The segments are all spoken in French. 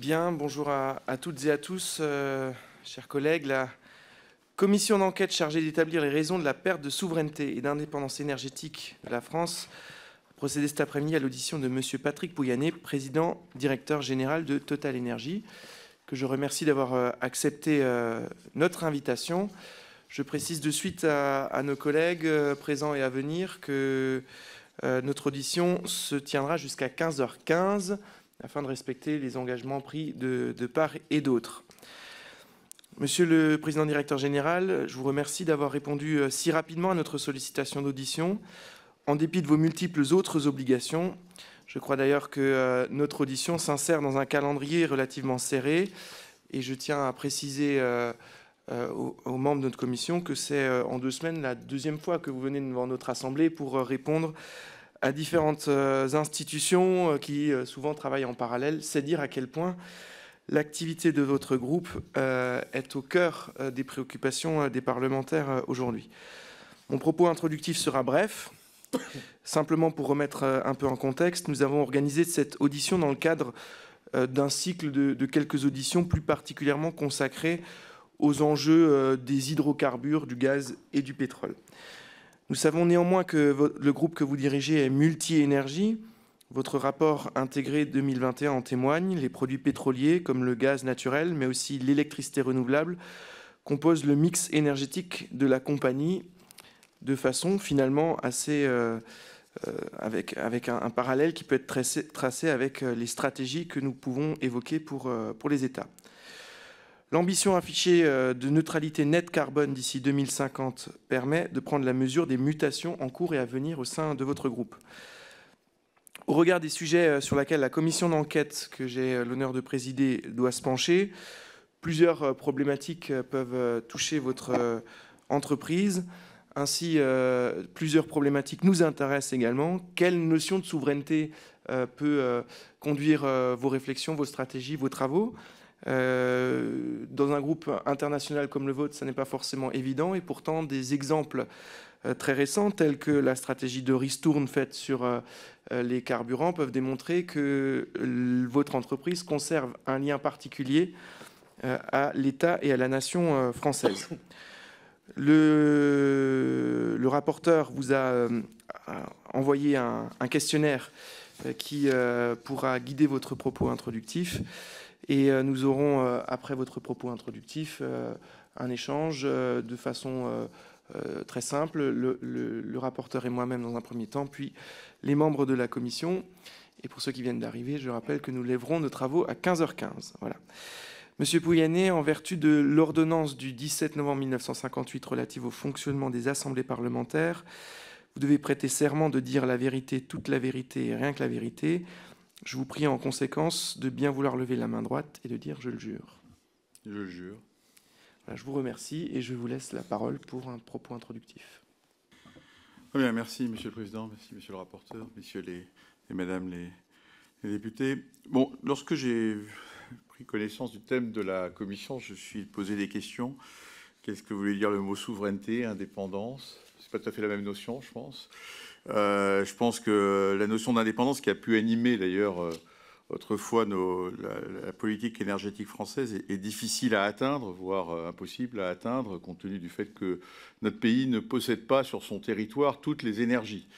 Bien, bonjour à toutes et à tous, chers collègues. La commission d'enquête chargée d'établir les raisons de la perte de souveraineté et d'indépendance énergétique de la France a procédé cet après-midi à l'audition de M. Patrick Pouyanné, président directeur général de Total Énergie, que je remercie d'avoir accepté notre invitation. Je précise de suite à nos collègues présents et à venir que notre audition se tiendra jusqu'à 15h15 afin de respecter les engagements pris de part et d'autre. Monsieur le Président directeur général, je vous remercie d'avoir répondu si rapidement à notre sollicitation d'audition, en dépit de vos multiples autres obligations. Je crois d'ailleurs que notre audition s'insère dans un calendrier relativement serré, et je tiens à préciser aux membres de notre commission que c'est en 2 semaines la deuxième fois que vous venez devant notre Assemblée pour répondre à différentes institutions qui souvent travaillent en parallèle. C'est dire à quel point l'activité de votre groupe est au cœur des préoccupations des parlementaires aujourd'hui. Mon propos introductif sera bref. Simplement pour remettre un peu en contexte, nous avons organisé cette audition dans le cadre d'un cycle de quelques auditions plus particulièrement consacrées aux enjeux des hydrocarbures, du gaz et du pétrole. Nous savons néanmoins que le groupe que vous dirigez est multi-énergie. Votre rapport intégré 2021 en témoigne. Les produits pétroliers comme le gaz naturel, mais aussi l'électricité renouvelable, composent le mix énergétique de la compagnie de façon finalement assez avec un parallèle qui peut être tracé avec les stratégies que nous pouvons évoquer pour les États. L'ambition affichée de neutralité nette carbone d'ici 2050 permet de prendre la mesure des mutations en cours et à venir au sein de votre groupe. Au regard des sujets sur lesquels la commission d'enquête que j'ai l'honneur de présider doit se pencher, plusieurs problématiques peuvent toucher votre entreprise. Ainsi, plusieurs problématiques nous intéressent également. Quelle notion de souveraineté peut conduire vos réflexions, vos stratégies, vos travaux ? Dans un groupe international comme le vôtre, ça n'est pas forcément évident, et pourtant des exemples très récents, tels que la stratégie de ristourne faite sur les carburants, peuvent démontrer que votre entreprise conserve un lien particulier à l'État et à la nation française. Le rapporteur vous a envoyé un questionnaire qui pourra guider votre propos introductif. Et nous aurons, après votre propos introductif, un échange de façon très simple, le rapporteur et moi-même dans un premier temps, puis les membres de la commission. Et pour ceux qui viennent d'arriver, je rappelle que nous lèverons nos travaux à 15h15. Voilà. Monsieur Pouyanné, en vertu de l'ordonnance du 17 novembre 1958 relative au fonctionnement des assemblées parlementaires, vous devez prêter serment de dire la vérité, toute la vérité et rien que la vérité. Je vous prie en conséquence de bien vouloir lever la main droite et de dire « je le jure ». Je le jure. Voilà, je vous remercie et je vous laisse la parole pour un propos introductif. Très bien, merci Monsieur le Président, merci Monsieur le rapporteur, messieurs et Mesdames les députés. Bon, lorsque j'ai pris connaissance du thème de la commission, je me suis posé des questions. Qu'est-ce que voulait dire le mot souveraineté, indépendance? C'est pas tout à fait la même notion, je pense. Je pense que la notion d'indépendance qui a pu animer d'ailleurs autrefois la politique énergétique française est difficile à atteindre, voire impossible à atteindre, compte tenu du fait que notre pays ne possède pas sur son territoire toutes les énergies.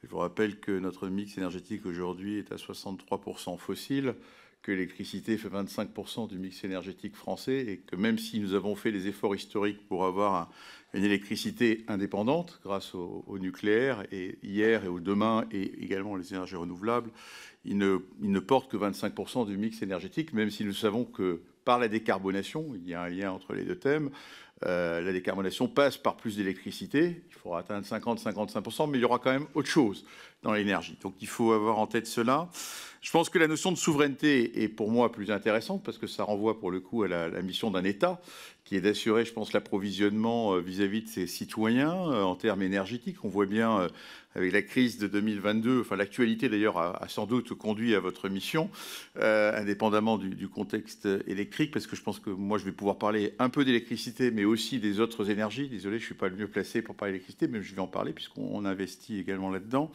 Je vous rappelle que notre mix énergétique aujourd'hui est à 63% fossile, que l'électricité fait 25% du mix énergétique français et que même si nous avons fait des efforts historiques pour avoir une électricité indépendante grâce au nucléaire et hier et au demain et également les énergies renouvelables, il ne porte que 25% du mix énergétique, même si nous savons que par la décarbonation, il y a un lien entre les deux thèmes, la décarbonation passe par plus d'électricité, il faudra atteindre 50-55%, mais il y aura quand même autre chose dans l'énergie. Donc il faut avoir en tête cela. Je pense que la notion de souveraineté est pour moi plus intéressante parce que ça renvoie pour le coup à la mission d'un État qui est d'assurer, je pense, l'approvisionnement vis-à-vis de ses citoyens en termes énergétiques. On voit bien avec la crise de 2022, enfin l'actualité d'ailleurs a sans doute conduit à votre mission, indépendamment du contexte électrique, parce que je pense que moi je vais pouvoir parler un peu d'électricité, mais aussi des autres énergies. Désolé, je ne suis pas le mieux placé pour parler d'électricité, mais je vais en parler puisqu'on investit également là-dedans,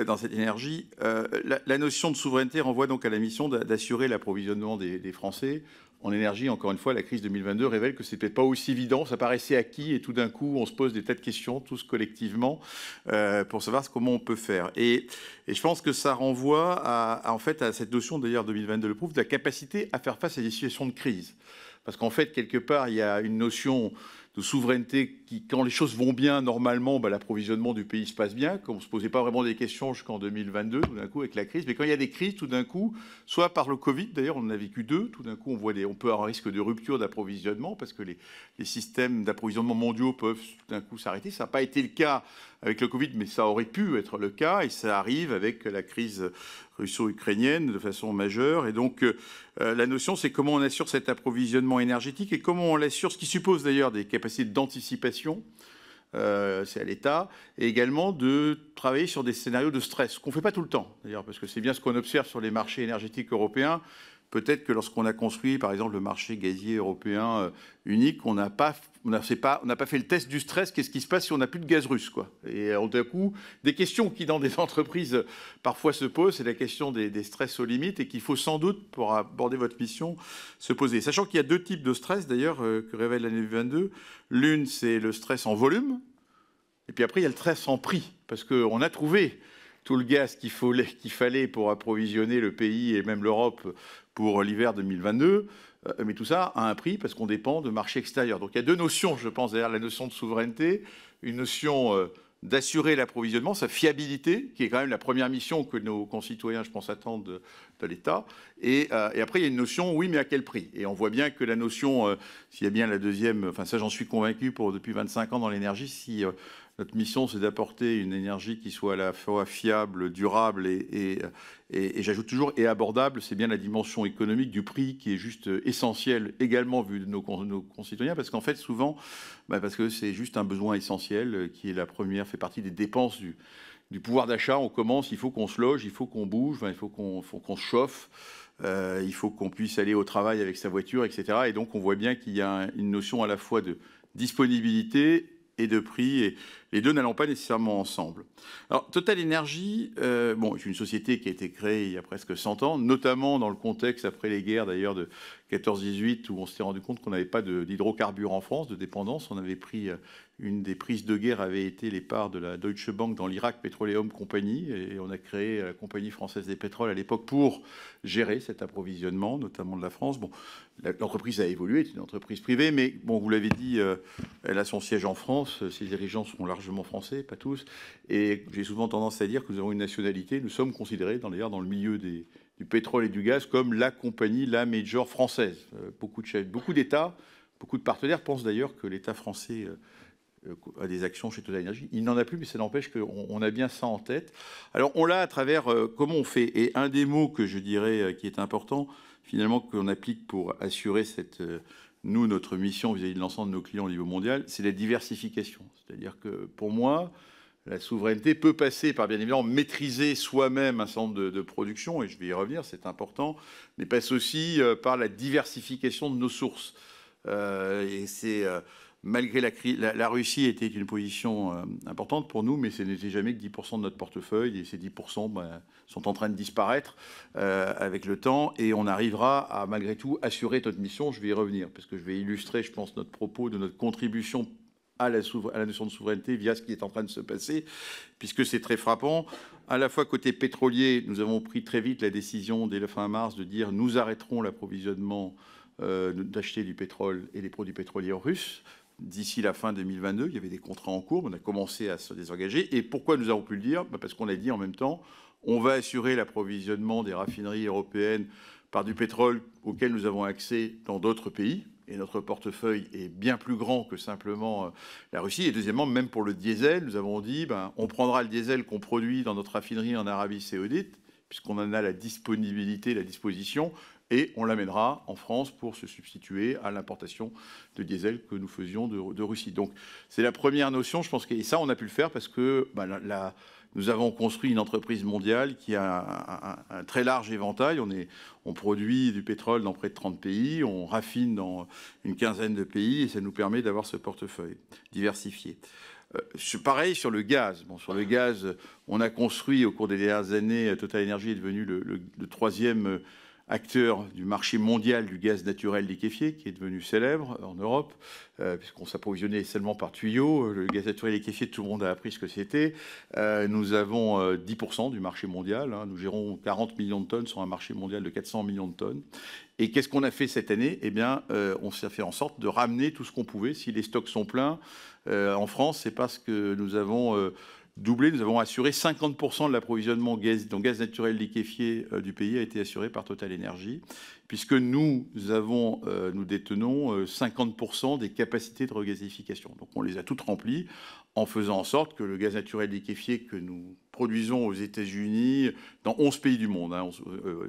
dans cette énergie. La notion de souveraineté souveraineté renvoie donc à la mission d'assurer l'approvisionnement des Français en énergie. Encore une fois, la crise 2022 révèle que c'est peut-être pas aussi évident. Ça paraissait acquis et tout d'un coup, on se pose des tas de questions, tous collectivement, pour savoir comment on peut faire. Et je pense que ça renvoie en fait, à cette notion, d'ailleurs, 2022 le prouve, de la capacité à faire face à des situations de crise. Parce qu'en fait, quelque part, il y a une notion de souveraineté qui, quand les choses vont bien, normalement, l'approvisionnement du pays se passe bien, comme on ne se posait pas vraiment des questions jusqu'en 2022, tout d'un coup, avec la crise. Mais quand il y a des crises, tout d'un coup, soit par le Covid, d'ailleurs, on en a vécu 2, tout d'un coup, on peut avoir un risque de rupture d'approvisionnement, parce que les systèmes d'approvisionnement mondiaux peuvent tout d'un coup s'arrêter. Ça n'a pas été le cas avec le Covid, mais ça aurait pu être le cas, et ça arrive avec la crise russo-ukrainienne de façon majeure. Et donc, la notion, c'est comment on assure cet approvisionnement énergétique et comment on l'assure, ce qui suppose d'ailleurs des capacités d'anticipation, c'est à l'État, et également de travailler sur des scénarios de stress, qu'on ne fait pas tout le temps, d'ailleurs, parce que c'est bien ce qu'on observe sur les marchés énergétiques européens. Peut-être que lorsqu'on a construit, par exemple, le marché gazier européen unique, on n'a pas fait le test du stress. Qu'est-ce qui se passe si on n'a plus de gaz russe, quoi? Et d'un coup, des questions qui, dans des entreprises, parfois se posent, c'est la question des stress aux limites et qu'il faut sans doute, pour aborder votre mission, se poser. Sachant qu'il y a 2 types de stress, d'ailleurs, que révèle l'année 2022. L'une, c'est le stress en volume. Et puis après, il y a le stress en prix. Parce qu'on a trouvé tout le gaz qu'il fallait pour approvisionner le pays et même l'Europe pour l'hiver 2022, mais tout ça a un prix parce qu'on dépend de marchés extérieurs. Donc il y a 2 notions, je pense, derrière la notion de souveraineté, une notion d'assurer l'approvisionnement, sa fiabilité, qui est quand même la première mission que nos concitoyens, je pense, attendent de l'État. Et après, il y a une notion, oui, mais à quel prix? Et on voit bien que la notion, s'il y a bien la deuxième, enfin ça j'en suis convaincu depuis 25 ans dans l'énergie, si notre mission, c'est d'apporter une énergie qui soit à la fois fiable, durable et j'ajoute toujours, et abordable. C'est bien la dimension économique du prix qui est juste essentielle, également vu de nos concitoyens, parce qu'en fait, souvent, parce que c'est juste un besoin essentiel qui est la première, fait partie des dépenses du pouvoir d'achat. On commence, il faut qu'on se loge, il faut qu'on bouge, il faut qu'on se chauffe. Il faut qu'on puisse aller au travail avec sa voiture, etc. Et donc, on voit bien qu'il y a une notion à la fois de disponibilité et de prix, et les deux n'allant pas nécessairement ensemble. Alors, Total Energy, c'est une société qui a été créée il y a presque 100 ans, notamment dans le contexte, après les guerres d'ailleurs de 14-18, où on s'était rendu compte qu'on n'avait pas d'hydrocarbures en France, de dépendance. On avait pris, une des prises de guerre avait été les parts de la Deutsche Bank dans l'Irak Petroleum Company, et on a créé la Compagnie française des pétroles à l'époque pour gérer cet approvisionnement, notamment de la France. Bon, l'entreprise a évolué, c'est une entreprise privée, mais bon, vous l'avez dit, elle a son siège en France, ses dirigeants sont largement français, pas tous, et j'ai souvent tendance à dire que nous avons une nationalité, nous sommes considérés d'ailleurs dans le milieu du pétrole et du gaz comme la compagnie, la major française. Beaucoup d'États, beaucoup de partenaires pensent d'ailleurs que l'État français a des actions chez Total Energy. Il n'en a plus, mais ça n'empêche qu'on a bien ça en tête. Alors on l'a à travers comment on fait. Et un des mots que je dirais qui est important, finalement, qu'on applique pour assurer notre mission vis-à-vis de l'ensemble de nos clients au niveau mondial, c'est la diversification. C'est-à-dire que pour moi, la souveraineté peut passer par, bien évidemment, maîtriser soi-même un certain nombre de productions, et je vais y revenir, c'est important, mais passe aussi par la diversification de nos sources. Et c'est... malgré la Russie était une position importante pour nous, mais ce n'était jamais que 10% de notre portefeuille, et ces 10% sont en train de disparaître avec le temps, et on arrivera à, malgré tout, assurer notre mission. Je vais y revenir, parce que je vais illustrer, je pense, notre propos de notre contribution à la notion de souveraineté via ce qui est en train de se passer, puisque c'est très frappant. À la fois côté pétrolier, nous avons pris très vite la décision, dès la fin mars, de dire nous arrêterons l'approvisionnement d'acheter du pétrole et des produits pétroliers russes d'ici la fin 2022. Il y avait des contrats en cours, on a commencé à se désengager. Et pourquoi nous avons pu le dire? Parce qu'on a dit en même temps, on va assurer l'approvisionnement des raffineries européennes par du pétrole auquel nous avons accès dans d'autres pays. Et notre portefeuille est bien plus grand que simplement la Russie. Et deuxièmement, même pour le diesel, nous avons dit, on prendra le diesel qu'on produit dans notre raffinerie en Arabie Saoudite, puisqu'on en a la disponibilité, la disposition, et on l'amènera en France pour se substituer à l'importation de diesel que nous faisions de Russie. Donc c'est la première notion, je pense que et ça on a pu le faire parce que nous avons construit une entreprise mondiale qui a un très large éventail. On produit du pétrole dans près de 30 pays, on raffine dans une quinzaine de pays, et ça nous permet d'avoir ce portefeuille diversifié. Pareil sur le gaz. Bon, sur le gaz, on a construit au cours des dernières années, Total Energy est devenu le troisième acteur du marché mondial du gaz naturel liquéfié, qui est devenu célèbre en Europe, puisqu'on s'approvisionnait seulement par tuyaux. Le gaz naturel liquéfié, tout le monde a appris ce que c'était. Nous avons 10% du marché mondial. Nous gérons 40 millions de tonnes sur un marché mondial de 400 millions de tonnes. Et qu'est-ce qu'on a fait cette année? Eh bien, on s'est fait en sorte de ramener tout ce qu'on pouvait. Si les stocks sont pleins en France, c'est parce que nous avons doublé. Nous avons assuré 50% de l'approvisionnement gaz naturel liquéfié du pays a été assuré par Total Energy, puisque nous détenons 50% des capacités de regasification. Donc on les a toutes remplies en faisant en sorte que le gaz naturel liquéfié que nous produisons aux États-Unis, dans 11 pays du monde,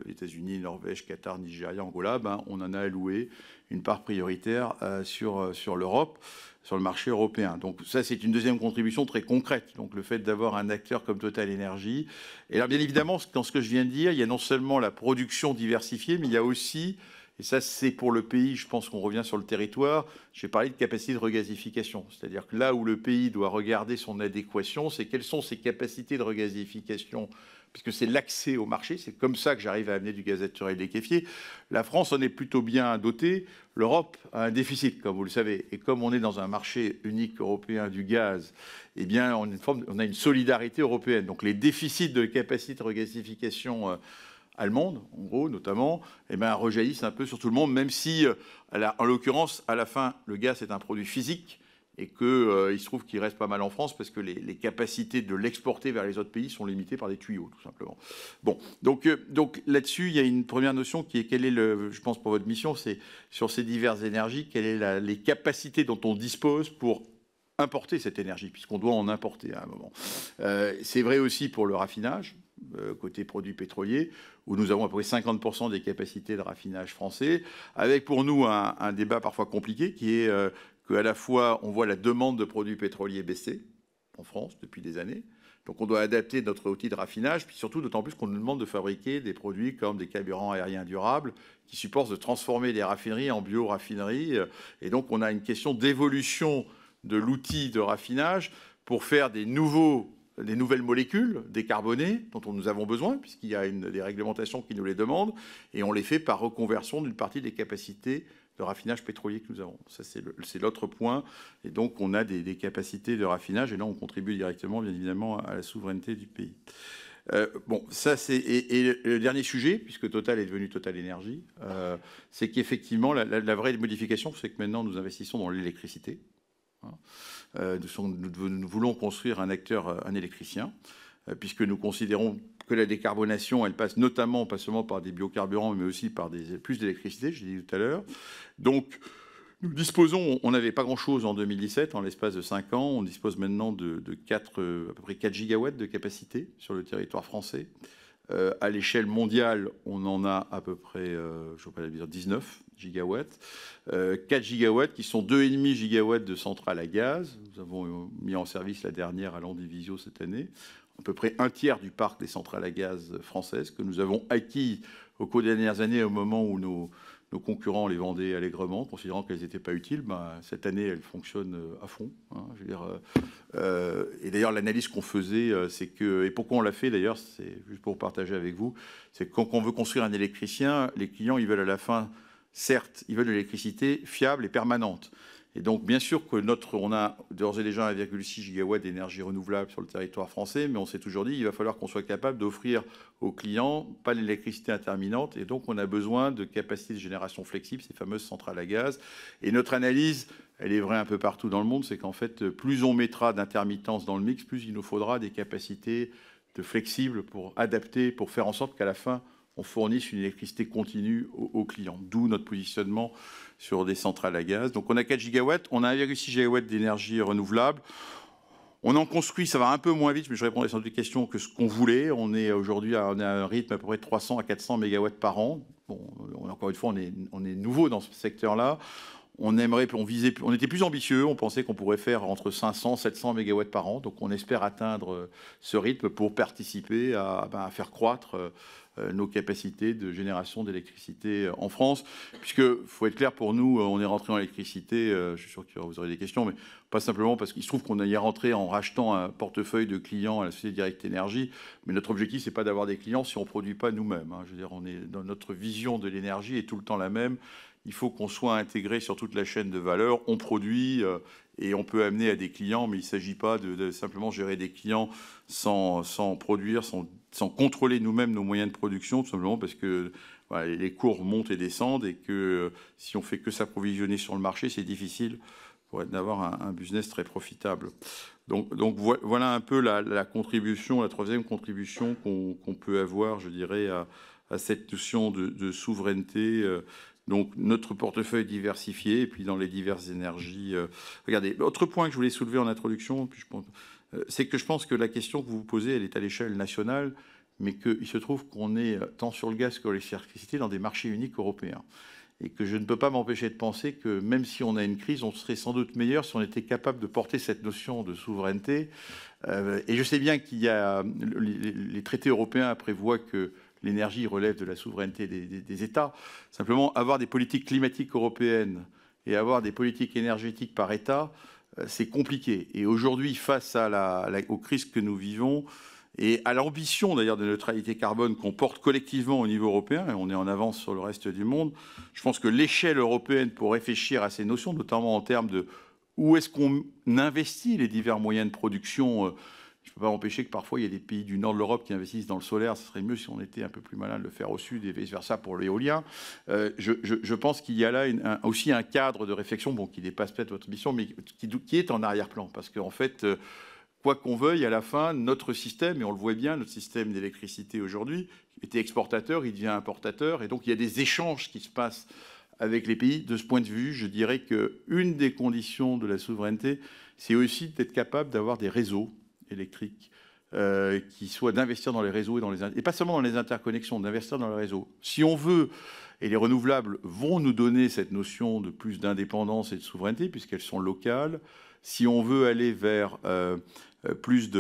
États-Unis, Norvège, Qatar, Nigeria, Angola, on en a alloué une part prioritaire sur l'Europe, sur le marché européen. Donc ça, c'est une deuxième contribution très concrète. Donc le fait d'avoir un acteur comme Total Energy. Et alors bien évidemment, dans ce que je viens de dire, il y a non seulement la production diversifiée, mais il y a aussi, et ça c'est pour le pays, je pense qu'on revient sur le territoire, j'ai parlé de capacité de regasification. C'est-à-dire que là où le pays doit regarder son adéquation, c'est quelles sont ses capacités de regasification, puisque c'est l'accès au marché. C'est comme ça que j'arrive à amener du gaz naturel liquéfié. La France en est plutôt bien dotée. L'Europe a un déficit, comme vous le savez. Et comme on est dans un marché unique européen du gaz, eh bien, on a une solidarité européenne. Donc les déficits de capacité de regasification allemande, en gros, notamment, eh bien, rejaillissent un peu sur tout le monde, même si, en l'occurrence, à la fin, le gaz est un produit physique et qu'il se trouve qu'il reste pas mal en France parce que les capacités de l'exporter vers les autres pays sont limitées par des tuyaux, tout simplement. Bon, donc là-dessus, il y a une première notion qui est, je pense pour votre mission, c'est sur ces diverses énergies, quelles sont les capacités dont on dispose pour importer cette énergie, puisqu'on doit en importer à un moment. C'est vrai aussi pour le raffinage, côté produits pétroliers, où nous avons à peu près 50% des capacités de raffinage français, avec pour nous un débat parfois compliqué qui est qu'à la fois on voit la demande de produits pétroliers baisser en France depuis des années, donc on doit adapter notre outil de raffinage, puis surtout d'autant plus qu'on nous demande de fabriquer des produits comme des carburants aériens durables qui supportent de transformer des raffineries en bio-raffineries, et donc on a une question d'évolution de l'outil de raffinage pour faire des nouvelles molécules décarbonées dont nous avons besoin, puisqu'il y a des réglementations qui nous les demandent, et on les fait par reconversion d'une partie des capacités de raffinage pétrolier que nous avons. Ça, c'est l'autre point. Et donc, on a des capacités de raffinage, et là, on contribue directement, bien évidemment, à la souveraineté du pays. Bon, ça, et le dernier sujet, puisque Total est devenu Total Energy, c'est qu'effectivement, la vraie modification, c'est que maintenant, nous investissons dans l'électricité. Nous voulons construire un acteur, un électricien, puisque nous considérons que la décarbonation, elle passe notamment, pas seulement par des biocarburants, mais aussi par plus d'électricité, je l'ai dit tout à l'heure. Donc, nous disposons, on n'avait pas grand-chose en 2017, en l'espace de 5 ans, on dispose maintenant de à peu près 4 gigawatts de capacité sur le territoire français. À l'échelle mondiale, on en a à peu près, je ne veux pas dire 19 gigawatts. 4 gigawatts qui sont 2,5 gigawatts de centrales à gaz. Nous avons mis en service la dernière à Landivisiau cette année. À peu près un tiers du parc des centrales à gaz françaises que nous avons acquis au cours des dernières années au moment où nos concurrents les vendaient allègrement, considérant qu'elles n'étaient pas utiles. Cette année, elles fonctionnent à fond. Je veux dire, et d'ailleurs, l'analyse qu'on faisait, c'est que... Et pourquoi on l'a fait, d'ailleurs, c'est juste pour partager avec vous, c'est que quand on veut construire un électricien, les clients, ils veulent à la fin, certes, ils veulent de l'électricité fiable et permanente. Et donc, bien sûr que on a d'ores et déjà 1,6 gigawatt d'énergie renouvelable sur le territoire français, mais on s'est toujours dit qu'il va falloir qu'on soit capable d'offrir aux clients pas l'électricité intermittente, et donc on a besoin de capacités de génération flexible, ces fameuses centrales à gaz. Et notre analyse, elle est vraie un peu partout dans le monde, c'est qu'en fait, plus on mettra d'intermittence dans le mix, plus il nous faudra des capacités de flexibles pour adapter, pour faire en sorte qu'à la fin, on fournisse une électricité continue aux clients. D'où notre positionnement sur des centrales à gaz. Donc on a 4 gigawatts, on a 1,6 gigawatts d'énergie renouvelable. On en construit, ça va un peu moins vite, mais je répondrai sans doute aux questions que ce qu'on voulait. On est aujourd'hui à un rythme à peu près de 300 à 400 mégawatts par an. Bon, encore une fois, on est nouveau dans ce secteur-là. On était plus ambitieux, on pensait qu'on pourrait faire entre 500 et 700 mégawatts par an. Donc on espère atteindre ce rythme pour participer à faire croître nos capacités de génération d'électricité en France. Puisque, faut être clair, pour nous, on est rentré en électricité, je suis sûr que vous aurez des questions, mais pas simplement parce qu'il se trouve qu'on y est rentré en rachetant un portefeuille de clients à la société Direct Énergie. Mais notre objectif, c'est pas d'avoir des clients si on ne produit pas nous-mêmes. Je veux dire, on est dans notre vision de l'énergie est tout le temps la même. Il faut qu'on soit intégré sur toute la chaîne de valeur. On produit et on peut amener à des clients, mais il ne s'agit pas de simplement gérer des clients sans produire, sans contrôler nous-mêmes nos moyens de production, tout simplement parce que voilà, les cours montent et descendent et que si on fait que s'approvisionner sur le marché, c'est difficile pour d'avoir un business très profitable. Donc voilà un peu la contribution, la troisième contribution qu'on peut avoir, je dirais, à cette notion de souveraineté. Donc notre portefeuille diversifié, et puis dans les diverses énergies. Regardez, l'autre point que je voulais soulever en introduction, c'est que je pense que la question que vous vous posez, elle est à l'échelle nationale, mais qu'il se trouve qu'on est tant sur le gaz que l'électricité dans des marchés uniques européens. Et que je ne peux pas m'empêcher de penser que même si on a une crise, on serait sans doute meilleur si on était capable de porter cette notion de souveraineté. Et je sais bien qu'il y a les traités européens prévoient que l'énergie relève de la souveraineté des États. Simplement, avoir des politiques climatiques européennes et avoir des politiques énergétiques par État, c'est compliqué. Et aujourd'hui, face aux crises que nous vivons, et à l'ambition d'ailleurs de neutralité carbone qu'on porte collectivement au niveau européen, et on est en avance sur le reste du monde, je pense que l'échelle européenne pour réfléchir à ces notions, notamment en termes de où est-ce qu'on investit les divers moyens de production. Je ne peux pas empêcher que parfois il y ait des pays du nord de l'Europe qui investissent dans le solaire. Ce serait mieux si on était un peu plus malin de le faire au sud et vice-versa pour l'éolien. Je pense qu'il y a là aussi un cadre de réflexion qui dépasse peut-être votre mission, mais qui est en arrière-plan. Parce qu'en fait, quoi qu'on veuille, à la fin, notre système, et on le voit bien, notre système d'électricité aujourd'hui, était exportateur, il devient importateur. Et donc il y a des échanges qui se passent avec les pays. De ce point de vue, je dirais qu'une des conditions de la souveraineté, c'est aussi d'être capable d'avoir des réseaux électriques qui soient d'investir dans les réseaux et pas seulement dans les interconnexions, d'investir dans le réseau. Si on veut, et les renouvelables vont nous donner cette notion de plus d'indépendance et de souveraineté puisqu'elles sont locales, si on veut aller vers plus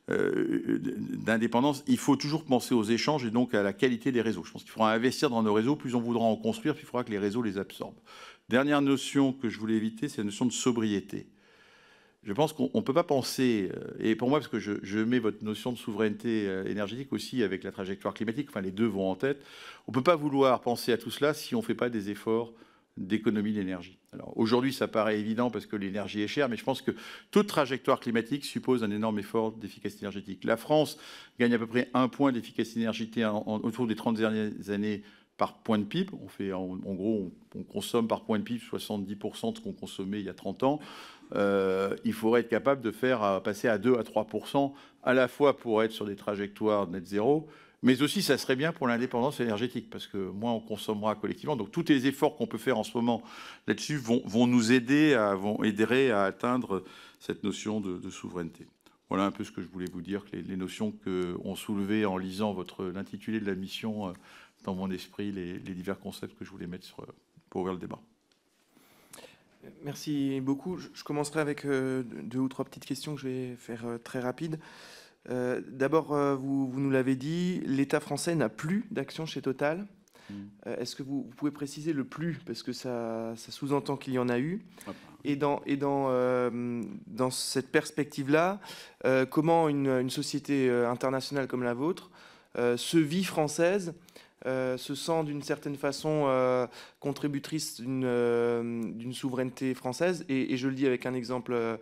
d'indépendance, il faut toujours penser aux échanges et donc à la qualité des réseaux. Je pense qu'il faudra investir dans nos réseaux, plus on voudra en construire, plus il faudra que les réseaux les absorbent. Dernière notion que je voulais éviter, c'est la notion de sobriété. Je pense qu'on ne peut pas penser, et pour moi, parce que je mets votre notion de souveraineté énergétique aussi avec la trajectoire climatique, enfin les deux vont en tête, on ne peut pas vouloir penser à tout cela si on ne fait pas des efforts d'économie d'énergie. Alors aujourd'hui, ça paraît évident parce que l'énergie est chère, mais je pense que toute trajectoire climatique suppose un énorme effort d'efficacité énergétique. La France gagne à peu près 1 point d'efficacité énergétique autour des 30 dernières années par point de PIB. En gros, on consomme par point de PIB 70% de ce qu'on consommait il y a 30 ans. Il faudrait être capable de faire passer à 2 à 3%, à la fois pour être sur des trajectoires net zéro, mais aussi ça serait bien pour l'indépendance énergétique, parce que moins on consommera collectivement. Donc tous les efforts qu'on peut faire en ce moment là-dessus vont nous aider, vont aider à atteindre cette notion de souveraineté. Voilà un peu ce que je voulais vous dire, que les notions qu'ont soulevées en lisant l'intitulé de la mission dans mon esprit, les divers concepts que je voulais mettre pour ouvrir le débat. Merci beaucoup. Je commencerai avec 2 ou 3 petites questions que je vais faire très rapides. D'abord, vous nous l'avez dit, l'État français n'a plus d'action chez Total. Est-ce que vous pouvez préciser le plus, parce que ça sous-entend qu'il y en a eu. Et dans cette perspective-là, comment une société internationale comme la vôtre se vit française, se sent d'une certaine façon contributrice d'une souveraineté française, et je le dis avec un exemple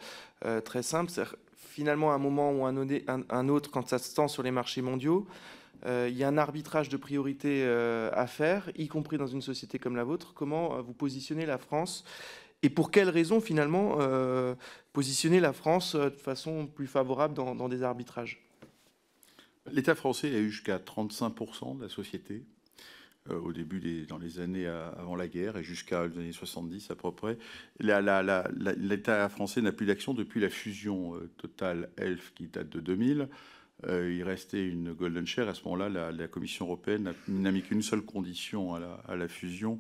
très simple, c'est finalement à un moment ou un autre, quand ça se tend sur les marchés mondiaux, il y a un arbitrage de priorités à faire, y compris dans une société comme la vôtre. Comment vous positionnez la France, et pour quelles raisons finalement positionner la France de façon plus favorable dans des arbitrages? L'État français a eu jusqu'à 35% de la société au début dans les années avant la guerre et jusqu'à les années 70 à peu près. L'État français n'a plus d'action depuis la fusion Total-Elf qui date de 2000. Il restait une golden share. À ce moment-là, la Commission européenne n'a mis qu'une seule condition à la fusion,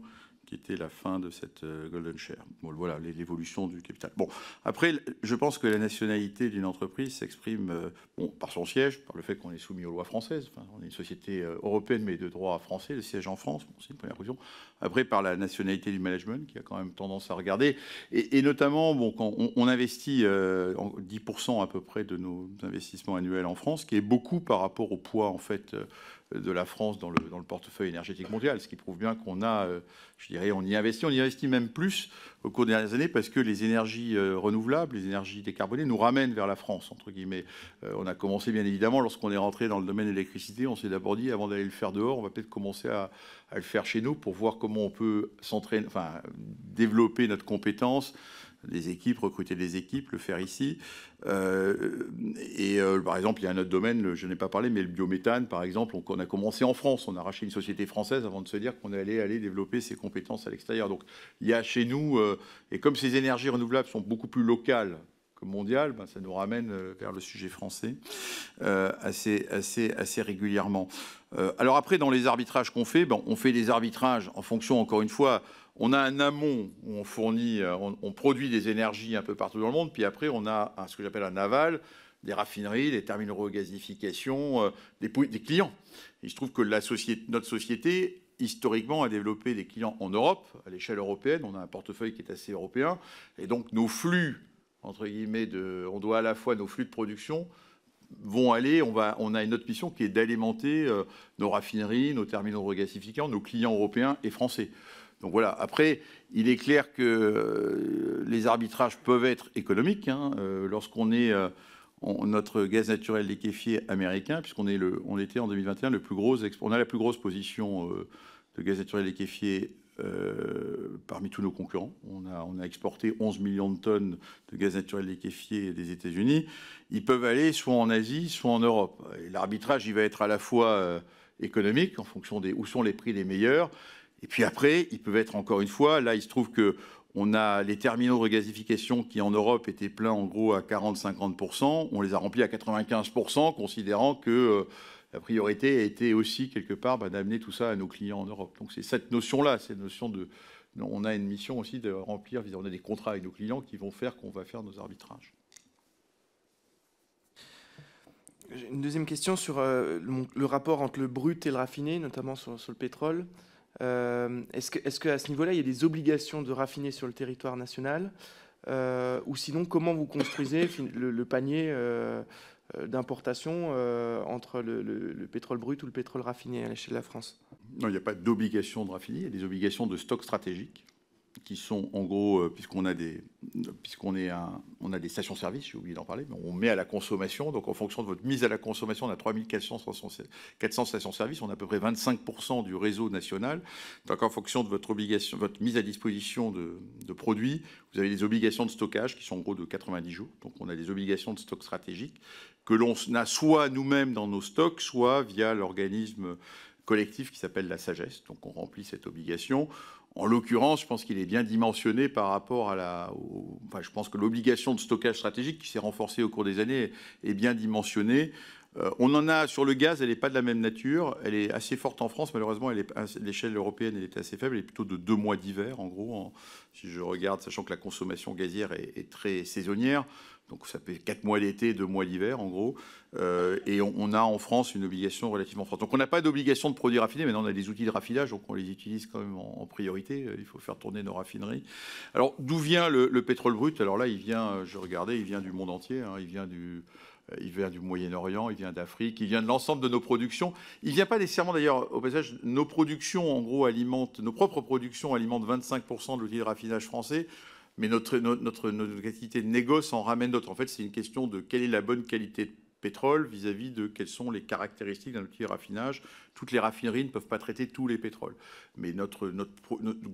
qui était la fin de cette golden share. Bon, voilà l'évolution du capital. Bon, après, je pense que la nationalité d'une entreprise s'exprime par son siège, par le fait qu'on est soumis aux lois françaises. Enfin, on est une société européenne, mais de droit français, le siège en France, bon, c'est une première question. Après, par la nationalité du management, qui a quand même tendance à regarder. Et notamment, bon, quand on investit 10% à peu près de nos investissements annuels en France, qui est beaucoup par rapport au poids, en fait, de la France dans le portefeuille énergétique mondial, ce qui prouve bien qu'on a, je dirais, on y investit même plus au cours des dernières années parce que les énergies renouvelables, les énergies décarbonées nous ramènent vers la France, entre guillemets. On a commencé, bien évidemment, lorsqu'on est rentré dans le domaine de l'électricité, on s'est d'abord dit, avant d'aller le faire dehors, on va peut-être commencer à le faire chez nous pour voir comment on peut s'entraîner, enfin, développer notre compétence, des équipes, recruter des équipes, le faire ici. Par exemple, il y a un autre domaine, je n'ai pas parlé, mais le biométhane, par exemple, on a commencé en France. On a racheté une société française avant de se dire qu'on allait aller développer ses compétences à l'extérieur. Donc, il y a chez nous, et comme ces énergies renouvelables sont beaucoup plus locales que mondiales, ben, ça nous ramène vers le sujet français assez régulièrement. Alors après, dans les arbitrages qu'on fait, ben, on fait des arbitrages en fonction, encore une fois, on a un amont où on fournit, on produit des énergies un peu partout dans le monde, puis après on a ce que j'appelle un aval, des raffineries, des terminaux de regasification, des clients. Et je trouve que notre société, historiquement, a développé des clients en Europe, à l'échelle européenne. On a un portefeuille qui est assez européen, et donc nos flux, entre guillemets, on doit à la fois nos flux de production vont aller, on a une autre mission qui est d'alimenter nos raffineries, nos terminaux de regasification, nos clients européens et français. Donc voilà, après, il est clair que les arbitrages peuvent être économiques. Hein, lorsqu'on est notre gaz naturel liquéfié américain, puisqu'on était en 2021 on a la plus grosse position de gaz naturel liquéfié parmi tous nos concurrents. On a exporté 11 millions de tonnes de gaz naturel liquéfié des États-Unis. Ils peuvent aller soit en Asie, soit en Europe. Et l'arbitrage, il va être à la fois économique, en fonction où sont les prix les meilleurs. Et puis après, ils peuvent être, encore une fois, là, il se trouve qu'on a les terminaux de regasification qui, en Europe, étaient pleins, en gros, à 40-50%. On les a remplis à 95%, considérant que la priorité a été aussi, quelque part, d'amener tout ça à nos clients en Europe. Donc, c'est cette notion-là, cette notion de... On a une mission aussi de remplir, on a des contrats avec nos clients qui vont faire qu'on va faire nos arbitrages. J'ai une deuxième question sur le rapport entre le brut et le raffiné, notamment sur le pétrole. Est-ce qu'à ce niveau-là, il y a des obligations de raffiner sur le territoire national ou sinon, comment vous construisez le panier d'importation entre le pétrole brut ou le pétrole raffiné à l'échelle de la France? Non, il n'y a pas d'obligation de raffiner, il y a des obligations de stock stratégique qui sont, en gros, puisqu'on a des stations-service, j'ai oublié d'en parler, mais on met à la consommation. Donc, en fonction de votre mise à la consommation, on a 3400 stations-service, on a à peu près 25% du réseau national. Donc, en fonction de votre mise à disposition de produits, vous avez des obligations de stockage qui sont en gros de 90 jours. Donc, on a des obligations de stock stratégique que l'on a soit nous-mêmes dans nos stocks, soit via l'organisme collectif qui s'appelle la Sagesse. Donc, on remplit cette obligation. En l'occurrence, je pense qu'il est bien dimensionné par rapport enfin, je pense que l'obligation de stockage stratégique qui s'est renforcée au cours des années est bien dimensionnée. On en a sur le gaz, elle n'est pas de la même nature. Elle est assez forte en France, malheureusement, l'échelle européenne, elle est assez faible. Elle est plutôt de 2 mois d'hiver, en gros. Si je regarde, sachant que la consommation gazière est très saisonnière. Donc ça fait 4 mois d'été, 2 mois d'hiver, en gros. Et on a en France une obligation relativement forte. Donc on n'a pas d'obligation de produits raffinés. Maintenant, on a des outils de raffinage, donc on les utilise quand même en priorité. Il faut faire tourner nos raffineries. Alors, d'où vient le pétrole brut? Alors là, il vient du monde entier. Hein. Il vient du Moyen-Orient, il vient d'Afrique, il vient de l'ensemble de nos productions. Il ne vient pas nécessairement, d'ailleurs, au passage, nos productions, en gros, nos propres productions alimentent 25% de l'outil de raffinage français. Mais notre qualité de négoce en ramène d'autres. En fait, c'est une question de quelle est la bonne qualité de pétrole vis-à-vis de quelles sont les caractéristiques d'un outil de raffinage. Toutes les raffineries ne peuvent pas traiter tous les pétroles. Mais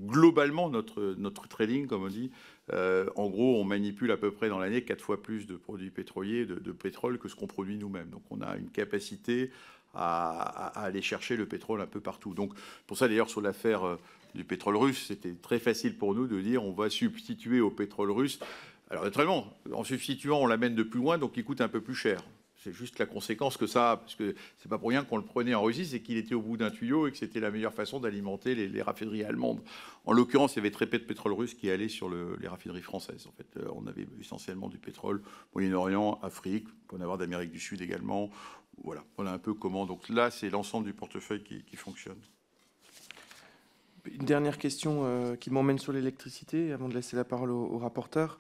globalement, notre trading, comme on dit, en gros, on manipule à peu près dans l'année 4 fois plus de produits pétroliers, de pétrole, que ce qu'on produit nous-mêmes. Donc, on a une capacité à aller chercher le pétrole un peu partout. Donc, pour ça, d'ailleurs, sur l'affaire du pétrole russe, c'était très facile pour nous de dire on va substituer au pétrole russe. Alors, naturellement, en substituant, on l'amène de plus loin, donc il coûte un peu plus cher. C'est juste la conséquence que ça a, parce que c'est pas pour rien qu'on le prenait en Russie, c'est qu'il était au bout d'un tuyau et que c'était la meilleure façon d'alimenter les raffineries allemandes. En l'occurrence, il y avait très peu de pétrole russe qui allait sur les raffineries françaises. En fait, on avait essentiellement du pétrole Moyen-Orient, Afrique, on peut en avoir d'Amérique du Sud également. Voilà, voilà un peu comment. Donc là, c'est l'ensemble du portefeuille qui fonctionne. Une dernière question qui m'emmène sur l'électricité, avant de laisser la parole au rapporteur.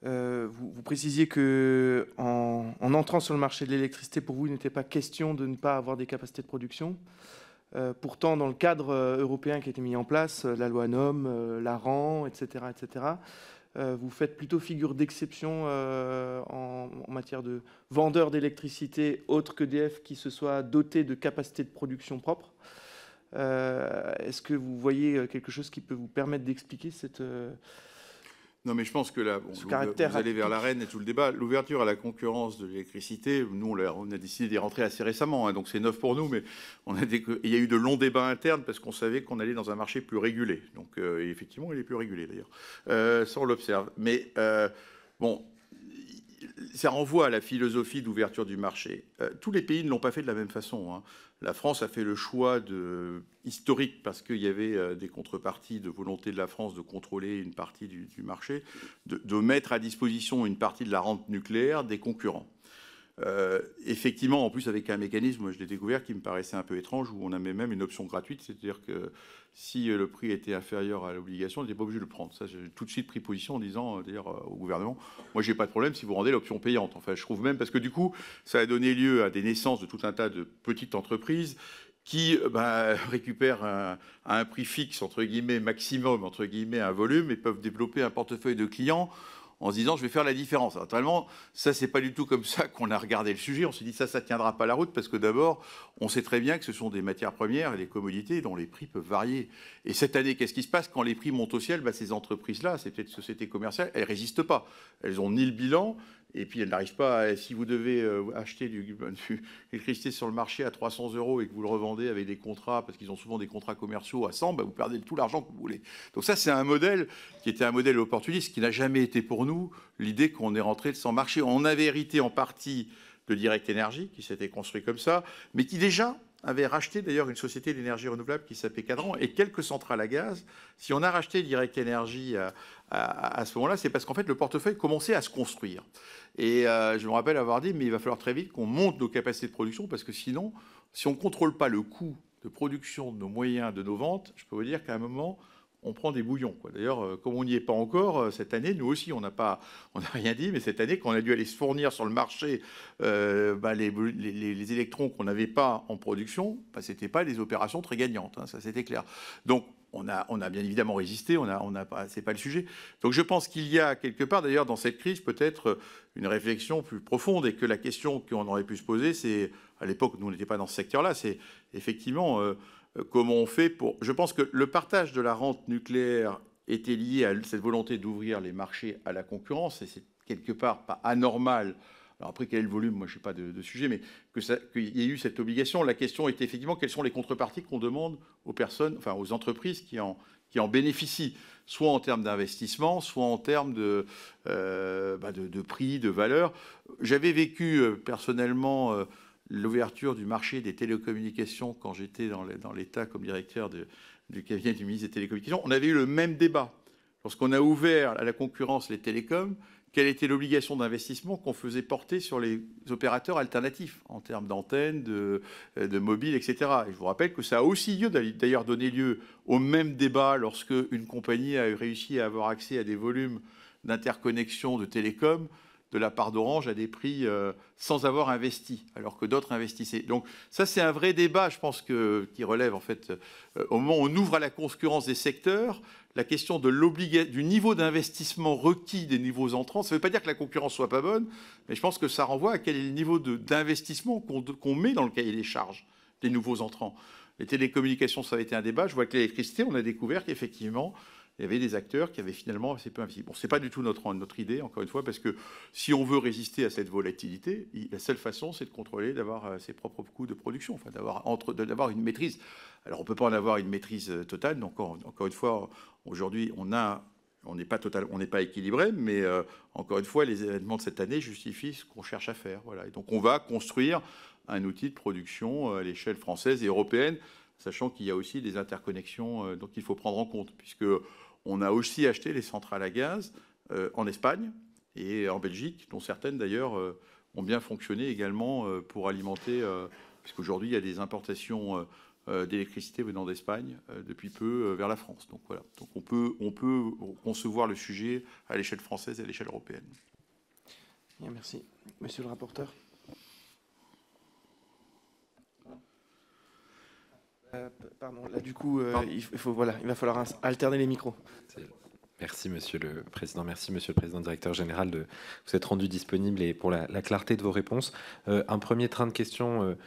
Vous précisiez que en entrant sur le marché de l'électricité, pour vous, il n'était pas question de ne pas avoir des capacités de production. Pourtant, dans le cadre européen qui a été mis en place, la loi NOM, l'ARAN, etc., vous faites plutôt figure d'exception en matière de vendeurs d'électricité autres qu'EDF qui se soient dotés de capacités de production propres. Est-ce que vous voyez quelque chose qui peut vous permettre d'expliquer cette... Non, mais je pense que là, bon, ce vous caractère allez vers atypique. l'arène et tout le débat. L'ouverture à la concurrence de l'électricité, nous, on a décidé d'y rentrer assez récemment, hein, donc c'est neuf pour nous, mais il y a eu de longs débats internes parce qu'on savait qu'on allait dans un marché plus régulé. Donc, et effectivement, il est plus régulé d'ailleurs. Ça, on l'observe. Mais bon, ça renvoie à la philosophie d'ouverture du marché. Tous les pays ne l'ont pas fait de la même façon, hein. La France a fait le choix historique, parce qu'il y avait des contreparties de volonté de la France de contrôler une partie du marché, de mettre à disposition une partie de la rente nucléaire des concurrents. Effectivement, en plus avec un mécanisme, moi je l'ai découvert, qui me paraissait un peu étrange, où on avait même une option gratuite, c'est-à-dire que si le prix était inférieur à l'obligation, on n'était pas obligé de le prendre. Ça, j'ai tout de suite pris position en disant d'ailleurs au gouvernement, moi j'ai pas de problème si vous rendez l'option payante. Enfin, je trouve même, parce que du coup, ça a donné lieu à des naissances de tout un tas de petites entreprises qui récupèrent à un prix fixe, entre guillemets, maximum, entre guillemets, un volume, et peuvent développer un portefeuille de clients en se disant je vais faire la différence. Alors, naturellement, ça, c'est pas du tout comme ça qu'on a regardé le sujet. On s'est dit ça tiendra pas la route, parce que d'abord, on sait très bien que ce sont des matières premières et des commodités dont les prix peuvent varier. Et cette année, qu'est-ce qui se passe quand les prix montent au ciel? Ces entreprises-là, c'est peut-être sociétés commerciales, elles résistent pas. Elles ont ni le bilan, et puis elles n'arrivent pas si vous devez acheter de l'électricité sur le marché à 300 € et que vous le revendez avec des contrats, parce qu'ils ont souvent des contrats commerciaux à 100, vous perdez tout l'argent que vous voulez. Donc ça, c'est un modèle qui était un modèle opportuniste, qui n'a jamais été pour nous l'idée qu'on est rentré de sans marché. On avait hérité en partie de Direct Énergie, qui s'était construit comme ça, mais qui déjà avait racheté d'ailleurs une société d'énergie renouvelable qui s'appelait Cadran, et quelques centrales à gaz. Si on a racheté Direct Énergie à ce moment-là, c'est parce qu'en fait le portefeuille commençait à se construire. Et je me rappelle avoir dit, mais il va falloir très vite qu'on monte nos capacités de production, parce que sinon, si on ne contrôle pas le coût de production de nos moyens, de nos ventes, je peux vous dire qu'à un moment, on prend des bouillons, quoi. D'ailleurs, comme on n'y est pas encore, cette année, nous aussi, on n'a rien dit, mais cette année, quand on a dû aller se fournir sur le marché les électrons qu'on n'avait pas en production, ce n'était pas des opérations très gagnantes, hein, ça c'était clair. Donc, on a bien évidemment résisté, c'est pas le sujet. Donc je pense qu'il y a quelque part, d'ailleurs, dans cette crise, peut-être une réflexion plus profonde, et que la question qu'on aurait pu se poser, c'est, à l'époque, nous on n'était pas dans ce secteur-là, c'est effectivement comment on fait pour... Je pense que le partage de la rente nucléaire était lié à cette volonté d'ouvrir les marchés à la concurrence, et c'est quelque part pas anormal. Alors après, quel est le volume? Moi, je ne sais pas de sujet, mais qu'il y ait eu cette obligation. La question était effectivement quelles sont les contreparties qu'on demande aux personnes, enfin aux entreprises qui en bénéficient, soit en termes d'investissement, soit en termes de prix, de valeur. J'avais vécu personnellement l'ouverture du marché des télécommunications quand j'étais dans l'État comme directeur du cabinet du ministre des Télécommunications. On avait eu le même débat. Lorsqu'on a ouvert à la concurrence les télécoms, quelle était l'obligation d'investissement qu'on faisait porter sur les opérateurs alternatifs en termes d'antennes, de mobiles, etc. Et je vous rappelle que ça a aussi d'ailleurs donné lieu au même débat lorsque une compagnie a réussi à avoir accès à des volumes d'interconnexion de télécom de la part d'Orange à des prix sans avoir investi, alors que d'autres investissaient. Donc ça, c'est un vrai débat, je pense, qui relève en fait, au moment où on ouvre à la concurrence des secteurs, la question du niveau d'investissement requis des nouveaux entrants. Ça ne veut pas dire que la concurrence soit pas bonne, mais je pense que ça renvoie à quel est le niveau d'investissement qu'on met dans le cahier des charges des nouveaux entrants. Les télécommunications, ça a été un débat. Je vois que l'électricité, on a découvert qu'effectivement, il y avait des acteurs qui avaient finalement assez peu investi. Bon, ce n'est pas du tout notre idée, encore une fois, parce que si on veut résister à cette volatilité, la seule façon, c'est de contrôler, d'avoir ses propres coûts de production, enfin, d'avoir une maîtrise. Alors, on ne peut pas en avoir une maîtrise totale. Donc, encore une fois, aujourd'hui, on a on n'est pas équilibré, mais encore une fois, les événements de cette année justifient ce qu'on cherche à faire. Voilà. Et donc, on va construire un outil de production à l'échelle française et européenne, sachant qu'il y a aussi des interconnexions dont il faut prendre en compte, puisqu'on a aussi acheté les centrales à gaz en Espagne et en Belgique, dont certaines d'ailleurs ont bien fonctionné également pour alimenter, puisqu'aujourd'hui il y a des importations d'électricité venant d'Espagne depuis peu vers la France. Donc voilà, donc on peut concevoir le sujet à l'échelle française et à l'échelle européenne. Bien, merci. Monsieur le rapporteur. Pardon, là du coup, il va falloir alterner les micros. Merci Monsieur le Président, merci Monsieur le Président Directeur Général de vous être rendu disponible et pour la clarté de vos réponses. Un premier train de questions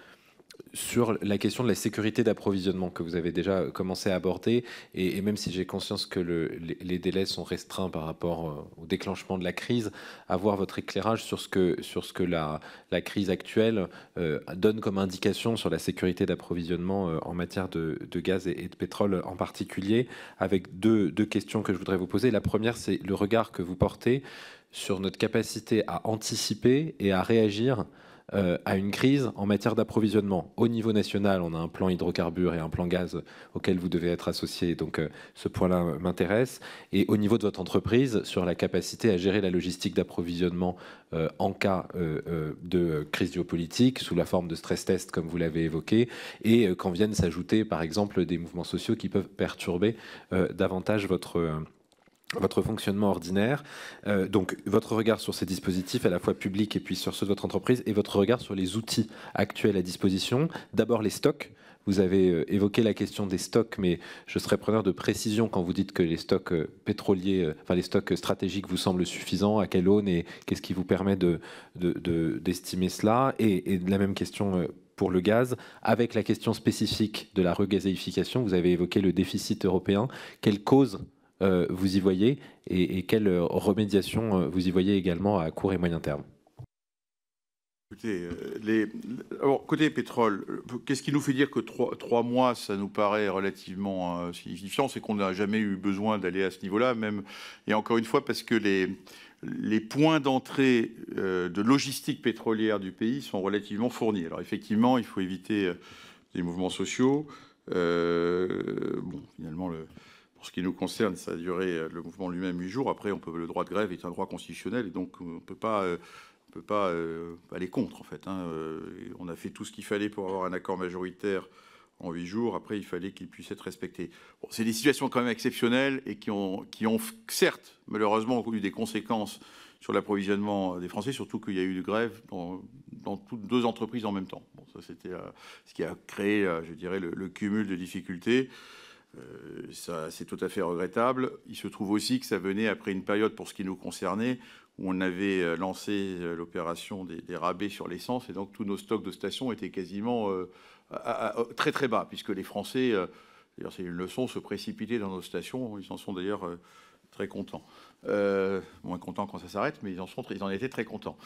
sur la question de la sécurité d'approvisionnement que vous avez déjà commencé à aborder, et même si j'ai conscience que les délais sont restreints par rapport au déclenchement de la crise, avoir votre éclairage sur ce que la crise actuelle donne comme indication sur la sécurité d'approvisionnement en matière de gaz et de pétrole en particulier, avec deux questions que je voudrais vous poser. La première, c'est le regard que vous portez sur notre capacité à anticiper et à réagir à une crise en matière d'approvisionnement. Au niveau national, on a un plan hydrocarbures et un plan gaz auquel vous devez être associé, donc ce point-là m'intéresse. Et au niveau de votre entreprise, sur la capacité à gérer la logistique d'approvisionnement en cas de crise géopolitique, sous la forme de stress test, comme vous l'avez évoqué, et quand viennent s'ajouter, par exemple, des mouvements sociaux qui peuvent perturber davantage votre fonctionnement ordinaire. Donc, votre regard sur ces dispositifs, à la fois publics et puis sur ceux de votre entreprise, et votre regard sur les outils actuels à disposition. D'abord, les stocks. Vous avez évoqué la question des stocks, mais je serais preneur de précision quand vous dites que les stocks pétroliers, enfin les stocks stratégiques vous semblent suffisants. À quelle aune et qu'est-ce qui vous permet d'estimer cela? Et de la même question pour le gaz, avec la question spécifique de la regazéification, vous avez évoqué le déficit européen. Quelle cause vous y voyez et quelle remédiation vous y voyez également à court et moyen terme? Écoutez, alors, côté pétrole, qu'est-ce qui nous fait dire que 3 mois, ça nous paraît relativement signifiant? C'est qu'on n'a jamais eu besoin d'aller à ce niveau-là, même, et encore une fois, parce que les points d'entrée de logistique pétrolière du pays sont relativement fournis. Alors effectivement, il faut éviter les mouvements sociaux. Bon, finalement, pour ce qui nous concerne, ça a duré le mouvement lui-même 8 jours. Après, le droit de grève est un droit constitutionnel et donc on ne peut pas aller contre, en fait. On a fait tout ce qu'il fallait pour avoir un accord majoritaire en 8 jours. Après, il fallait qu'il puisse être respecté. Bon, c'est des situations quand même exceptionnelles et qui ont certes, malheureusement, eu des conséquences sur l'approvisionnement des Français, surtout qu'il y a eu de grève dans toutes 2 entreprises en même temps. Bon, ça, c'était ce qui a créé, je dirais, le cumul de difficultés. Ça, c'est tout à fait regrettable. Il se trouve aussi que ça venait après une période, pour ce qui nous concernait, où on avait lancé l'opération des rabais sur l'essence, et donc tous nos stocks de stations étaient quasiment très très bas, puisque les Français, d'ailleurs c'est une leçon, se précipitaient dans nos stations. Ils en sont d'ailleurs très contents. Moins contents quand ça s'arrête, mais ils en étaient très contents.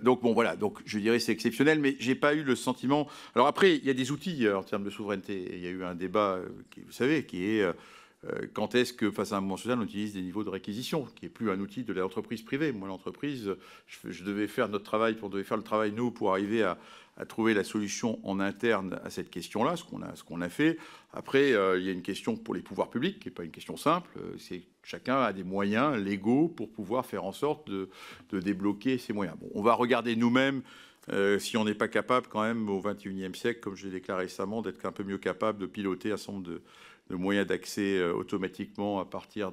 Donc bon, voilà, donc je dirais c'est exceptionnel, mais j'ai pas eu le sentiment. Alors après, il y a des outils en termes de souveraineté. Il y a eu un débat, vous savez, qui est quand est-ce que, face à un mouvement social, on utilise des niveaux de réquisition, qui n'est plus un outil de l'entreprise privée. Moi, l'entreprise, je devais faire notre travail, on devait faire le travail, nous, pour arriver à trouver la solution en interne à cette question-là, ce qu'on a fait. Après, il y a une question pour les pouvoirs publics, qui n'est pas une question simple. C'est chacun a des moyens légaux pour pouvoir faire en sorte de débloquer ces moyens. Bon, on va regarder nous-mêmes si on n'est pas capable, quand même, au XXIe siècle, comme je l'ai déclaré récemment, d'être un peu mieux capable de piloter un certain nombre de moyens d'accès automatiquement à partir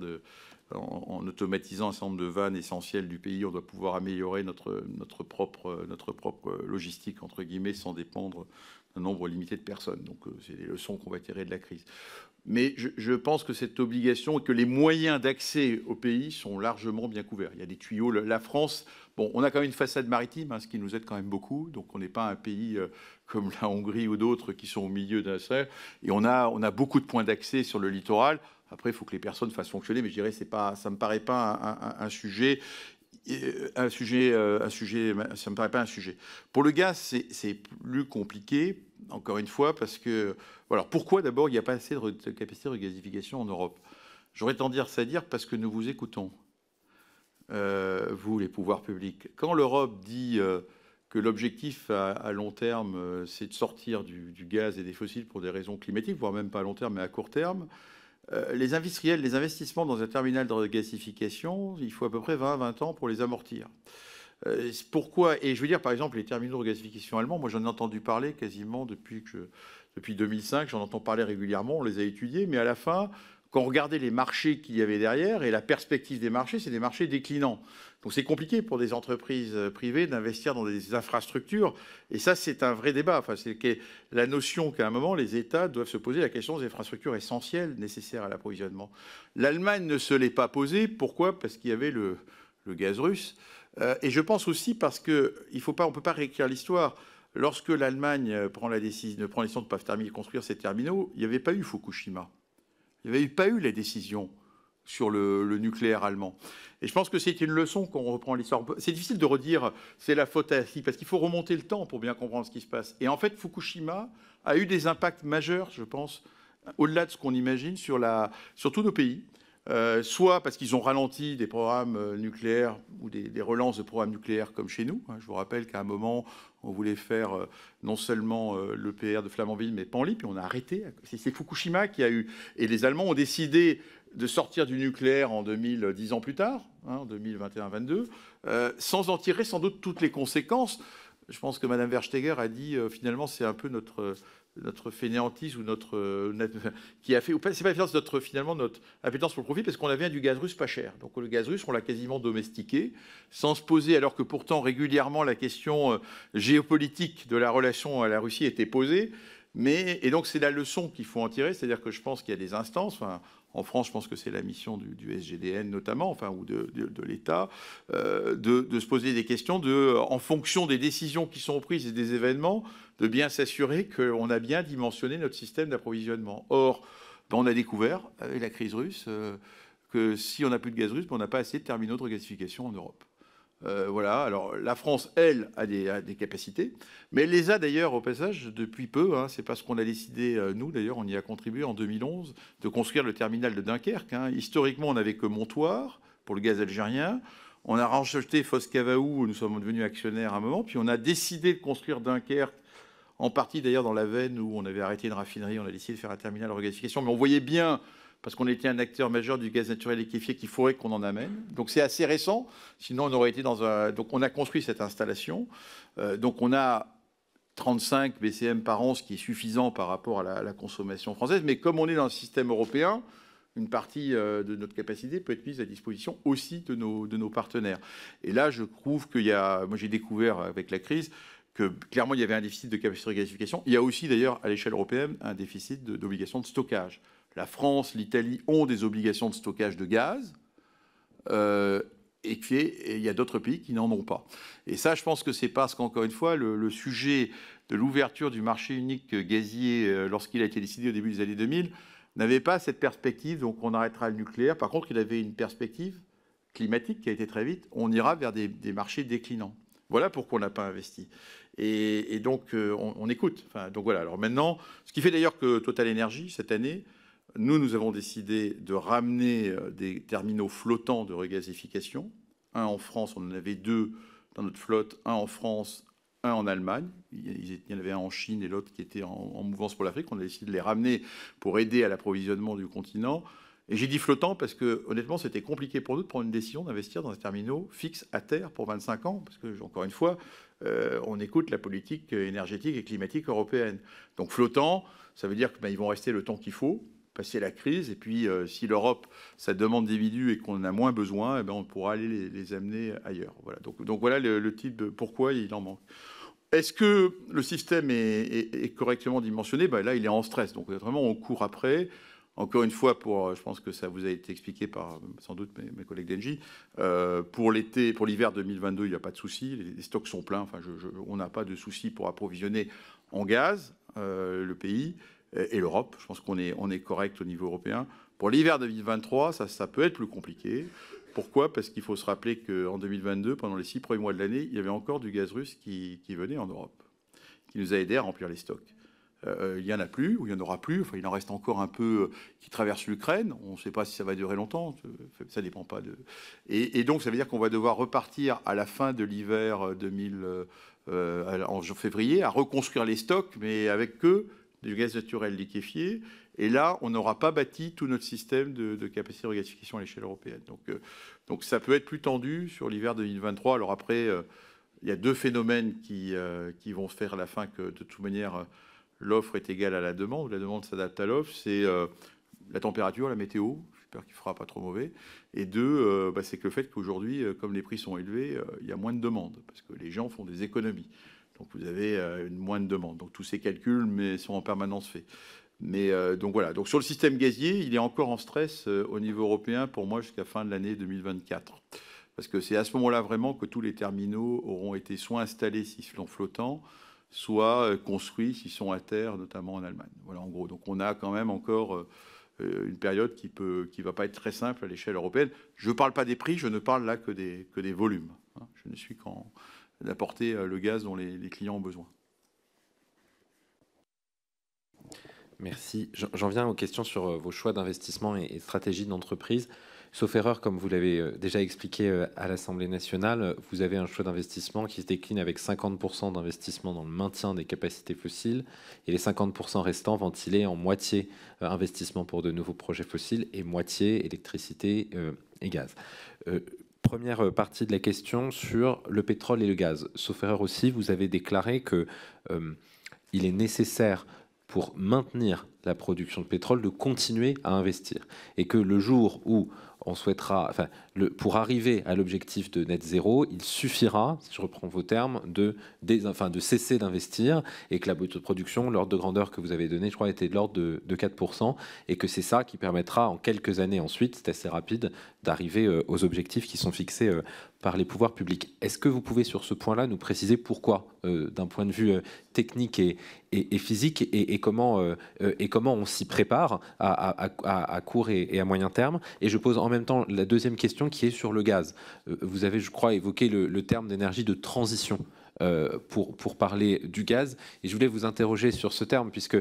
en automatisant un certain nombre de vannes essentielles du pays. On doit pouvoir améliorer notre propre logistique, entre guillemets, sans dépendre d'un nombre limité de personnes. Donc, c'est les leçons qu'on va tirer de la crise. Mais je pense que cette obligation et que les moyens d'accès au pays sont largement bien couverts. Il y a des tuyaux. La France, bon, on a quand même une façade maritime, ce qui nous aide quand même beaucoup. Donc, on n'est pas un pays comme la Hongrie ou d'autres qui sont au milieu d'un cercle. Et on a beaucoup de points d'accès sur le littoral. Après, il faut que les personnes fassent fonctionner. Mais je dirais, ça ne me paraît pas un sujet. Ça me paraît pas un sujet. Pour le gaz, c'est plus compliqué, encore une fois, parce que... Alors, pourquoi, d'abord, il n'y a pas assez de capacité de regasification en Europe? J'aurais tendance à dire parce que nous vous écoutons, vous, les pouvoirs publics. Quand l'Europe dit que l'objectif à long terme, c'est de sortir du gaz et des fossiles pour des raisons climatiques, voire même pas à long terme, mais à court terme, les industriels, les investissements dans un terminal de regasification, il faut à peu près 20 ans pour les amortir. Pourquoi? Et je veux dire, par exemple, les terminaux de regasification allemands, moi j'en ai entendu parler quasiment depuis 2005, j'en entends parler régulièrement, on les a étudiés, mais à la fin, quand on regardait les marchés qu'il y avait derrière et la perspective des marchés, c'est des marchés déclinants. Donc c'est compliqué pour des entreprises privées d'investir dans des infrastructures. Et ça, c'est un vrai débat. Enfin, c'est la notion qu'à un moment, les États doivent se poser la question des infrastructures essentielles nécessaires à l'approvisionnement. L'Allemagne ne se l'est pas posée. Pourquoi? Parce qu'il y avait le gaz russe. Et je pense aussi parce qu'on ne peut pas réécrire l'histoire. Lorsque l'Allemagne prend la décision de ne pas construire ces terminaux, il n'y avait pas eu Fukushima. Il n'y avait pas eu la décision sur le nucléaire allemand. Et je pense que c'est une leçon qu'on reprend l'histoire. C'est difficile de redire c'est la faute à qui, parce qu'il faut remonter le temps pour bien comprendre ce qui se passe. Et en fait, Fukushima a eu des impacts majeurs, je pense, au-delà de ce qu'on imagine sur tous nos pays. Soit parce qu'ils ont ralenti des programmes nucléaires ou des relances de programmes nucléaires comme chez nous. Je vous rappelle qu'à un moment, on voulait faire non seulement l'EPR de Flamanville, mais Panly, puis on a arrêté. C'est Fukushima qui a eu... Et les Allemands ont décidé de sortir du nucléaire en 10 ans plus tard, en 2021-22, sans en tirer sans doute toutes les conséquences. Je pense que Mme Versteger a dit, finalement, c'est un peu notre fainéantise ou qui a fait, ou pas, c'est pas finalement notre appétence pour le profit, parce qu'on avait du gaz russe pas cher. Donc le gaz russe, on l'a quasiment domestiqué, sans se poser, alors que pourtant régulièrement la question géopolitique de la relation à la Russie était posée. Et donc c'est la leçon qu'il faut en tirer, c'est-à-dire que je pense qu'il y a des instances. Enfin, en France, je pense que c'est la mission du SGDN notamment, enfin, ou de l'État, de se poser des questions en fonction des décisions qui sont prises et des événements, de bien s'assurer qu'on a bien dimensionné notre système d'approvisionnement. Or, on a découvert, avec la crise russe, que si on n'a plus de gaz russe, on n'a pas assez de terminaux de regasification en Europe. Voilà. Alors la France, elle, a des capacités, mais elle les a d'ailleurs au passage depuis peu. C'est parce qu'on a décidé, nous d'ailleurs, on y a contribué en 2011, de construire le terminal de Dunkerque. Historiquement, on n'avait que Montoire pour le gaz algérien. On a racheté Foscavaou, nous sommes devenus actionnaires à un moment, puis on a décidé de construire Dunkerque, en partie d'ailleurs dans la veine où on avait arrêté une raffinerie, on a décidé de faire un terminal de regasification, mais on voyait bien, parce qu'on était un acteur majeur du gaz naturel liquéfié, qu'il faudrait qu'on en amène. Donc c'est assez récent, sinon on aurait été dans un... Donc on a construit cette installation, donc on a 35 BCM par an, ce qui est suffisant par rapport à la consommation française, mais comme on est dans le système européen, une partie de notre capacité peut être mise à disposition aussi de nos partenaires. Et là, je trouve qu'il y a... Moi, j'ai découvert avec la crise que clairement, il y avait un déficit de capacité de regasification. Il y a aussi, d'ailleurs, à l'échelle européenne, un déficit d'obligation de stockage. La France, l'Italie ont des obligations de stockage de gaz, et il y a d'autres pays qui n'en ont pas. Et ça, je pense que c'est parce qu'encore une fois, le sujet de l'ouverture du marché unique gazier, lorsqu'il a été décidé au début des années 2000, n'avait pas cette perspective, donc on arrêtera le nucléaire. Par contre, il avait une perspective climatique qui a été très vite. On ira vers des marchés déclinants. Voilà pourquoi on n'a pas investi. Et donc, on écoute. Enfin, donc voilà. Alors maintenant, ce qui fait d'ailleurs que Total Energy, cette année, nous avons décidé de ramener des terminaux flottants de regasification. Un en France, on en avait 2 dans notre flotte. Un en France, un en Allemagne. Il y en avait un en Chine et l'autre qui était en mouvance pour l'Afrique. On a décidé de les ramener pour aider à l'approvisionnement du continent. Et j'ai dit flottant parce que, honnêtement, c'était compliqué pour nous de prendre une décision d'investir dans un terminal fixe à terre pour 25 ans. Parce que, encore une fois, on écoute la politique énergétique et climatique européenne. Donc flottant, ça veut dire qu'ils vont rester le temps qu'il faut, passer la crise. Et puis, si l'Europe, ça demande des bidus et qu'on en a moins besoin, on pourra aller les amener ailleurs. Voilà. Donc voilà le type de pourquoi il en manque. Est-ce que le système est correctement dimensionné? Là, il est en stress. Donc vraiment, on court après. Encore une fois, je pense que ça vous a été expliqué par sans doute mes collègues d'Engie, pour l'hiver 2022, il n'y a pas de souci, les stocks sont pleins, enfin, on n'a pas de souci pour approvisionner en gaz le pays et l'Europe. Je pense qu'on est correct au niveau européen. Pour l'hiver 2023, ça peut être plus compliqué. Pourquoi? Parce qu'il faut se rappeler qu'en 2022, pendant les 6 premiers mois de l'année, il y avait encore du gaz russe qui venait en Europe, qui nous a aidés à remplir les stocks. il n'y en a plus, ou il n'y en aura plus. Enfin, il en reste encore un peu qui traverse l'Ukraine. On ne sait pas si ça va durer longtemps. Ça ne dépend pas de... Et donc, ça veut dire qu'on va devoir repartir à la fin de l'hiver en février à reconstruire les stocks, mais avec que du gaz naturel liquéfié. Et là, on n'aura pas bâti tout notre système de capacité de regasification à l'échelle européenne. Donc, ça peut être plus tendu sur l'hiver 2023. Alors après, il y a deux phénomènes qui vont se faire à la fin, que de toute manière, l'offre est égale à la demande. La demande s'adapte à l'offre. C'est la température, la météo. J'espère qu'il ne fera pas trop mauvais. Et deux, c'est que le fait qu'aujourd'hui, comme les prix sont élevés, il y a moins de demandes parce que les gens font des économies. Donc vous avez une moins de demande. Donc tous ces calculs sont en permanence faits. Mais donc voilà. Donc sur le système gazier, il est encore en stress au niveau européen pour moi jusqu'à fin de l'année 2024. Parce que c'est à ce moment-là vraiment que tous les terminaux auront été soit installés s'ils sont flottants, soit construits s'ils sont à terre, notamment en Allemagne. Voilà en gros. Donc on a quand même encore une période qui va pas être très simple à l'échelle européenne. Je ne parle pas des prix, je ne parle là que des volumes. Hein. Je ne suis qu'en d'apporter le gaz dont les clients ont besoin. Merci. J'en viens aux questions sur vos choix d'investissement et stratégie d'entreprise. Sauf erreur, comme vous l'avez déjà expliqué à l'Assemblée nationale, vous avez un choix d'investissement qui se décline avec 50% d'investissement dans le maintien des capacités fossiles et les 50% restants ventilés en moitié investissement pour de nouveaux projets fossiles et moitié électricité et gaz. Première partie de la question sur le pétrole et le gaz. Sauf erreur aussi, vous avez déclaré que il est nécessaire pour maintenir la production de pétrole de continuer à investir et que le jour où on souhaitera, pour arriver à l'objectif de net zéro, il suffira, si je reprends vos termes, de cesser d'investir et que la production, l'ordre de grandeur que vous avez donné, je crois, était de l'ordre de 4%, et que c'est ça qui permettra en quelques années ensuite, c'est assez rapide, d'arriver aux objectifs qui sont fixés par les pouvoirs publics. Est-ce que vous pouvez sur ce point-là nous préciser pourquoi, d'un point de vue technique et physique, et comment on s'y prépare à court et à moyen terme? Et je pose en même temps la deuxième question qui est sur le gaz. Vous avez, je crois, évoqué le terme d'énergie de transition pour parler du gaz. Et je voulais vous interroger sur ce terme, puisque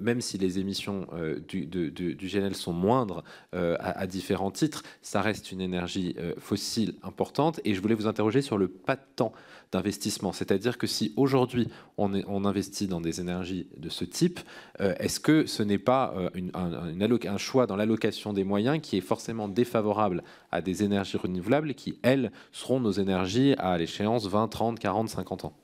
même si les émissions du GNL sont moindres à différents titres, ça reste une énergie fossile importante. Et je voulais vous interroger sur le pas de temps d'investissement. C'est-à-dire que si aujourd'hui on investit dans des énergies de ce type, est-ce que ce n'est pas un choix dans l'allocation des moyens qui est forcément défavorable à des énergies renouvelables qui, elles, seront nos énergies à l'échéance 20, 30, 40, 50 ans?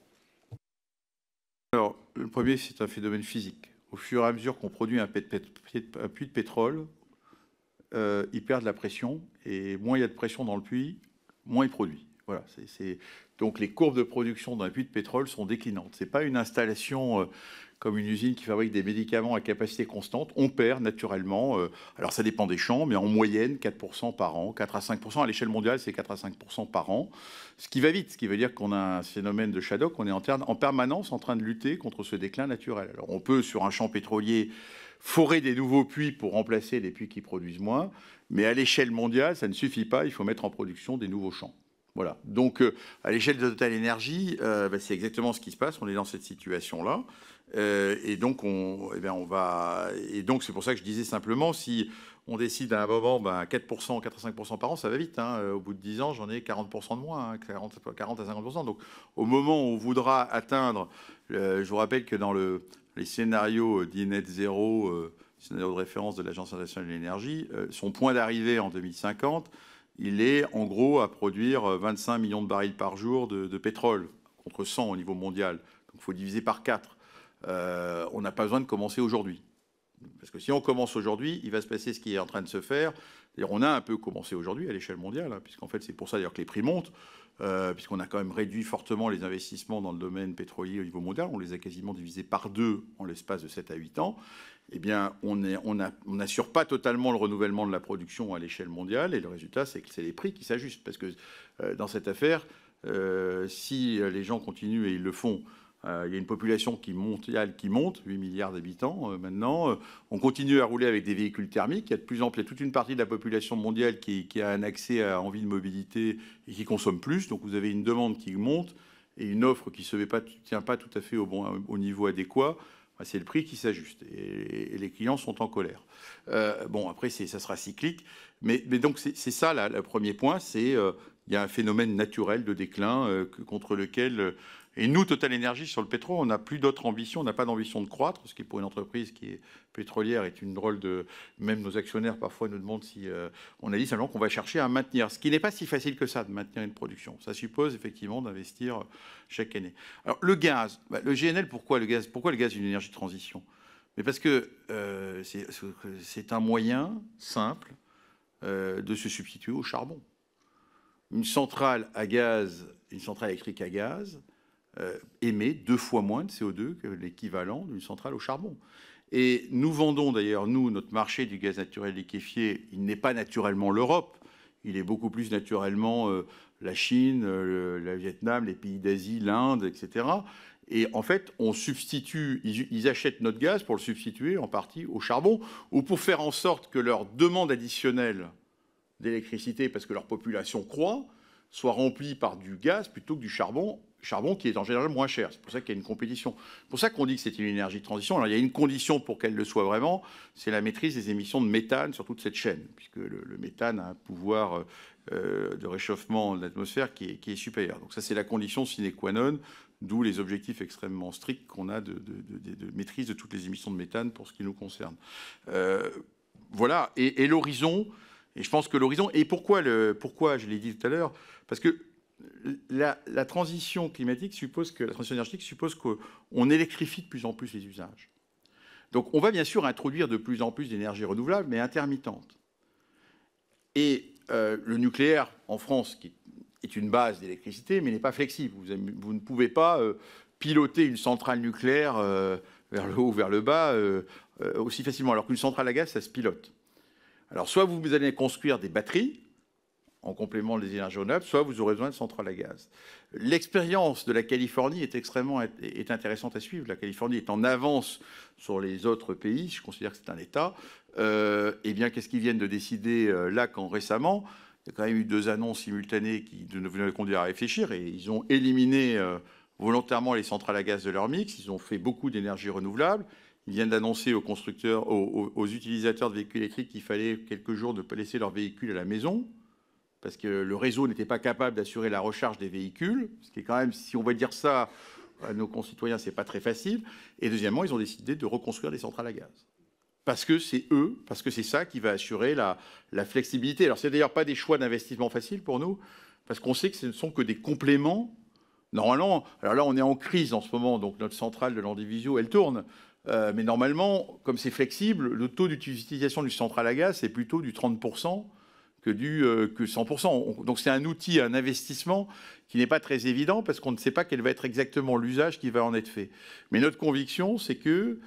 Alors, le premier, c'est un phénomène physique. Au fur et à mesure qu'on produit un puits de pétrole, il perd de la pression, et moins il y a de pression dans le puits, moins il produit. Voilà, donc les courbes de production d'un puits de pétrole sont déclinantes. Ce n'est pas une installation comme une usine qui fabrique des médicaments à capacité constante. On perd naturellement, alors ça dépend des champs, mais en moyenne 4% par an, 4 à 5%. À l'échelle mondiale, c'est 4 à 5% par an, ce qui va vite, ce qui veut dire qu'on a un phénomène de Shadok, on est en permanence en train de lutter contre ce déclin naturel. Alors on peut, sur un champ pétrolier, forer des nouveaux puits pour remplacer les puits qui produisent moins, mais à l'échelle mondiale, ça ne suffit pas, il faut mettre en production des nouveaux champs. Voilà. Donc, à l'échelle de Total Energy, c'est exactement ce qui se passe. On est dans cette situation-là, et donc c'est pour ça que je disais simplement, si on décide à un moment 4%, 4 à 5% par an, ça va vite. Hein. Au bout de 10 ans, j'en ai 40% de moins, hein, 40 à 50%. Donc, au moment où on voudra atteindre, je vous rappelle que dans les scénarios dits net zéro, scénario de référence de l'Agence internationale de l'énergie, son point d'arrivée en 2050. Il est en gros à produire 25 millions de barils par jour de pétrole, contre 100 au niveau mondial. Donc il faut diviser par 4. On n'a pas besoin de commencer aujourd'hui. Parce que si on commence aujourd'hui, il va se passer ce qui est en train de se faire. On a un peu commencé aujourd'hui à l'échelle mondiale, hein, puisqu'en fait c'est pour ça d'ailleurs que les prix montent, puisqu'on a quand même réduit fortement les investissements dans le domaine pétrolier au niveau mondial. On les a quasiment divisés par 2 en l'espace de 7 à 8 ans. Eh bien, on n'assure pas totalement le renouvellement de la production à l'échelle mondiale, et le résultat, c'est que c'est les prix qui s'ajustent. Parce que dans cette affaire, si les gens continuent, et ils le font, il y a une population mondiale qui monte, 8 milliards d'habitants maintenant. On continue à rouler avec des véhicules thermiques. Il y a toute une partie de la population mondiale qui a un accès à envie de mobilité et qui consomme plus. Donc vous avez une demande qui monte et une offre qui ne se tient pas tout à fait au niveau adéquat. c'est le prix qui s'ajuste. Et les clients sont en colère. Bon, après, ça sera cyclique. Mais donc, c'est ça, là, le premier point. C'est il y a un phénomène naturel de déclin contre lequel... et nous, Total Energy, sur le pétrole, on n'a plus d'autre ambition. On n'a pas d'ambition de croître, ce qui, pour une entreprise qui est pétrolière, est une drôle de... Même nos actionnaires, parfois, nous demandent si... on a dit simplement qu'on va chercher à maintenir. Ce qui n'est pas si facile que ça, de maintenir une production. Ça suppose, effectivement, d'investir chaque année. Alors, le gaz, le GNL, pourquoi le gaz est une énergie de transition? Mais parce que c'est un moyen simple de se substituer au charbon. Une centrale à gaz, une centrale électrique à gaz émet 2 fois moins de CO2 que l'équivalent d'une centrale au charbon. Et nous vendons d'ailleurs, nous, notre marché du gaz naturel liquéfié, il n'est pas naturellement l'Europe, il est beaucoup plus naturellement la Chine, le Vietnam, les pays d'Asie, l'Inde, etc. Et en fait, on substitue, ils achètent notre gaz pour le substituer en partie au charbon, ou pour faire en sorte que leur demande additionnelle d'électricité, parce que leur population croît, soit remplie par du gaz plutôt que du charbon qui est en général moins cher. C'est pour ça qu'il y a une compétition. C'est pour ça qu'on dit que c'est une énergie de transition. Alors il y a une condition pour qu'elle le soit vraiment, c'est la maîtrise des émissions de méthane sur toute cette chaîne, puisque le méthane a un pouvoir de réchauffement de l'atmosphère qui est supérieur. Donc ça, c'est la condition sine qua non, d'où les objectifs extrêmement stricts qu'on a de maîtrise de toutes les émissions de méthane pour ce qui nous concerne. Voilà, et l'horizon... Et je pense que l'horizon... Et pourquoi, je l'ai dit tout à l'heure, parce que la transition climatique suppose que... La transition énergétique suppose qu'on électrifie de plus en plus les usages. Donc on va bien sûr introduire de plus en plus d'énergie renouvelable, mais intermittente. Et le nucléaire, en France, qui est une base d'électricité, mais n'est pas flexible. Vous ne pouvez pas piloter une centrale nucléaire vers le haut ou vers le bas aussi facilement, alors qu'une centrale à gaz, ça se pilote. Alors, soit vous allez construire des batteries en complément des énergies renouvelables, soit vous aurez besoin de centrales à gaz. L'expérience de la Californie est intéressante à suivre. La Californie est en avance sur les autres pays. Je considère que c'est un État. Eh bien, qu'est-ce qu'ils viennent de décider là, récemment? Il y a quand même eu 2 annonces simultanées qui nous conduire à réfléchir. Et ils ont éliminé volontairement les centrales à gaz de leur mix. Ils ont fait beaucoup d'énergie renouvelable. Ils viennent d'annoncer aux constructeurs, aux utilisateurs de véhicules électriques qu'il fallait quelques jours ne pas laisser leur véhicule à la maison, parce que le réseau n'était pas capable d'assurer la recharge des véhicules, ce qui est quand même, si on va dire ça à nos concitoyens, c'est pas très facile. Et deuxièmement, ils ont décidé de reconstruire des centrales à gaz. Parce que c'est ça qui va assurer la flexibilité. Alors, c'est d'ailleurs pas des choix d'investissement faciles pour nous, parce qu'on sait que ce ne sont que des compléments. Normalement, alors là, on est en crise en ce moment, donc notre centrale de Landivisiau, elle tourne. Mais normalement, comme c'est flexible, le taux d'utilisation du centrale à gaz, c'est plutôt du 30% que 100%. Donc c'est un outil, un investissement qui n'est pas très évident parce qu'on ne sait pas quel va être exactement l'usage qui va en être fait. Mais notre conviction, c'est que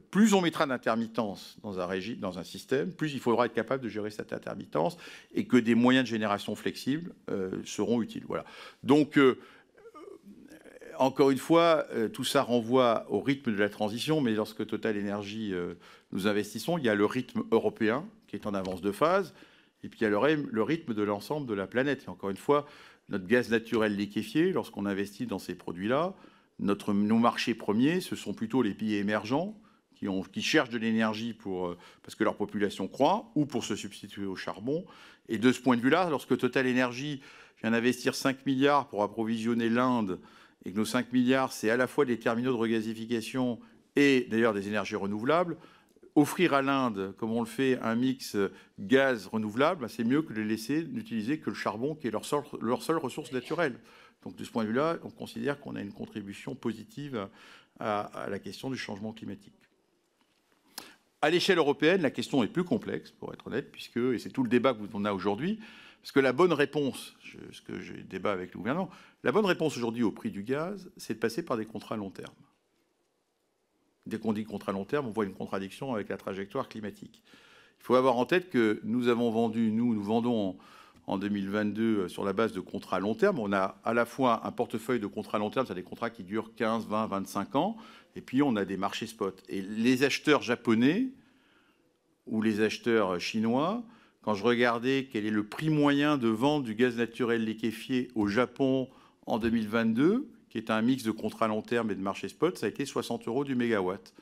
plus on mettra d'intermittence dans un système, plus il faudra être capable de gérer cette intermittence et que des moyens de génération flexibles seront utiles. Voilà. Donc... encore une fois, tout ça renvoie au rythme de la transition, mais lorsque Total Energy nous investissons, il y a le rythme européen qui est en avance de phase, et puis il y a le rythme de l'ensemble de la planète. Et encore une fois, notre gaz naturel liquéfié, lorsqu'on investit dans ces produits-là, nos marchés premiers, ce sont plutôt les pays émergents qui cherchent de l'énergie parce que leur population croît ou pour se substituer au charbon. Et de ce point de vue-là, lorsque Total Energy vient d'investir 5 milliards pour approvisionner l'Inde, et que nos 5 milliards, c'est à la fois des terminaux de regasification et d'ailleurs des énergies renouvelables, offrir à l'Inde, comme on le fait, un mix gaz renouvelable, c'est mieux que de les laisser n'utiliser que le charbon, qui est leur seule ressource naturelle. Donc de ce point de vue-là, on considère qu'on a une contribution positive à la question du changement climatique. À l'échelle européenne, la question est plus complexe, pour être honnête, et c'est tout le débat qu'on a aujourd'hui, parce que la bonne réponse, ce que j'ai débat avec le gouvernement, la bonne réponse aujourd'hui au prix du gaz, c'est de passer par des contrats à long terme. Dès qu'on dit contrat à long terme, on voit une contradiction avec la trajectoire climatique. Il faut avoir en tête que nous vendons en 2022 sur la base de contrats à long terme. On a à la fois un portefeuille de contrats à long terme, c'est-à-dire des contrats qui durent 15, 20, 25 ans, et puis on a des marchés spot. Et les acheteurs japonais ou les acheteurs chinois, quand je regardais quel est le prix moyen de vente du gaz naturel liquéfié au Japon en 2022, qui est un mix de contrats long terme et de marché spot, ça a été 60 € du mégawatt.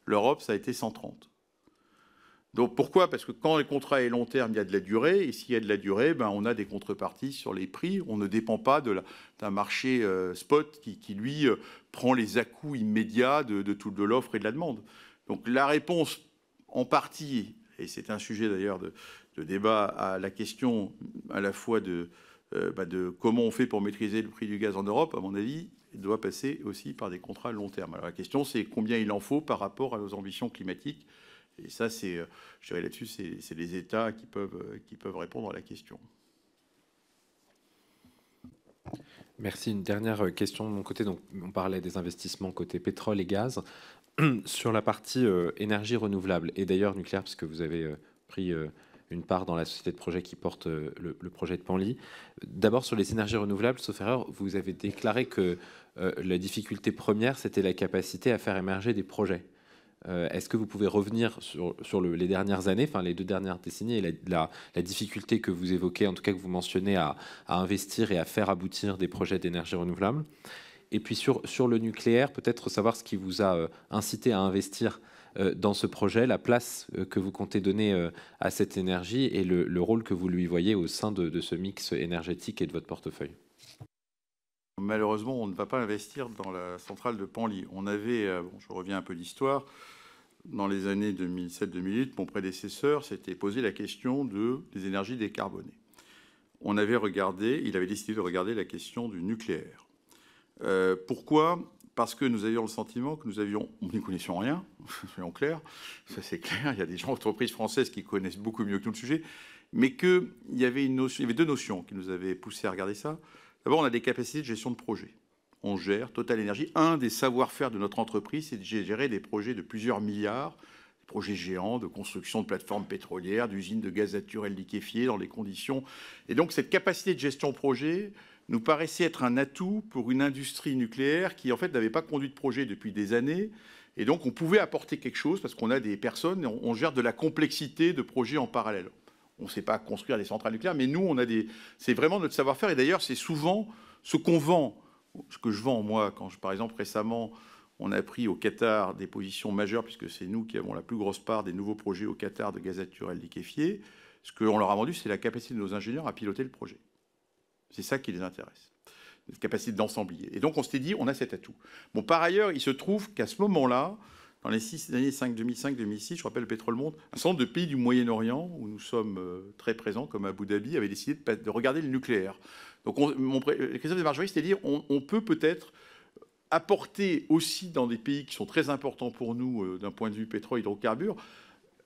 L'Europe, ça a été 130. Donc pourquoi? Parce que quand les contrats est long terme, il y a de la durée, et s'il y a de la durée, ben, on a des contreparties sur les prix. On ne dépend pas d'un marché spot qui lui, prend les à-coups immédiats de l'offre et de la demande. Donc la réponse, en partie, et c'est un sujet d'ailleurs de débat, à la question à la fois de comment on fait pour maîtriser le prix du gaz en Europe, à mon avis, doit passer aussi par des contrats long terme. Alors la question, c'est combien il en faut par rapport à nos ambitions climatiques. Et ça, je dirais là-dessus, c'est les États qui peuvent répondre à la question. Merci. Une dernière question de mon côté. Donc, on parlait des investissements côté pétrole et gaz. Sur la partie énergie renouvelable, et d'ailleurs nucléaire, puisque vous avez pris une part dans la société de projet qui porte le projet de Penly. D'abord, sur les énergies renouvelables, sauf erreur, vous avez déclaré que la difficulté première, c'était la capacité à faire émerger des projets. Est-ce que vous pouvez revenir sur les dernières années, enfin les 2 dernières décennies, et la difficulté que vous évoquez, en tout cas que vous mentionnez, à investir et à faire aboutir des projets d'énergie renouvelable? Et puis sur le nucléaire, peut-être savoir ce qui vous a incité à investir dans ce projet, la place que vous comptez donner à cette énergie et le rôle que vous lui voyez au sein de ce mix énergétique et de votre portefeuille. Malheureusement, on ne va pas investir dans la centrale de Penly. On avait, je reviens un peu d'histoire, dans les années 2007-2008, mon prédécesseur s'était posé la question des énergies décarbonées. Il avait décidé de regarder la question du nucléaire. Pourquoi? Parce que nous avions le sentiment que nous n'y connaissions rien, soyons clairs, ça c'est clair, il y a des gens d'entreprises françaises qui connaissent beaucoup mieux que nous le sujet, mais qu'il y avait 2 notions qui nous avaient poussé à regarder ça. D'abord, on a des capacités de gestion de projet. On gère Total Énergie. Un des savoir-faire de notre entreprise, c'est de gérer des projets de plusieurs milliards, des projets géants de construction de plateformes pétrolières, d'usines de gaz naturel liquéfié dans les conditions. Et donc, cette capacité de gestion de projet nous paraissait être un atout pour une industrie nucléaire qui, en fait, n'avait pas conduit de projet depuis des années. Et donc, on pouvait apporter quelque chose parce qu'on a des personnes, on gère de la complexité de projets en parallèle. On ne sait pas construire des centrales nucléaires, mais nous, c'est vraiment notre savoir-faire. Et d'ailleurs, c'est souvent ce qu'on vend, ce que je vends, moi, quand, par exemple, récemment, on a pris au Qatar des positions majeures, puisque c'est nous qui avons la plus grosse part des nouveaux projets au Qatar de gaz naturel liquéfié. Ce qu'on leur a vendu, c'est la capacité de nos ingénieurs à piloter le projet. C'est ça qui les intéresse, cette capacité d'ensemblier. Et donc, on s'était dit, on a cet atout. Bon, par ailleurs, il se trouve qu'à ce moment-là, dans les 6 années 2005-2006, je rappelle le Pétrole Monde, un certain nombre de pays du Moyen-Orient, où nous sommes très présents, comme Abu Dhabi, avaient décidé de regarder le nucléaire. Donc, Christophe de Margerie, c'est-à-dire on peut peut-être apporter aussi dans des pays qui sont très importants pour nous, d'un point de vue pétrole, hydrocarbures,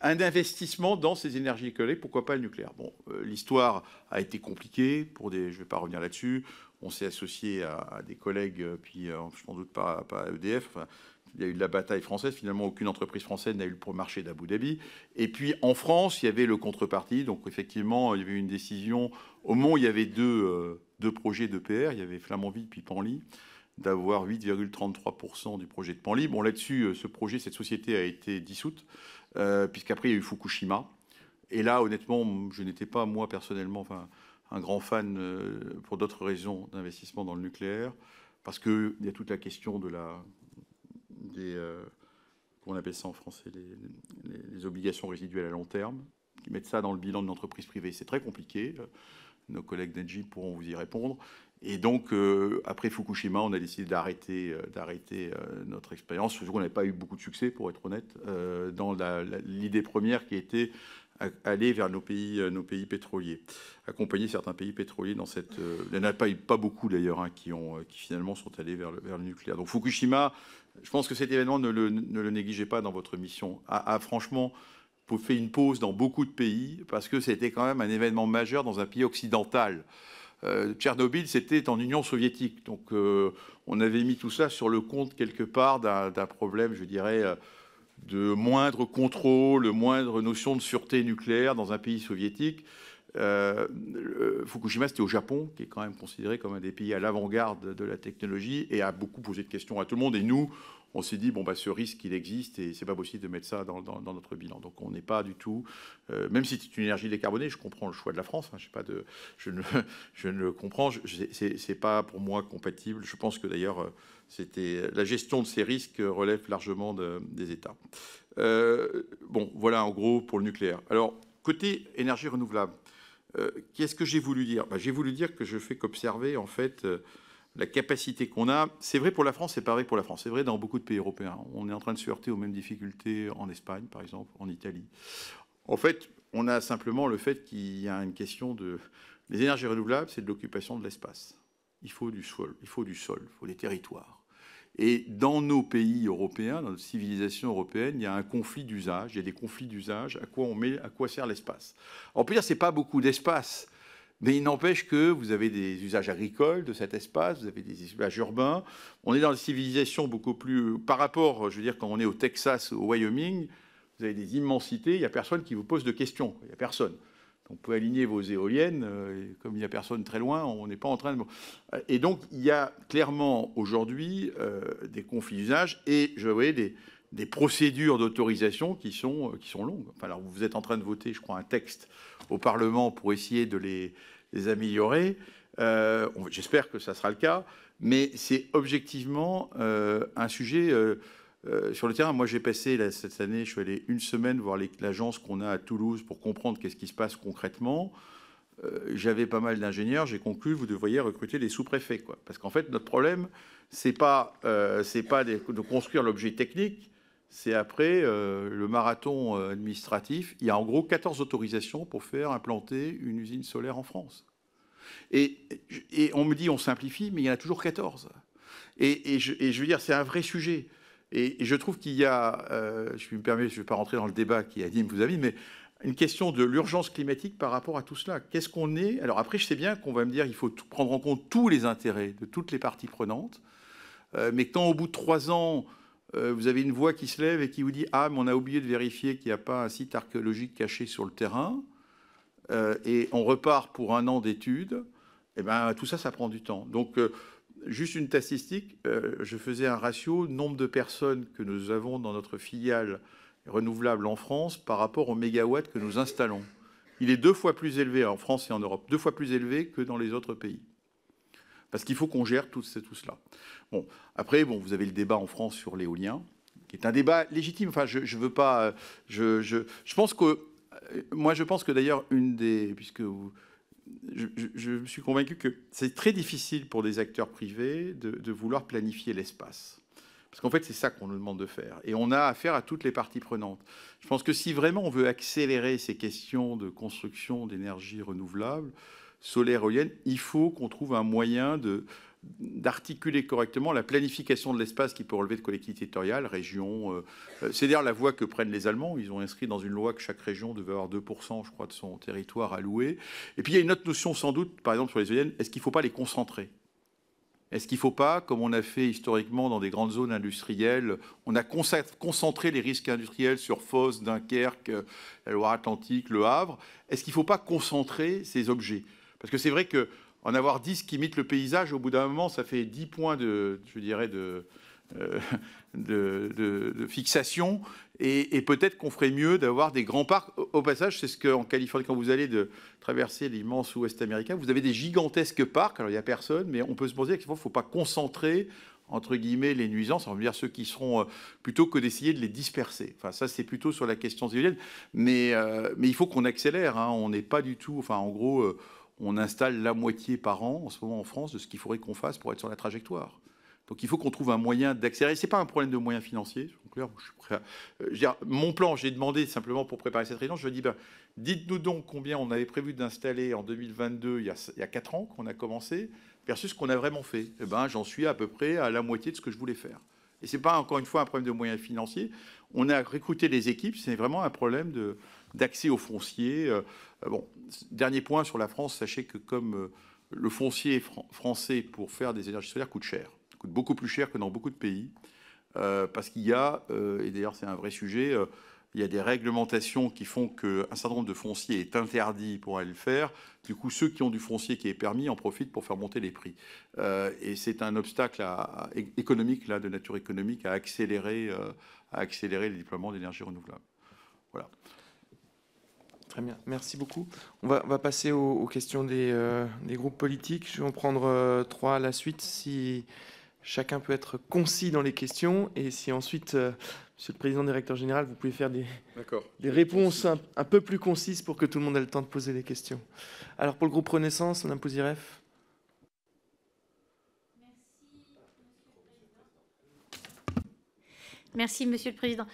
un investissement dans ces énergies écologiques, pourquoi pas le nucléaire. Bon, l'histoire a été compliquée, je ne vais pas revenir là-dessus. On s'est associé à des collègues, puis sans doute pas à EDF. Enfin, il y a eu de la bataille française. Finalement, aucune entreprise française n'a eu le marché d'Abu Dhabi. Et puis, en France, il y avait le contrepartie. Donc, effectivement, il y avait une décision. Au moment où il y avait deux projets d'EPR, il y avait Flamanville puis Penly, d'avoir 8,33% du projet de Penly. Bon, là-dessus, cette société a été dissoute, puisqu'après, il y a eu Fukushima. Et là, honnêtement, je n'étais pas, moi, personnellement, un grand fan, pour d'autres raisons, d'investissement dans le nucléaire, parce qu'il y a toute la question qu'on appelle ça en français, les obligations résiduelles à long terme, qui mettent ça dans le bilan d'une entreprise privée. C'est très compliqué. Nos collègues d'Engie pourront vous y répondre. Et donc, après Fukushima, on a décidé d'arrêter notre expérience. Surtout qu'on n'avait pas eu beaucoup de succès, pour être honnête, dans l'idée première qui était aller vers nos pays pétroliers, accompagner certains pays pétroliers dans cette... il n'y en a pas beaucoup d'ailleurs qui finalement sont allés vers le nucléaire. Donc Fukushima, je pense que cet événement, ne le négligez pas dans votre mission. Franchement, vous fait une pause dans beaucoup de pays parce que c'était quand même un événement majeur dans un pays occidental. Tchernobyl, c'était en Union soviétique. Donc on avait mis tout ça sur le compte quelque part d'un problème, je dirais, de moindre contrôle, moindre notion de sûreté nucléaire dans un pays soviétique. Fukushima, c'était au Japon, qui est quand même considéré comme un des pays à l'avant-garde de la technologie et a beaucoup posé de questions à tout le monde. Et nous, on s'est dit, bon, bah, ce risque, il existe et c'est pas possible de mettre ça dans notre bilan. Donc, on n'est pas du tout, même si c'est une énergie décarbonée, je comprends le choix de la France. Hein, je ne le comprends. C'est pas pour moi compatible. Je pense que d'ailleurs, la gestion de ces risques relève largement des États. Bon, voilà en gros pour le nucléaire. Alors, côté énergie renouvelable, qu'est-ce que j'ai voulu dire? J'ai voulu dire que je fais qu'observer en fait la capacité qu'on a. C'est vrai pour la France, c'est pas vrai pour la France. C'est vrai dans beaucoup de pays européens. On est en train de se heurter aux mêmes difficultés en Espagne, par exemple, en Italie. En fait, on a simplement le fait qu'il y a une question de... Les énergies renouvelables, c'est de l'occupation de l'espace. Il faut du sol, il faut des territoires. Et dans nos pays européens, dans notre civilisation européenne, il y a un conflit d'usage. Il y a des conflits d'usage. À quoi sert l'espace? On peut dire que ce n'est pas beaucoup d'espace, mais il n'empêche que vous avez des usages agricoles de cet espace, vous avez des usages urbains. On est dans une civilisation beaucoup plus... Par rapport, je veux dire, quand on est au Texas, au Wyoming, vous avez des immensités, il n'y a personne qui vous pose de questions. Il n'y a personne. On peut aligner vos éoliennes, et comme il n'y a personne très loin, on n'est pas en train de... Et donc, il y a clairement aujourd'hui des conflits d'usage et, je voyais, des procédures d'autorisation qui sont longues. Enfin, alors, vous êtes en train de voter, je crois, un texte au Parlement pour essayer de les améliorer. J'espère que ça sera le cas, mais c'est objectivement un sujet... sur le terrain, moi j'ai passé cette année, je suis allé une semaine voir l'agence qu'on a à Toulouse pour comprendre qu'est-ce qui se passe concrètement. J'avais pas mal d'ingénieurs, j'ai conclu vous devriez recruter des sous-préfets, quoi. Parce qu'en fait notre problème c'est pas de construire l'objet technique, c'est après le marathon administratif. Il y a en gros 14 autorisations pour faire implanter une usine solaire en France. Et on me dit on simplifie, mais il y en a toujours 14. Et je veux dire c'est un vrai sujet. Et je trouve qu'il y a, je me permets, je ne vais pas rentrer dans le débat qui anime vos avis, mais une question de l'urgence climatique par rapport à tout cela. Qu'est-ce qu'on est? Alors après, je sais bien qu'on va me dire qu'il faut prendre en compte tous les intérêts de toutes les parties prenantes, mais quand au bout de 3 ans, vous avez une voix qui se lève et qui vous dit « Ah, mais on a oublié de vérifier qu'il n'y a pas un site archéologique caché sur le terrain, et on repart pour 1 an d'études », eh ben, tout ça, ça prend du temps. Donc, juste une statistique, je faisais un ratio nombre de personnes que nous avons dans notre filiale renouvelable en France par rapport aux mégawatts que nous installons. Il est 2 fois plus élevé en France et en Europe, 2 fois plus élevé que dans les autres pays. Parce qu'il faut qu'on gère tout cela. Bon, après, vous avez le débat en France sur l'éolien, qui est un débat légitime. Enfin, je veux pas... Je pense que... Moi, je pense que d'ailleurs, puisque je me suis convaincu que c'est très difficile pour des acteurs privés de vouloir planifier l'espace. Parce qu'en fait, c'est ça qu'on nous demande de faire. Et on a affaire à toutes les parties prenantes. Je pense que si vraiment on veut accélérer ces questions de construction d'énergie renouvelable, solaire, éolienne, il faut qu'on trouve un moyen d'articuler correctement la planification de l'espace qui peut relever de collectivités territoriales, régions. C'est d'ailleurs la voie que prennent les Allemands. Ils ont inscrit dans une loi que chaque région devait avoir 2%, je crois, de son territoire alloué. Et puis il y a une autre notion sans doute, par exemple sur les éoliennes, est-ce qu'il ne faut pas les concentrer? Est-ce qu'il ne faut pas, comme on a fait historiquement dans des grandes zones industrielles, on a concentré les risques industriels sur Fos, Dunkerque, la Loire-Atlantique, Le Havre, est-ce qu'il ne faut pas concentrer ces objets? Parce que c'est vrai qu'en avoir 10 qui imitent le paysage, au bout d'un moment, ça fait 10 points de fixation. Et peut-être qu'on ferait mieux d'avoir des grands parcs. Au passage, c'est ce qu'en Californie, quand vous allez traverser l'immense ouest américain, vous avez des gigantesques parcs. Alors, il n'y a personne, mais on peut se poser qu'il ne faut pas concentrer, entre guillemets, les nuisances. On va dire ceux qui seront, plutôt que d'essayer de les disperser. Enfin, ça, c'est plutôt sur la question éolienne. Mais il faut qu'on accélère. Hein. On n'est pas du tout... Enfin, en gros, on installe la moitié par an, en ce moment en France, de ce qu'il faudrait qu'on fasse pour être sur la trajectoire. Donc il faut qu'on trouve un moyen d'accélérer. Ce n'est pas un problème de moyens financiers. Je suis prêt mon plan, j'ai demandé simplement pour préparer cette réunion, je dis, dites-nous donc combien on avait prévu d'installer en 2022, il y a 4 ans qu'on a commencé, versus ce qu'on a vraiment fait. J'en suis à peu près à la moitié de ce que je voulais faire. Et ce n'est pas, encore une fois, un problème de moyens financiers. On a recruté les équipes, c'est vraiment un problème d'accès au foncier. Dernier point sur la France, sachez que comme le foncier français pour faire des énergies solaires coûte cher, coûte beaucoup plus cher que dans beaucoup de pays, parce qu'il y a, et d'ailleurs c'est un vrai sujet, il y a des réglementations qui font qu'un certain nombre de fonciers est interdit pour aller le faire. Du coup, ceux qui ont du foncier qui est permis en profitent pour faire monter les prix. Et c'est un obstacle économique, là, de nature économique, à accélérer les déploiements d'énergie renouvelable. Voilà. Très bien, merci beaucoup. On va passer aux questions des groupes politiques. Je vais en prendre 3 à la suite, si chacun peut être concis dans les questions, et si ensuite, Monsieur le Président, Directeur Général, vous pouvez faire des réponses un peu plus concises pour que tout le monde ait le temps de poser les questions. Alors pour le groupe Renaissance, Mme Pouziref. Merci, Monsieur le Président.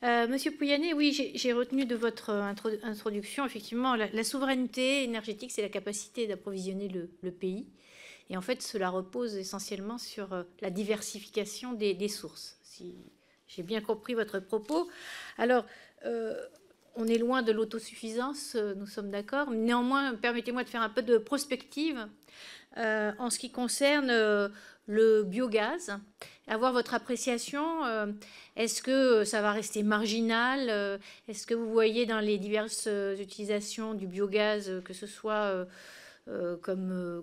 Monsieur Pouyanné, oui, j'ai retenu de votre introduction, effectivement, la souveraineté énergétique, c'est la capacité d'approvisionner le pays. Et en fait, cela repose essentiellement sur la diversification des sources, si j'ai bien compris votre propos. Alors, on est loin de l'autosuffisance, nous sommes d'accord. Néanmoins, permettez-moi de faire un peu de prospective en ce qui concerne le biogaz. Avoir votre appréciation, est-ce que ça va rester marginal? Est-ce que vous voyez dans les diverses utilisations du biogaz, que ce soit comme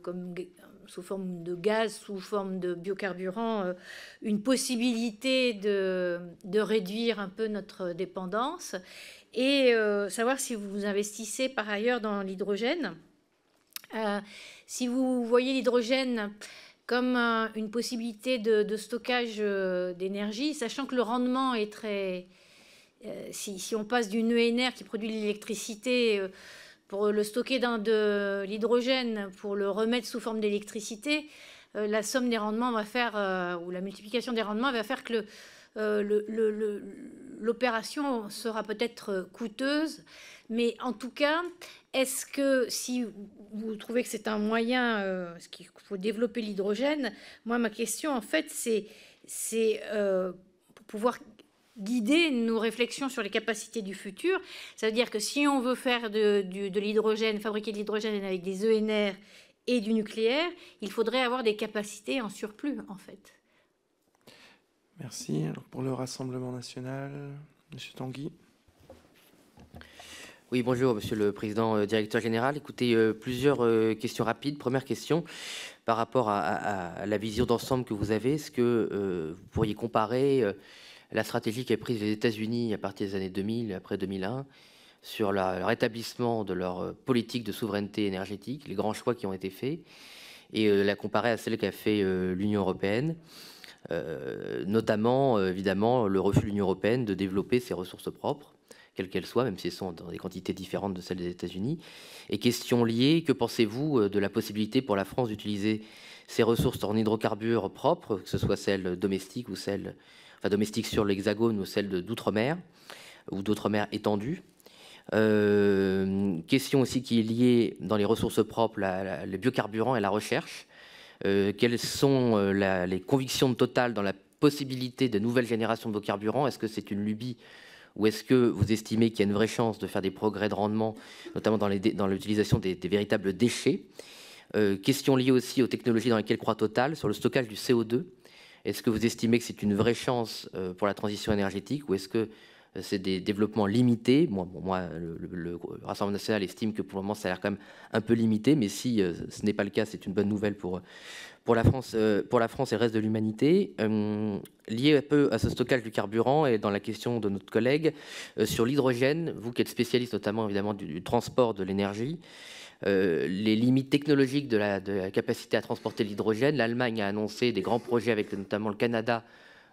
sous forme de gaz, sous forme de biocarburant, une possibilité de réduire un peu notre dépendance? Et savoir si vous investissez par ailleurs dans l'hydrogène. Si vous voyez l'hydrogène comme une possibilité de stockage d'énergie, sachant que le rendement est très... si on passe d'une ENR qui produit de l'électricité pour le stocker dans de l'hydrogène, pour le remettre sous forme d'électricité, la somme des rendements va faire, ou la multiplication des rendements va faire que l'opération sera peut-être coûteuse. Mais en tout cas, est-ce que si vous trouvez que c'est un moyen, qu'il faut développer l'hydrogène, moi, ma question, en fait, c'est pour pouvoir guider nos réflexions sur les capacités du futur. Ça veut dire que si on veut faire de l'hydrogène, fabriquer de l'hydrogène avec des ENR et du nucléaire, il faudrait avoir des capacités en surplus, en fait. Merci. Alors pour le Rassemblement national, Monsieur Tanguy. Oui, bonjour, Monsieur le Président, Directeur Général. Écoutez, plusieurs questions rapides. Première question, par rapport à la vision d'ensemble que vous avez, est-ce que vous pourriez comparer la stratégie qu'a prise les États-Unis à partir des années 2000, après 2001, sur le rétablissement de leur politique de souveraineté énergétique, les grands choix qui ont été faits, et la comparer à celle qu'a fait l'Union européenne, notamment, évidemment, le refus de l'Union européenne de développer ses ressources propres, quelles qu'elles soient, même si elles sont dans des quantités différentes de celles des États-Unis. Et question liée, que pensez-vous de la possibilité pour la France d'utiliser ses ressources en hydrocarbures propres, que ce soit celles domestiques ou celles, enfin domestiques sur l'Hexagone ou celles d'outre-mer, ou d'outre-mer étendues? Question aussi qui est liée dans les ressources propres, les biocarburants et la recherche. Quelles sont les convictions de Total dans la possibilité de nouvelles générations de biocarburants? Est-ce que c'est une lubie ou est-ce que vous estimez qu'il y a une vraie chance de faire des progrès de rendement, notamment dans l'utilisation des véritables déchets? Question liée aussi aux technologies dans lesquelles croit Total, sur le stockage du CO2. Est-ce que vous estimez que c'est une vraie chance pour la transition énergétique ou est-ce que c'est des développements limités? Moi, le Rassemblement national estime que pour le moment, ça a l'air quand même un peu limité, mais si ce n'est pas le cas, c'est une bonne nouvelle pour la France et le reste de l'humanité. Lié un peu à ce stockage du carburant et dans la question de notre collègue sur l'hydrogène, vous qui êtes spécialiste notamment évidemment du transport de l'énergie, les limites technologiques de la capacité à transporter l'hydrogène. L'Allemagne a annoncé des grands projets avec notamment le Canada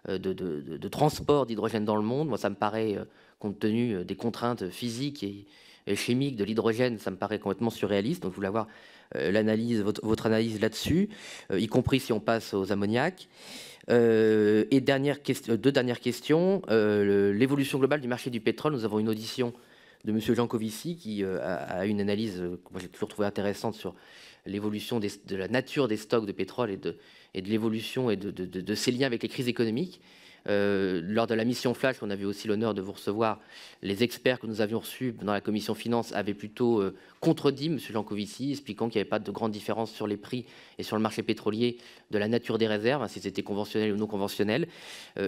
de transport d'hydrogène dans le monde. Moi, ça me paraît, compte tenu des contraintes physiques et chimiques de l'hydrogène, ça me paraît complètement surréaliste. Donc, je voulais avoir votre analyse là-dessus, y compris si on passe aux ammoniacs. Et deux dernières questions. L'évolution globale du marché du pétrole. Nous avons une audition de M. Jancovici qui a une analyse que moi j'ai toujours trouvé intéressante sur l'évolution de la nature des stocks de pétrole et de l'évolution et de ces liens avec les crises économiques. Lors de la mission Flash, on avait aussi l'honneur de vous recevoir. Les experts que nous avions reçus dans la commission finances avaient plutôt contredit M. Jancovici, expliquant qu'il n'y avait pas de grande différence sur les prix et sur le marché pétrolier de la nature des réserves, si c'était conventionnel ou non conventionnel.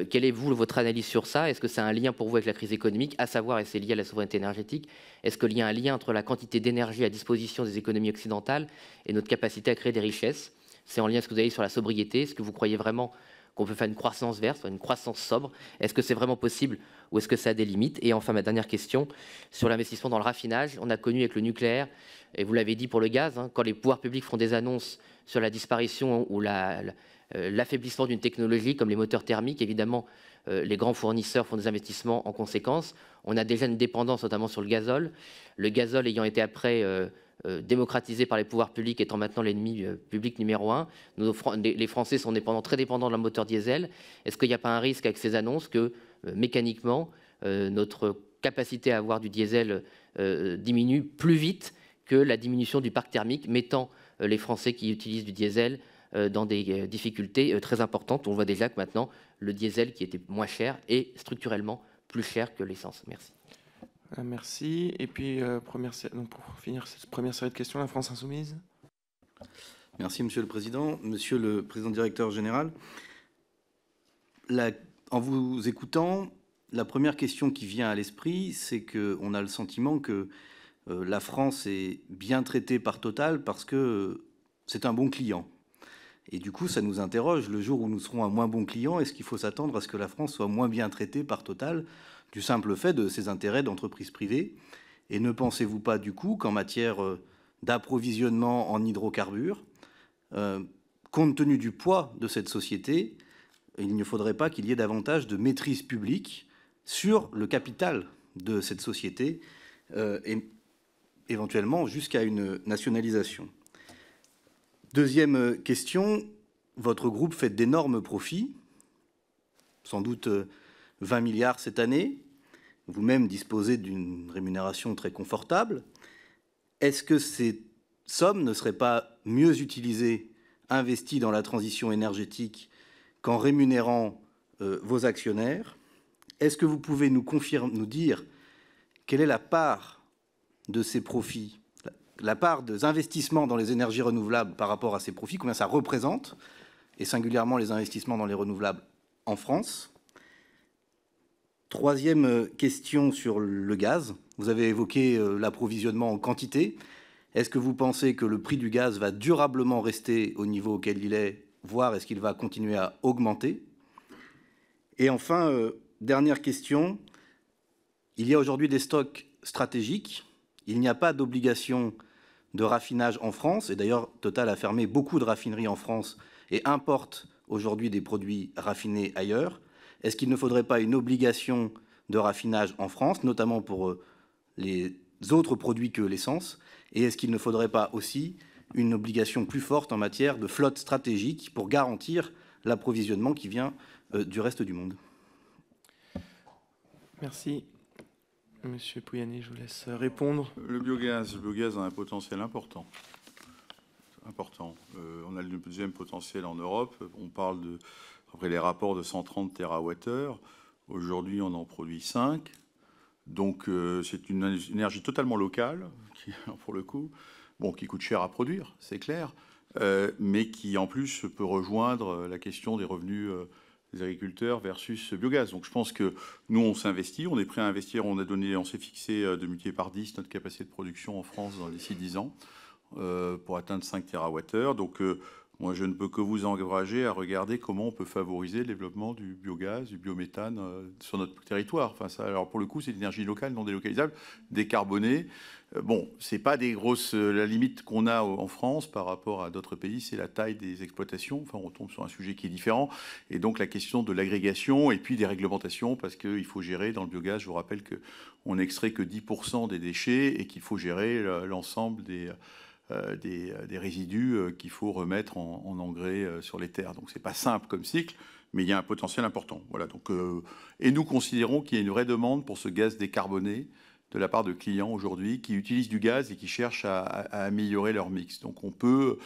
Quelle est, votre analyse sur ça? Est-ce que c'est un lien pour vous avec la crise économique, à savoir, et c'est lié à la souveraineté énergétique, est-ce qu'il y a un lien entre la quantité d'énergie à disposition des économies occidentales et notre capacité à créer des richesses? C'est en lien avec ce que vous avez dit sur la sobriété. Est-ce que vous croyez vraiment qu'on peut faire une croissance verte, une croissance sobre? Est-ce que c'est vraiment possible ou est-ce que ça a des limites? Et enfin, ma dernière question, sur l'investissement dans le raffinage. On a connu avec le nucléaire, et vous l'avez dit pour le gaz, quand les pouvoirs publics font des annonces sur la disparition ou l'affaiblissement d'une technologie comme les moteurs thermiques, évidemment, les grands fournisseurs font des investissements en conséquence. On a déjà une dépendance, notamment sur le gazole. Le gazole ayant été après démocratisé par les pouvoirs publics, étant maintenant l'ennemi public numéro 1. Les Français sont très dépendants de la moteur diesel. Est-ce qu'il n'y a pas un risque avec ces annonces que, mécaniquement, notre capacité à avoir du diesel diminue plus vite que la diminution du parc thermique, mettant les Français qui utilisent du diesel dans des difficultés très importantes? On voit déjà que maintenant, le diesel qui était moins cher est structurellement plus cher que l'essence. Merci. Merci. Et puis, pour finir cette première série de questions, la France Insoumise. Merci, Monsieur le Président. Monsieur le Président Directeur Général, en vous écoutant, la première question qui vient à l'esprit, c'est qu'on a le sentiment que la France est bien traitée par Total parce que c'est un bon client. Et du coup, ça nous interroge. Le jour où nous serons un moins bon client, est-ce qu'il faut s'attendre à ce que la France soit moins bien traitée par Total du simple fait de ses intérêts d'entreprise privée? Et ne pensez-vous pas du coup qu'en matière d'approvisionnement en hydrocarbures, compte tenu du poids de cette société, il ne faudrait pas qu'il y ait davantage de maîtrise publique sur le capital de cette société et éventuellement jusqu'à une nationalisation? Deuxième question, votre groupe fait d'énormes profits, sans doute 20 milliards cette année. Vous-même disposez d'une rémunération très confortable. Est-ce que ces sommes ne seraient pas mieux utilisées, investies dans la transition énergétique, qu'en rémunérant vos actionnaires? Est-ce que vous pouvez nous dire quelle est la part de ces profits, la part des investissements dans les énergies renouvelables par rapport à ces profits, combien ça représente, et singulièrement les investissements dans les renouvelables en France? Troisième question sur le gaz. Vous avez évoqué l'approvisionnement en quantité. Est-ce que vous pensez que le prix du gaz va durablement rester au niveau auquel il est, voire est-ce qu'il va continuer à augmenter? Et enfin, dernière question. Il y a aujourd'hui des stocks stratégiques. Il n'y a pas d'obligation de raffinage en France. Et d'ailleurs, Total a fermé beaucoup de raffineries en France et importe aujourd'hui des produits raffinés ailleurs. Est-ce qu'il ne faudrait pas une obligation de raffinage en France, notamment pour les autres produits que l'essence? Et est-ce qu'il ne faudrait pas aussi une obligation plus forte en matière de flotte stratégique pour garantir l'approvisionnement qui vient du reste du monde? Merci. Monsieur Pouyanné, je vous laisse répondre. Le biogaz a un potentiel important. On a le deuxième potentiel en Europe. On parle après les rapports de 130 TWh. Aujourd'hui, on en produit 5. Donc, c'est une énergie totalement locale, pour le coup, qui coûte cher à produire, c'est clair, mais qui, en plus, peut rejoindre la question des revenus des agriculteurs versus ce biogaz. Donc, je pense que nous, on s'investit, on est prêt à investir. On s'est fixé de multiplier par 10 notre capacité de production en France d'ici 10 ans pour atteindre 5 TWh. Donc, moi, je ne peux que vous encourager à regarder comment on peut favoriser le développement du biogaz, du biométhane sur notre territoire. Enfin, ça, alors pour le coup, c'est l'énergie locale, non délocalisable, décarbonée. C'est pas des grosses. La limite qu'on a en France par rapport à d'autres pays, c'est la taille des exploitations. Enfin, on tombe sur un sujet qui est différent. Et donc, la question de l'agrégation et puis des réglementations, parce qu'il faut gérer dans le biogaz. Je vous rappelle qu'on n'extrait que 10% des déchets et qu'il faut gérer l'ensemble des résidus qu'il faut remettre en engrais sur les terres. Donc, c'est pas simple comme cycle, mais il y a un potentiel important. Voilà. Donc, et nous considérons qu'il y a une vraie demande pour ce gaz décarboné de la part de clients aujourd'hui qui utilisent du gaz et qui cherchent à améliorer leur mix. Donc, on peut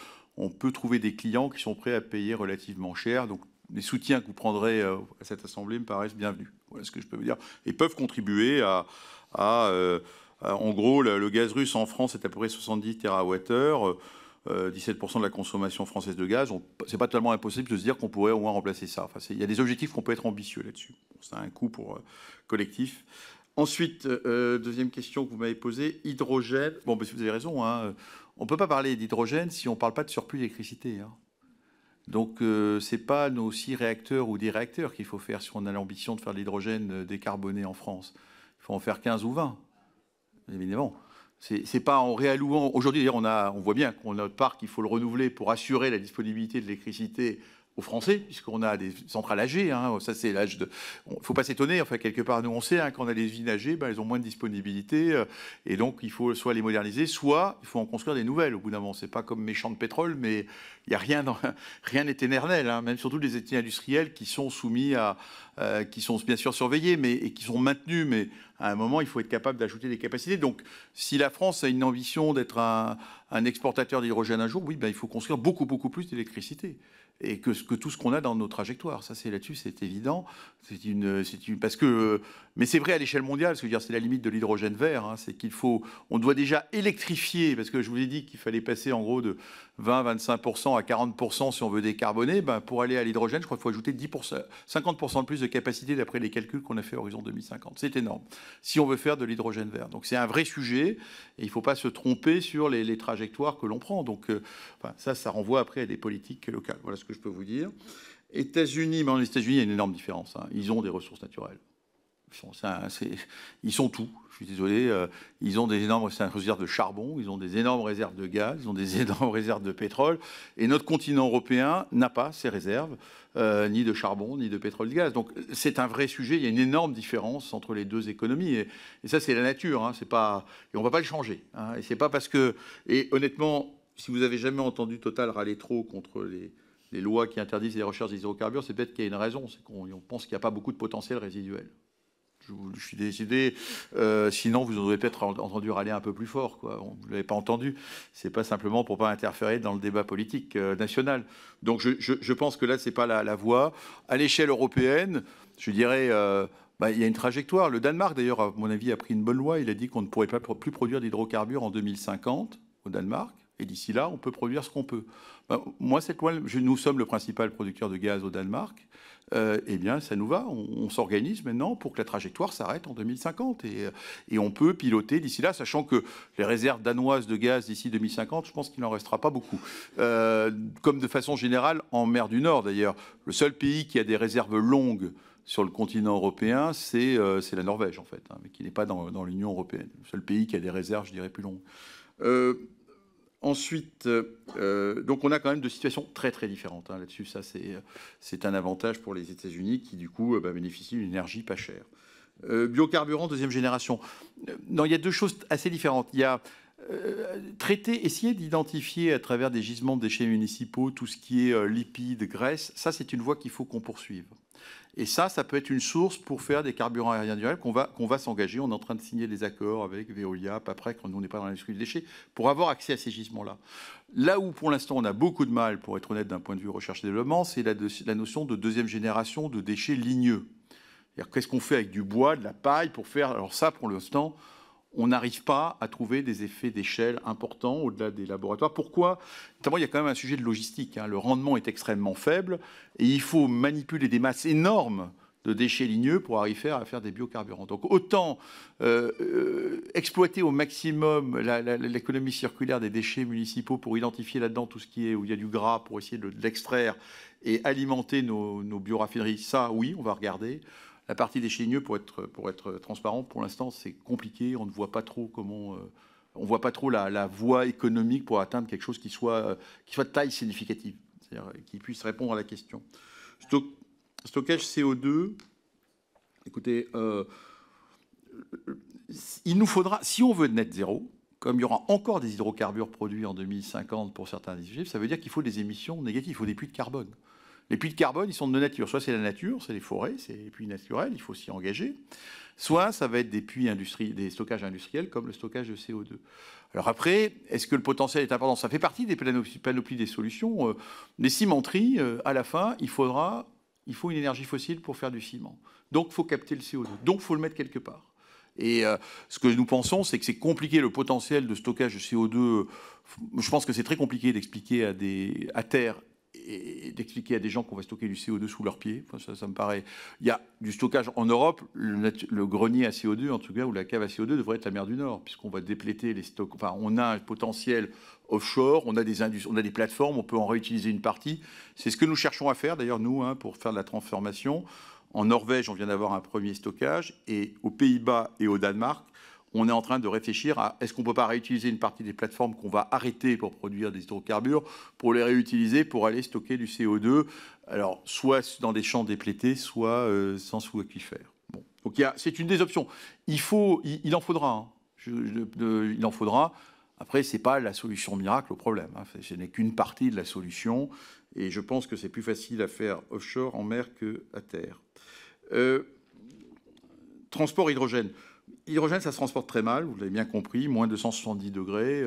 trouver des clients qui sont prêts à payer relativement cher. Donc, les soutiens que vous prendrez à cette Assemblée me paraissent bienvenus. Voilà ce que je peux vous dire. Et peuvent contribuer en gros, le gaz russe en France est à peu près 70 TWh, 17% de la consommation française de gaz. C'est pas tellement impossible de se dire qu'on pourrait au moins remplacer ça. Enfin, il y a des objectifs qu'on peut être ambitieux là-dessus. Ça a un coût pour collectif. Ensuite, deuxième question que vous m'avez posée, hydrogène. Bon, vous avez raison, hein, on ne peut pas parler d'hydrogène si on ne parle pas de surplus d'électricité. Hein. Donc, ce n'est pas nos 6 réacteurs ou 10 réacteurs qu'il faut faire si on a l'ambition de faire de l'hydrogène décarboné en France. Il faut en faire 15 ou 20, évidemment. C'est pas en réallouant. Aujourd'hui, d'ailleurs, on voit bien qu'on a notre parc, il faut le renouveler pour assurer la disponibilité de l'électricité aux Français, puisqu'on a des centrales âgées. Hein, ça, c'est l'âge de. Il ne faut pas s'étonner. Enfin, quelque part, nous, on sait qu'on a des usines âgées, elles ont moins de disponibilité, et donc il faut soit les moderniser, soit il faut en construire des nouvelles. Au bout d'un moment, c'est pas comme mes champs de pétrole, mais il y a rien n'est éternel. Hein, même surtout les études industrielles qui sont soumis qui sont bien sûr surveillés, et qui sont maintenus, mais à un moment, il faut être capable d'ajouter des capacités. Donc, si la France a une ambition d'être un exportateur d'hydrogène un jour, oui, il faut construire beaucoup, beaucoup plus d'électricité. Et que tout ce qu'on a dans nos trajectoires. Ça, c'est là-dessus, c'est évident. Mais c'est vrai à l'échelle mondiale, c'est la limite de l'hydrogène vert. Hein, c'est on doit déjà électrifier, parce que je vous ai dit qu'il fallait passer en gros de 20-25% à 40% si on veut décarboner. Pour aller à l'hydrogène, je crois qu'il faut ajouter 50% de plus de capacité d'après les calculs qu'on a fait à horizon 2050. C'est énorme, si on veut faire de l'hydrogène vert. Donc c'est un vrai sujet, et il ne faut pas se tromper sur les trajectoires que l'on prend. Donc ça renvoie après à des politiques locales. Voilà ce que je peux vous dire. États-Unis, les États-Unis, il y a une énorme différence. Hein. Ils ont des ressources naturelles. Ils sont tout. Je suis désolé. Ils ont des énormes réserves de charbon, ils ont des énormes réserves de gaz, ils ont des énormes réserves de pétrole. Et notre continent européen n'a pas ces réserves, ni de charbon, ni de pétrole, ni de gaz. Donc c'est un vrai sujet. Il y a une énorme différence entre les deux économies. Et ça, c'est la nature. Hein. Et on ne va pas le changer. Hein. Et c'est pas parce que. Et honnêtement, si vous avez jamais entendu Total râler trop contre les lois qui interdisent les recherches des hydrocarbures, c'est peut-être qu'il y a une raison. C'est qu'on pense qu'il n'y a pas beaucoup de potentiel résiduel. Je suis décidé. Sinon, vous aurez peut-être entendu râler un peu plus fort. Vous ne l'avez pas entendu. C'est pas simplement pour pas interférer dans le débat politique national. Donc, je pense que là, c'est pas la voie. À l'échelle européenne, je dirais, il y a une trajectoire. Le Danemark, d'ailleurs, à mon avis, a pris une bonne loi. Il a dit qu'on ne pourrait pas plus produire d'hydrocarbures en 2050 au Danemark. Et d'ici là, on peut produire ce qu'on peut. Moi, cette loi, nous sommes le principal producteur de gaz au Danemark. Eh bien, ça nous va. On s'organise maintenant pour que la trajectoire s'arrête en 2050. Et on peut piloter d'ici là, sachant que les réserves danoises de gaz d'ici 2050, je pense qu'il n'en restera pas beaucoup. Comme de façon générale, en mer du Nord, d'ailleurs, le seul pays qui a des réserves longues sur le continent européen, c'est la Norvège, en fait, mais qui n'est pas dans l'Union européenne. Le seul pays qui a des réserves, je dirais, plus longues. Ensuite, donc on a quand même deux situations très très différentes hein, là-dessus. Ça, c'est un avantage pour les États-Unis qui, du coup, bénéficient d'une énergie pas chère. Biocarburants deuxième génération. Non, il y a deux choses assez différentes. Il y a essayer d'identifier à travers des gisements de déchets municipaux tout ce qui est lipides, graisses. Ça, c'est une voie qu'il faut qu'on poursuive. Et ça peut être une source pour faire des carburants aériens durables qu'on va s'engager. On est en train de signer des accords avec Veolia, après, quand nous, on n'est pas dans l'industrie des déchets, pour avoir accès à ces gisements-là. Là où, pour l'instant, on a beaucoup de mal, pour être honnête, d'un point de vue recherche et développement, c'est la notion de deuxième génération de déchets ligneux. C'est-à-dire, qu'est-ce qu'on fait avec du bois, de la paille pour faire... Alors ça, pour l'instant, on n'arrive pas à trouver des effets d'échelle importants au-delà des laboratoires. Pourquoi ? Notamment, il y a quand même un sujet de logistique. Hein. Le rendement est extrêmement faible et il faut manipuler des masses énormes de déchets ligneux pour arriver à faire des biocarburants. Donc autant exploiter au maximum l'économie circulaire des déchets municipaux pour identifier là-dedans tout ce qui est où il y a du gras pour essayer de l'extraire et alimenter nos bioraffineries. Ça, oui, on va regarder. La partie déchets ligneux, pour être transparent, pour l'instant, c'est compliqué. On ne voit pas trop comment... on voit pas trop la voie économique pour atteindre quelque chose qui soit de taille significative, c'est-à-dire qui puisse répondre à la question. Stockage CO2, écoutez, il nous faudra, si on veut net zéro, comme il y aura encore des hydrocarbures produits en 2050 pour certains dispositifs, ça veut dire qu'il faut des émissions négatives, il faut des puits de carbone. Les puits de carbone, ils sont de nature. Soit c'est la nature, c'est les forêts, c'est les puits naturels, il faut s'y engager. Soit ça va être des puits des stockages industriels, comme le stockage de CO2. Alors après, est-ce que le potentiel est important ? Ça fait partie des panoplies des solutions. Les cimenteries, à la fin, il faudra il faut une énergie fossile pour faire du ciment. Donc, il faut capter le CO2. Donc, il faut le mettre quelque part. Et ce que nous pensons, c'est que c'est compliqué, le potentiel de stockage de CO2. Je pense que c'est très compliqué d'expliquer à terre et d'expliquer à des gens qu'on va stocker du CO2 sous leurs pieds. Enfin, ça me paraît... Il y a du stockage en Europe. Le grenier à CO2, en tout cas, ou la cave à CO2 devrait être la mer du Nord, puisqu'on va dépléter les stocks. Enfin, on a un potentiel offshore, on a des plateformes, on peut en réutiliser une partie. C'est ce que nous cherchons à faire, d'ailleurs, nous, pour faire de la transformation. En Norvège, on vient d'avoir un premier stockage, et aux Pays-Bas et au Danemark, on est en train de réfléchir à est-ce qu'on ne peut pas réutiliser une partie des plateformes qu'on va arrêter pour produire des hydrocarbures, pour les réutiliser pour aller stocker du CO2, alors soit dans des champs déplétés, soit sans sous-aquifères. Bon. Donc c'est une des options. Il en faudra. Il en faudra. Après, ce n'est pas la solution miracle au problème. Hein. Ce n'est qu'une partie de la solution. Et je pense que c'est plus facile à faire offshore, en mer, qu'à terre. Transport hydrogène. L'hydrogène, ça se transporte très mal, vous l'avez bien compris, moins de 270 degrés,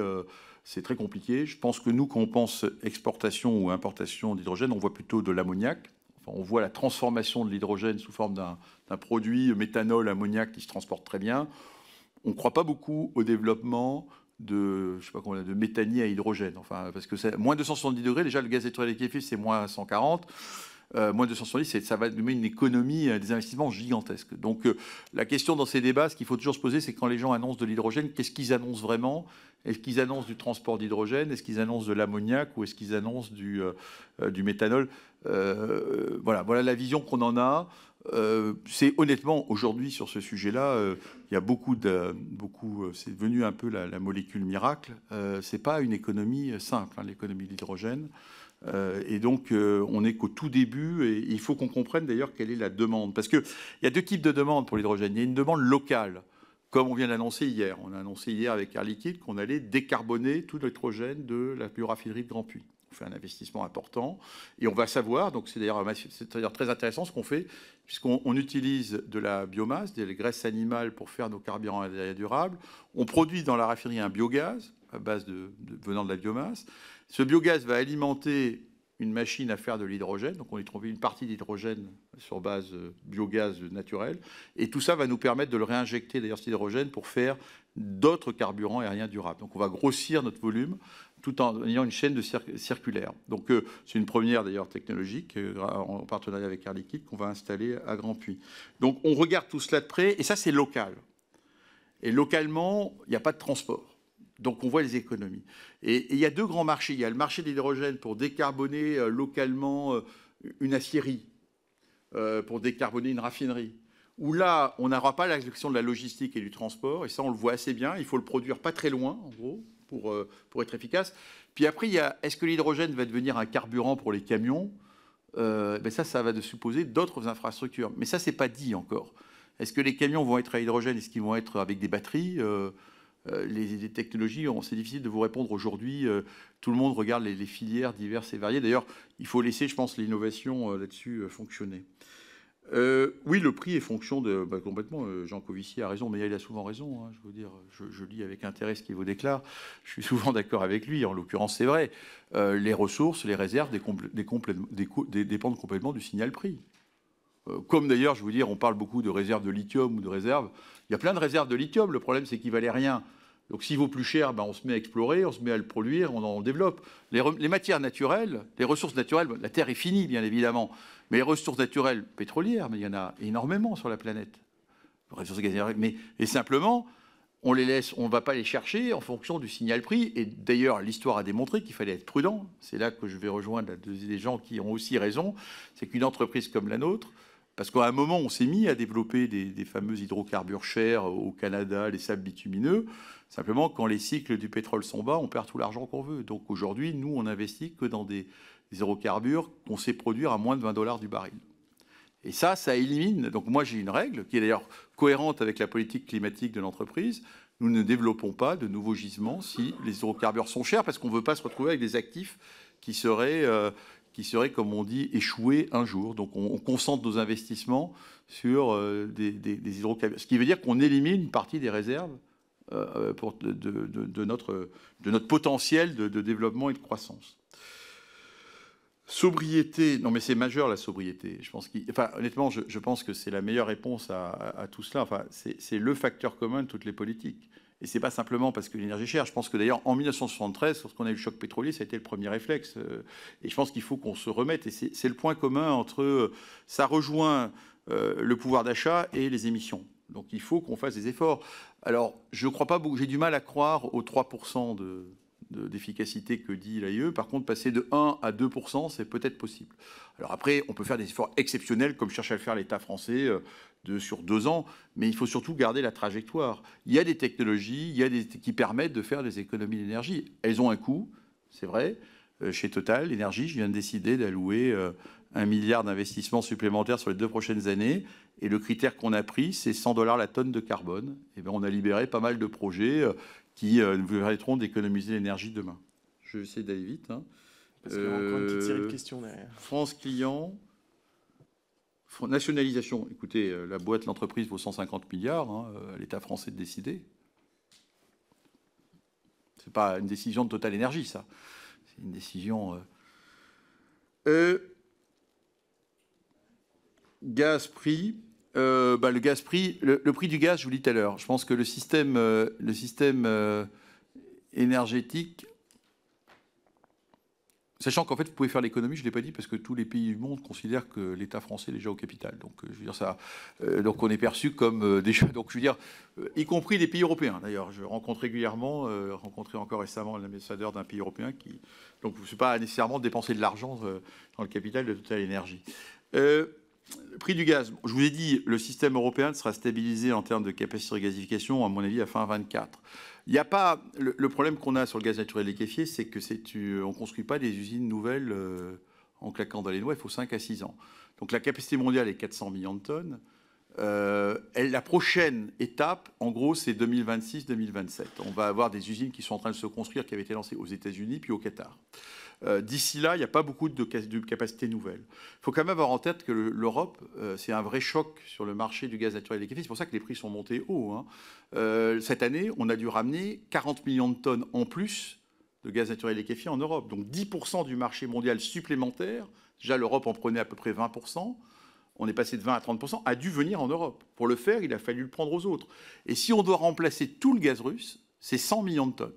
c'est très compliqué. Je pense que nous, quand on pense exportation ou importation d'hydrogène, on voit plutôt de l'ammoniac. Enfin, on voit la transformation de l'hydrogène sous forme d'un produit méthanol, ammoniac, qui se transporte très bien. On ne croit pas beaucoup au développement de méthanier à hydrogène. Enfin, parce que c'est moins de 270 degrés, déjà le gaz à effet de serre, c'est moins 140. Moins de 270, ça va nous mettre une économie, des investissements gigantesques. Donc la question dans ces débats, ce qu'il faut toujours se poser, c'est quand les gens annoncent de l'hydrogène, qu'est-ce qu'ils annoncent vraiment? Est-ce qu'ils annoncent du transport d'hydrogène? Est-ce qu'ils annoncent de l'ammoniac? Ou est-ce qu'ils annoncent du méthanol? Voilà la vision qu'on en a. C'est honnêtement, aujourd'hui, sur ce sujet-là, il y a c'est devenu un peu la molécule miracle. C'est pas une économie simple, hein, l'économie de l'hydrogène. Et donc, on n'est qu'au tout début, et il faut qu'on comprenne d'ailleurs quelle est la demande. Parce qu'il y a deux types de demandes pour l'hydrogène. Il y a une demande locale, comme on vient d'annoncer hier. On a annoncé hier avec Air Liquide qu'on allait décarboner tout l'hydrogène de la bioraffinerie de Grandpuits. On fait un investissement important, et on va savoir, donc c'est d'ailleurs très intéressant ce qu'on fait, puisqu'on utilise de la biomasse, des graisses animales pour faire nos carburants durables. On produit dans la raffinerie un biogaz, à base venant de la biomasse. Ce biogaz va alimenter une machine à faire de l'hydrogène. Donc, on y trouve une partie d'hydrogène sur base biogaz naturel. Et tout ça va nous permettre de le réinjecter, d'ailleurs, cet hydrogène, pour faire d'autres carburants aériens durables. Donc, on va grossir notre volume tout en ayant une chaîne circulaire. Donc, c'est une première, d'ailleurs, technologique, en partenariat avec Air Liquide, qu'on va installer à Grandpuits. Donc, on regarde tout cela de près, et ça, c'est local. Et localement, il n'y a pas de transport. Donc, on voit les économies. Et il y a deux grands marchés. Il y a le marché de l'hydrogène pour décarboner localement une aciérie, pour décarboner une raffinerie, où là, on n'aura pas la question de la logistique et du transport. Et ça, on le voit assez bien. Il faut le produire pas très loin, en gros, pour être efficace. Puis après, il y a est-ce que l'hydrogène va devenir un carburant pour les camions? Ça va supposer d'autres infrastructures. Mais ça, c'est pas dit encore. Est-ce que les camions vont être à hydrogène? Est-ce qu'ils vont être avec des batteries? Les technologies, c'est difficile de vous répondre aujourd'hui. Tout le monde regarde les filières diverses et variées. D'ailleurs, il faut laisser, je pense, l'innovation là-dessus fonctionner. Oui, le prix est fonction de... complètement, Jean Covici a raison, mais il a souvent raison. Hein, je veux dire, je lis avec intérêt ce qu'il vous déclare. Je suis souvent d'accord avec lui. En l'occurrence, c'est vrai. Les ressources, les réserves dépendent complètement du signal prix. Comme d'ailleurs, je veux dire, on parle beaucoup de réserves de lithium ou de réserves. Il y a plein de réserves de lithium. Le problème, c'est qu'il ne valait rien. Donc, s'il vaut plus cher, on se met à explorer, on se met à le produire, on en développe. Les matières naturelles, les ressources naturelles, la Terre est finie, bien évidemment. Mais les ressources naturelles pétrolières, mais il y en a énormément sur la planète. Les ressources gazières, et simplement, on les laisse, on ne va pas les chercher en fonction du signal prix. Et d'ailleurs, l'histoire a démontré qu'il fallait être prudent. C'est là que je vais rejoindre des gens qui ont aussi raison. C'est qu'une entreprise comme la nôtre, parce qu'à un moment, on s'est mis à développer des fameux hydrocarbures chers au Canada, les sables bitumineux. Simplement, quand les cycles du pétrole sont bas, on perd tout l'argent qu'on veut. Donc aujourd'hui, nous, on n'investit que dans des hydrocarbures qu'on sait produire à moins de $20 du baril. Et ça élimine. Donc moi, j'ai une règle qui est d'ailleurs cohérente avec la politique climatique de l'entreprise. Nous ne développons pas de nouveaux gisements si les hydrocarbures sont chers, parce qu'on ne veut pas se retrouver avec des actifs qui seraient, comme on dit, échoués un jour. Donc on concentre nos investissements sur des hydrocarbures. Ce qui veut dire qu'on élimine une partie des réserves de notre potentiel de développement et de croissance. Sobriété, non mais c'est majeur la sobriété. Je pense honnêtement, je pense que c'est la meilleure réponse à tout cela. Enfin, c'est le facteur commun de toutes les politiques. Et c'est pas simplement parce que l'énergie est chère. Je pense que d'ailleurs en 1973, lorsqu'on a eu le choc pétrolier, ça a été le premier réflexe. Et je pense qu'il faut qu'on se remette. Et c'est le point commun entre ça rejoint le pouvoir d'achat et les émissions. Donc il faut qu'on fasse des efforts. Alors je crois pas beaucoup. J'ai du mal à croire aux 3% d'efficacité que dit l'AIE. Par contre, passer de 1 à 2%, c'est peut-être possible. Alors après, on peut faire des efforts exceptionnels, comme cherche à le faire l'État français sur 2 ans, mais il faut surtout garder la trajectoire. Il y a des technologies qui permettent de faire des économies d'énergie. Elles ont un coût, c'est vrai. Chez Total, l'énergie, je viens de décider d'allouer 1 milliard d'investissements supplémentaires sur les 2 prochaines années. Et le critère qu'on a pris, c'est 100 $ la tonne de carbone. Et bien, on a libéré pas mal de projets qui nous permettront d'économiser l'énergie demain. Je vais essayer d'aller vite. Parce qu'il y a encore une petite série de questions derrière. France Client, nationalisation. Écoutez, la boîte, l'entreprise vaut 150 milliards. L'État français de décider. C'est pas une décision de Total Énergie, ça. C'est une décision... Gaz prix. Le gaz prix, le prix du gaz, je vous l'ai dit tout à l'heure. Je pense que le système énergétique, sachant qu'en fait, vous pouvez faire l'économie, je ne l'ai pas dit, parce que tous les pays du monde considèrent que l'État français est déjà au capital. Donc, je veux dire ça. Donc, on est perçu comme des. Donc, je veux dire, y compris des pays européens. D'ailleurs, je rencontre régulièrement, rencontré encore récemment l'ambassadeur d'un pays européen qui. Donc, ce n'est pas nécessairement de dépenser de l'argent dans le capital de Total Énergie. Le prix du gaz, je vous ai dit, le système européen sera stabilisé en termes de capacité de gasification, à mon avis, à fin 2024. Il n'y a pas le problème qu'on a sur le gaz naturel liquéfié, c'est que on ne construit pas des usines nouvelles en claquant dans les doigts. Il faut 5 à 6 ans. Donc la capacité mondiale est 400 millions de tonnes. La prochaine étape, en gros, c'est 2026-2027. On va avoir des usines qui sont en train de se construire, qui avaient été lancées aux États-Unis puis au Qatar. D'ici là, il n'y a pas beaucoup de capacités nouvelles. Il faut quand même avoir en tête que l'Europe, c'est un vrai choc sur le marché du gaz naturel liquéfié. C'est pour ça que les prix sont montés haut. Cette année, on a dû ramener 40 millions de tonnes en plus de gaz naturel liquéfié en Europe. Donc 10% du marché mondial supplémentaire, déjà l'Europe en prenait à peu près 20%, on est passé de 20 à 30%, a dû venir en Europe. Pour le faire, il a fallu le prendre aux autres. Et si on doit remplacer tout le gaz russe, c'est 100 millions de tonnes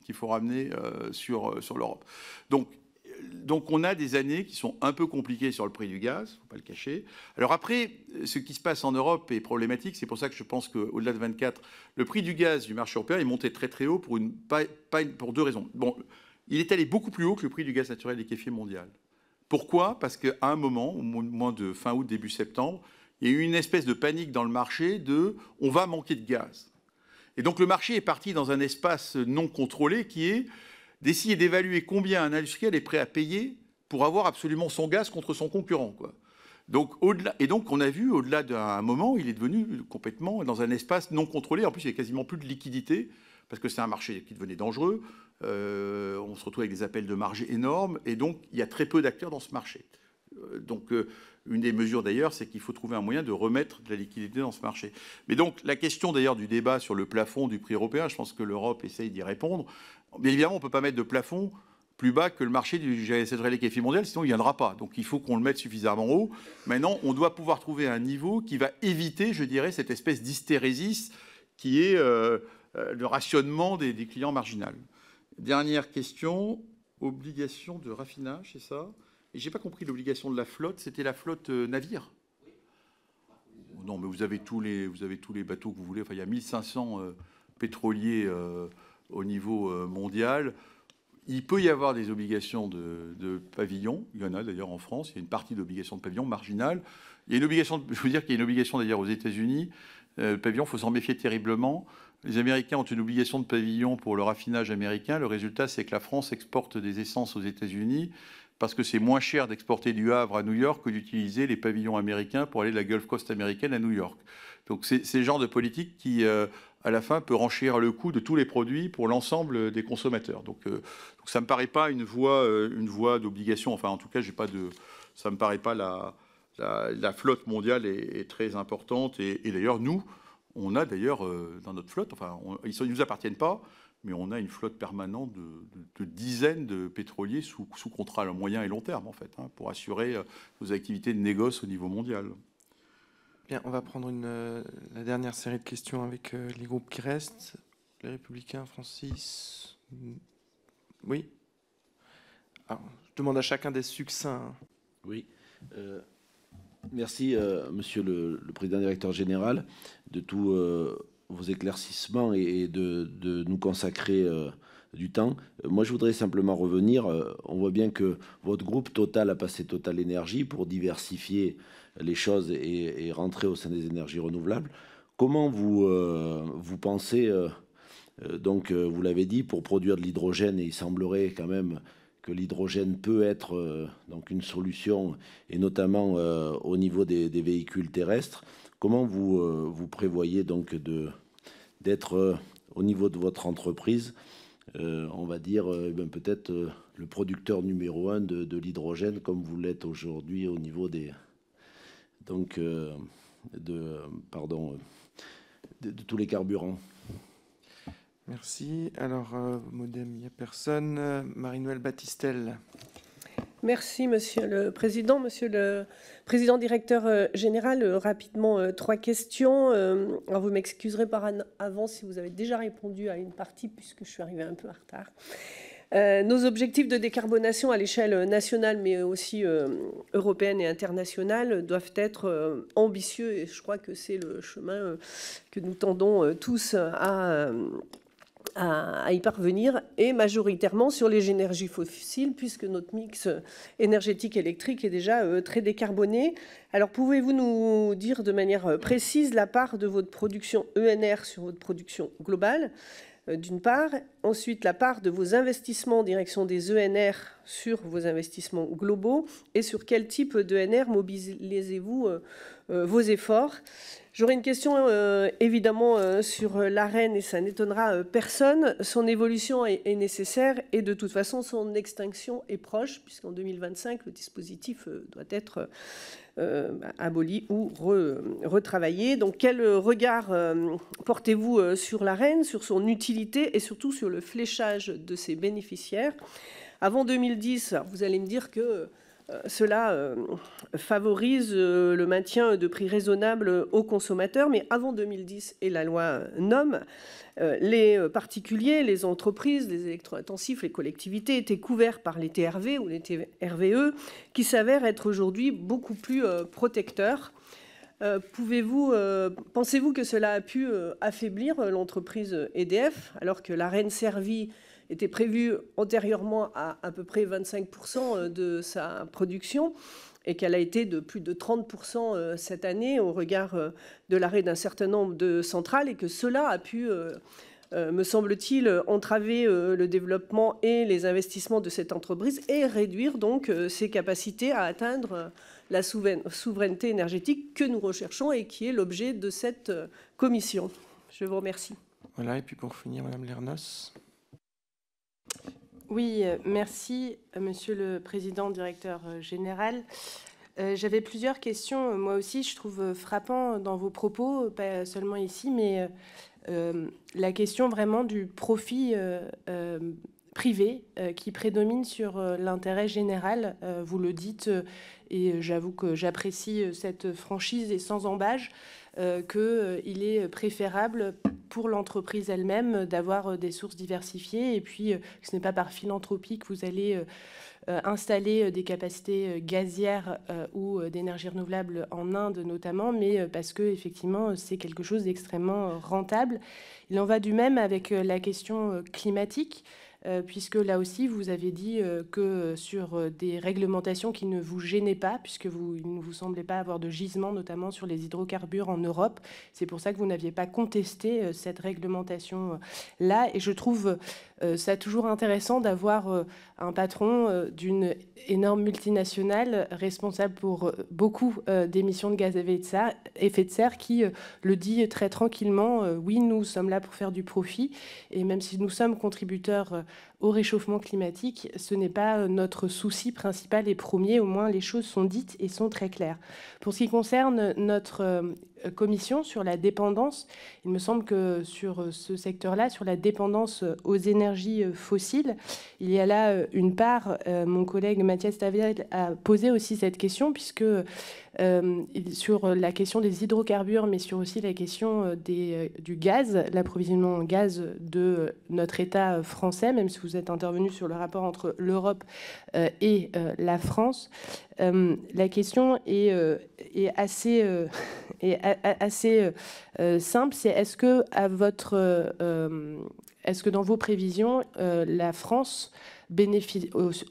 qu'il faut ramener sur l'Europe. Donc on a des années qui sont un peu compliquées sur le prix du gaz, il ne faut pas le cacher. Alors après, ce qui se passe en Europe est problématique, c'est pour ça que je pense qu'au-delà de 24, le prix du gaz du marché européen est monté très très haut pour 2 raisons. Bon, il est allé beaucoup plus haut que le prix du gaz naturel liquéfié mondial. Pourquoi ? Parce qu'à un moment, au moins de fin août, début septembre, il y a eu une espèce de panique dans le marché on va manquer de gaz. Et donc le marché est parti dans un espace non contrôlé qui est d'essayer d'évaluer combien un industriel est prêt à payer pour avoir absolument son gaz contre son concurrent, quoi. Donc, on a vu, au-delà d'un moment, il est devenu complètement dans un espace non contrôlé. En plus, il n'y a quasiment plus de liquidité, parce que c'est un marché qui devenait dangereux. On se retrouve avec des appels de marge énormes, et donc il y a très peu d'acteurs dans ce marché. Une des mesures d'ailleurs, c'est qu'il faut trouver un moyen de remettre de la liquidité dans ce marché. Mais donc la question d'ailleurs du débat sur le plafond du prix européen, je pense que l'Europe essaye d'y répondre. Bien évidemment, on ne peut pas mettre de plafond plus bas que le marché du gaz naturel liquéfié mondial, sinon il ne viendra pas. Donc il faut qu'on le mette suffisamment haut. Maintenant, on doit pouvoir trouver un niveau qui va éviter, je dirais, cette espèce d'hystérésis qui est le rationnement des clients marginaux. Dernière question, obligation de raffinage, c'est ça ? Et je n'ai pas compris l'obligation de la flotte, c'était la flotte navire. Non, mais vous avez tous les bateaux que vous voulez. Enfin, il y a 1500 pétroliers au niveau mondial. Il peut y avoir des obligations de pavillon. Il y en a d'ailleurs en France. Il y a une partie d'obligation de pavillon marginale. Il y a une obligation, je veux dire qu'il y a une obligation d'ailleurs aux États-Unis. Pavillon, il faut s'en méfier terriblement. Les Américains ont une obligation de pavillon pour le raffinage américain. Le résultat, c'est que la France exporte des essences aux États-Unis parce que c'est moins cher d'exporter du Havre à New York que d'utiliser les pavillons américains pour aller de la Gulf Coast américaine à New York. Donc c'est le genre de politique qui, à la fin, peut renchérir le coût de tous les produits pour l'ensemble des consommateurs. Donc ça ne me paraît pas une voie d'obligation. Enfin, en tout cas, ça ne me paraît pas la flotte mondiale est très importante. Et d'ailleurs, nous, on a d'ailleurs dans notre flotte, enfin, ils ne nous appartiennent pas, mais on a une flotte permanente de dizaines de pétroliers sous contrat à moyen et long terme, en fait, hein, pour assurer nos activités de négoce au niveau mondial. Bien, on va prendre la dernière série de questions avec les groupes qui restent. Les Républicains, Francis. Oui. Alors, je demande à chacun d'être succinct. Oui. Merci, Monsieur le Président Directeur Général, de tous vos éclaircissements et de nous consacrer du temps. Moi, je voudrais simplement revenir. On voit bien que votre groupe Total a passé Total Énergie pour diversifier les choses et rentrer au sein des énergies renouvelables. Comment vous pensez, donc vous l'avez dit, pour produire de l'hydrogène, et il semblerait quand même que l'hydrogène peut être donc une solution, et notamment au niveau des véhicules terrestres. Comment vous prévoyez donc d'être au niveau de votre entreprise, on va dire peut-être le producteur numéro 1 de l'hydrogène, comme vous l'êtes aujourd'hui au niveau des de tous les carburants. Merci. Alors, Modem, il n'y a personne. Marie-Noëlle Battistel. Merci, Monsieur le Président. Monsieur le Président Directeur Général, rapidement, 3 questions. Alors, vous m'excuserez par avance si vous avez déjà répondu à une partie, puisque je suis arrivée un peu en retard. Nos objectifs de décarbonation à l'échelle nationale, mais aussi européenne et internationale, doivent être ambitieux, et je crois que c'est le chemin que nous tendons tous à y parvenir, et majoritairement sur les énergies fossiles, puisque notre mix énergétique électrique est déjà très décarboné. Alors, pouvez-vous nous dire de manière précise la part de votre production ENR sur votre production globale, d'une part. Ensuite, la part de vos investissements en direction des ENR sur vos investissements globaux, et sur quel type d'ENR mobilisez-vous vos efforts. J'aurais une question évidemment sur l'Arenh, et ça n'étonnera personne. Son évolution est nécessaire, et de toute façon son extinction est proche, puisqu'en 2025 le dispositif doit être aboli ou retravaillé. Donc quel regard portez-vous sur l'Arenh, sur son utilité et surtout sur le fléchage de ses bénéficiaires? Avant 2010, vous allez me dire que cela favorise le maintien de prix raisonnables aux consommateurs, mais avant 2010 et la loi NOM, les particuliers, les entreprises, les électro-intensifs, les collectivités étaient couverts par les TRV ou les TRVE, qui s'avèrent être aujourd'hui beaucoup plus protecteurs. Pensez-vous que cela a pu affaiblir l'entreprise EDF, alors que l'Arenh servie était prévue antérieurement à peu près 25% de sa production, et qu'elle a été de plus de 30% cette année au regard de l'arrêt d'un certain nombre de centrales, et que cela a pu, me semble-t-il, entraver le développement et les investissements de cette entreprise, et réduire donc ses capacités à atteindre la souveraineté énergétique que nous recherchons et qui est l'objet de cette commission. Je vous remercie. Voilà, et puis pour finir, Madame Lernos. Oui, merci, Monsieur le Président, Directeur Général. J'avais plusieurs questions. Moi aussi, je trouve frappant dans vos propos, pas seulement ici, mais la question vraiment du profit privé qui prédomine sur l'intérêt général. Vous le dites, et j'avoue que j'apprécie cette franchise et sans embâge, qu'il est préférable pour l'entreprise elle-même d'avoir des sources diversifiées, et puis que ce n'est pas par philanthropie que vous allez installer des capacités gazières ou d'énergie renouvelable en Inde notamment, mais parce que effectivement c'est quelque chose d'extrêmement rentable. Il en va du même avec la question climatique, puisque là aussi, vous avez dit que sur des réglementations qui ne vous gênaient pas, puisque il ne vous semblait pas avoir de gisement, notamment sur les hydrocarbures en Europe. C'est pour ça que vous n'aviez pas contesté cette réglementation-là. Et je trouve ça toujours intéressant d'avoir un patron d'une énorme multinationale responsable pour beaucoup d'émissions de gaz à effet de serre qui le dit très tranquillement. Oui, nous sommes là pour faire du profit, et même si nous sommes contributeurs au réchauffement climatique, ce n'est pas notre souci principal et premier. Au moins, les choses sont dites et sont très claires. Pour ce qui concerne notre commission sur la dépendance. Il me semble que sur ce secteur-là, sur la dépendance aux énergies fossiles, il y a là une part. Mon collègue Mathias Tavel a posé aussi cette question, puisque sur la question des hydrocarbures, mais sur aussi la question du gaz, l'approvisionnement en gaz de notre État français, même si vous êtes intervenu sur le rapport entre l'Europe et la France. La question est assez simple. C'est est-ce que dans vos prévisions, la France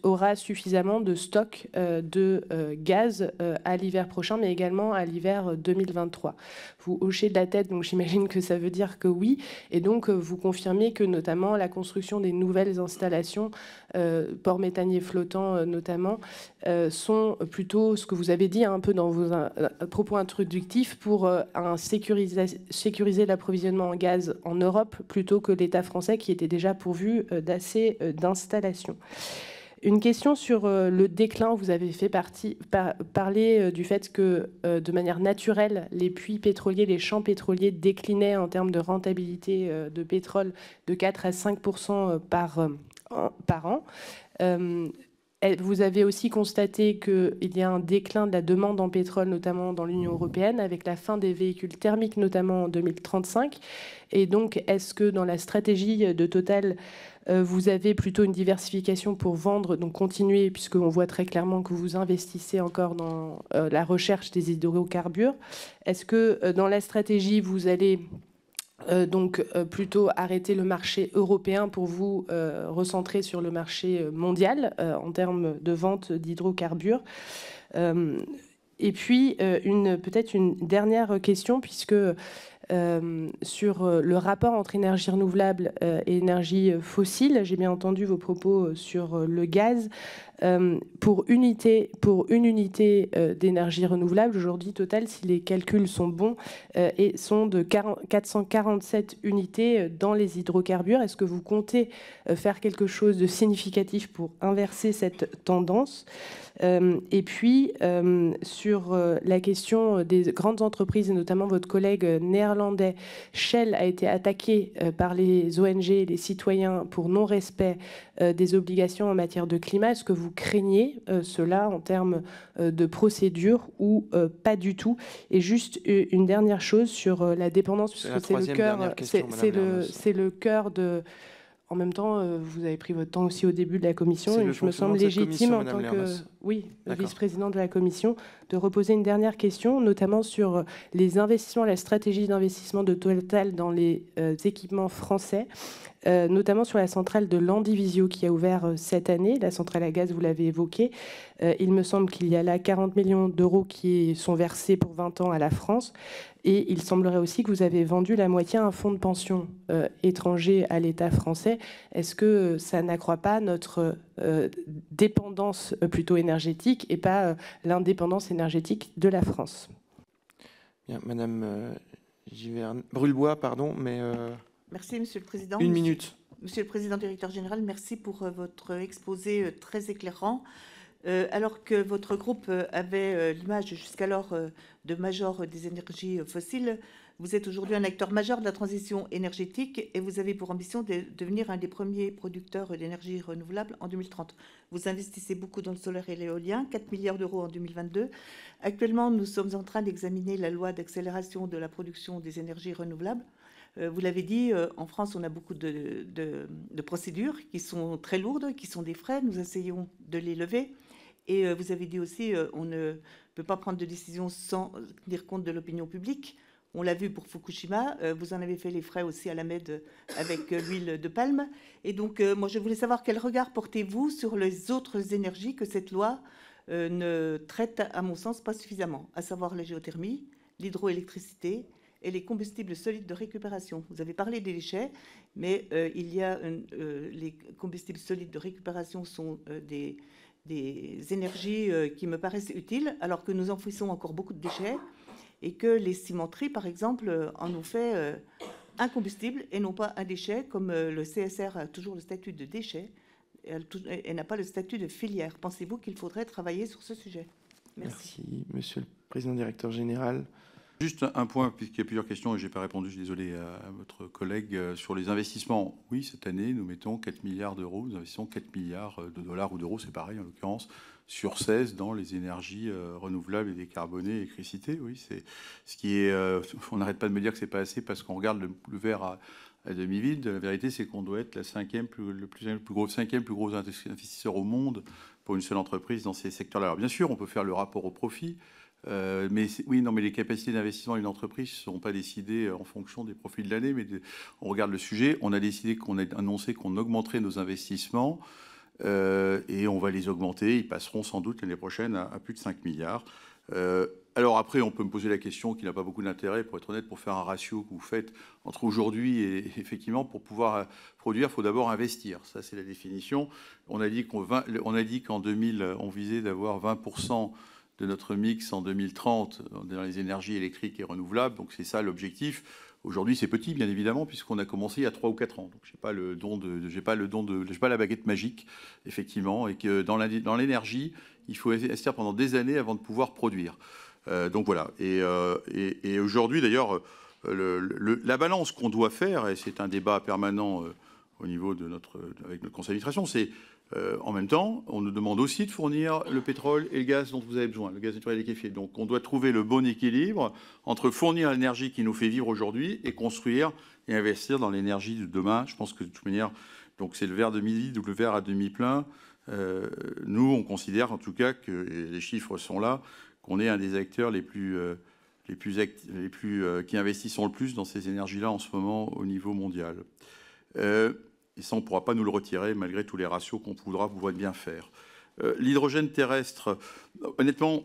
aura suffisamment de stock de gaz à l'hiver prochain, mais également à l'hiver 2023. Vous hochez de la tête, donc j'imagine que ça veut dire que oui. Et donc, vous confirmez que notamment la construction des nouvelles installations, ports méthaniers flottants notamment, sont plutôt ce que vous avez dit un peu dans vos propos introductifs pour sécuriser l'approvisionnement en gaz en Europe plutôt que l'État français qui était déjà pourvu d'assez d'installations. Une question sur le déclin. Vous avez fait parler du fait que, de manière naturelle, les puits pétroliers, les champs pétroliers déclinaient en termes de rentabilité de pétrole de 4 à 5% par an. Vous avez aussi constaté qu'il y a un déclin de la demande en pétrole, notamment dans l'Union européenne, avec la fin des véhicules thermiques, notamment en 2035. Et donc, est-ce que dans la stratégie de Total, vous avez plutôt une diversification pour vendre, donc continuer, puisqu'on voit très clairement que vous investissez encore dans la recherche des hydrocarbures. Est-ce que dans la stratégie, vous allez donc plutôt arrêter le marché européen pour vous recentrer sur le marché mondial en termes de vente d'hydrocarbures? Et puis, peut-être une dernière question, puisque sur le rapport entre énergie renouvelable et énergie fossile, j'ai bien entendu vos propos sur le gaz. Pour une unité d'énergie renouvelable, aujourd'hui, Total, si les calculs sont bons, et sont de 447 unités dans les hydrocarbures. Est-ce que vous comptez faire quelque chose de significatif pour inverser cette tendance? Et puis, sur la question des grandes entreprises, et notamment votre collègue néerlandais, Shell a été attaqué par les ONG et les citoyens pour non-respect des obligations en matière de climat. Est-ce que vous craignez cela en termes de procédure ou pas du tout? Et juste une dernière chose sur la dépendance, puisque c'est le cœur de... En même temps, vous avez pris votre temps aussi au début de la commission, et je me semble légitime en tant que vice-président de la commission de reposer une dernière question, notamment sur les investissements, la stratégie d'investissement de Total dans les équipements français, notamment sur la centrale de Landivisiau qui a ouvert cette année, la centrale à gaz, vous l'avez évoqué. Il me semble qu'il y a là 40 millions d'euros qui sont versés pour 20 ans à la France. Et il semblerait aussi que vous avez vendu la moitié à un fonds de pension étranger à l'État français. Est-ce que ça n'accroît pas notre dépendance plutôt énergétique et pas l'indépendance énergétique de la France? Bien, Madame Brulbois, pardon, mais... Merci, Monsieur le Président. Une minute. Monsieur le Président, Directeur Général, merci pour votre exposé très éclairant. Alors que votre groupe avait l'image jusqu'alors de major des énergies fossiles, vous êtes aujourd'hui un acteur majeur de la transition énergétique et vous avez pour ambition de devenir un des premiers producteurs d'énergie renouvelable en 2030. Vous investissez beaucoup dans le solaire et l'éolien, 4 milliards d'euros en 2022. Actuellement, nous sommes en train d'examiner la loi d'accélération de la production des énergies renouvelables. Vous l'avez dit, en France, on a beaucoup de procédures qui sont très lourdes, qui sont des frais. Nous essayons de les lever. Et vous avez dit aussi, on ne peut pas prendre de décision sans tenir compte de l'opinion publique. On l'a vu pour Fukushima. Vous en avez fait les frais aussi à la MED avec l'huile de palme. Et donc, moi, je voulais savoir quel regard portez-vous sur les autres énergies que cette loi ne traite, à mon sens, pas suffisamment, à savoir la géothermie, l'hydroélectricité et les combustibles solides de récupération. Vous avez parlé des déchets, mais les combustibles solides de récupération sont des énergies qui me paraissent utiles, alors que nous enfouissons encore beaucoup de déchets et que les cimenteries, par exemple, en ont fait un combustible et non pas un déchet, comme le CSR a toujours le statut de déchet et n'a pas le statut de filière. Pensez-vous qu'il faudrait travailler sur ce sujet? Merci. Merci, Monsieur le Président Directeur Général. Juste un point, puisqu'il y a plusieurs questions et je n'ai pas répondu, je suis désolé à votre collègue, sur les investissements. Oui, cette année, nous mettons 4 milliards d'euros, nous investissons 4 milliards de dollars ou d'euros, c'est pareil en l'occurrence, sur 16 dans les énergies renouvelables et décarbonées, l'électricité. Oui, c'est ce qui est. On n'arrête pas de me dire que c'est pas assez parce qu'on regarde le verre à demi-vide. La vérité, c'est qu'on doit être le cinquième plus gros investisseur au monde pour une seule entreprise dans ces secteurs-là. Alors bien sûr, on peut faire le rapport au profit. Mais oui, non, mais les capacités d'investissement d'une entreprise ne seront pas décidées en fonction des profits de l'année. Mais on regarde le sujet. On a décidé qu'on a annoncé qu'on augmenterait nos investissements et on va les augmenter. Ils passeront sans doute l'année prochaine à plus de 5 milliards. Alors après, on peut me poser la question qui n'a pas beaucoup d'intérêt, pour être honnête, pour faire un ratio que vous faites entre aujourd'hui et effectivement, pour pouvoir produire, il faut d'abord investir. Ça, c'est la définition. On a dit qu'en 2000, on visait d'avoir 20% de notre mix en 2030 dans les énergies électriques et renouvelables. Donc c'est ça l'objectif. Aujourd'hui, c'est petit, bien évidemment, puisqu'on a commencé il y a 3 ou 4 ans. Donc j'ai pas la baguette magique, effectivement, et que dans l'énergie, il faut investir pendant des années avant de pouvoir produire. Donc voilà. Et aujourd'hui, d'ailleurs, la balance qu'on doit faire, et c'est un débat permanent au niveau avec notre conseil d'administration, c'est en même temps, on nous demande aussi de fournir le pétrole et le gaz dont vous avez besoin, le gaz naturel liquéfié. Donc on doit trouver le bon équilibre entre fournir l'énergie qui nous fait vivre aujourd'hui et construire et investir dans l'énergie de demain. Je pense que de toute manière, donc c'est le verre demi-vide ou le verre à demi-plein. Nous, on considère en tout cas que, et les chiffres sont là, qu'on est un des acteurs qui investissent le plus dans ces énergies-là en ce moment au niveau mondial. Et ça, on ne pourra pas nous le retirer, malgré tous les ratios qu'on pourra bien faire. L'hydrogène terrestre, honnêtement,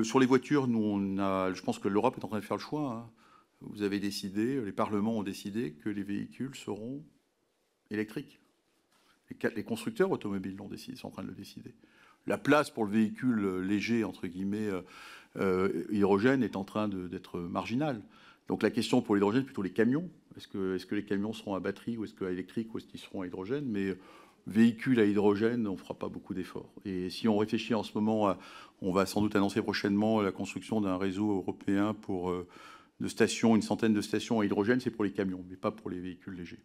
sur les voitures, je pense que l'Europe est en train de faire le choix. Hein. Vous avez décidé, les parlements ont décidé que les véhicules seront électriques. Les constructeurs automobiles l'ont décidé, sont en train de le décider. La place pour le véhicule léger, entre guillemets, hydrogène, est en train d'être marginale. Donc la question pour l'hydrogène, plutôt les camions. Est-ce que les camions seront à batterie ou est-ce qu'à électrique ou est-ce qu'ils seront à hydrogène? Mais véhicules à hydrogène, on ne fera pas beaucoup d'efforts. Et si on réfléchit en ce moment, on va sans doute annoncer prochainement la construction d'un réseau européen de stations, une centaine de stations à hydrogène, c'est pour les camions, mais pas pour les véhicules légers.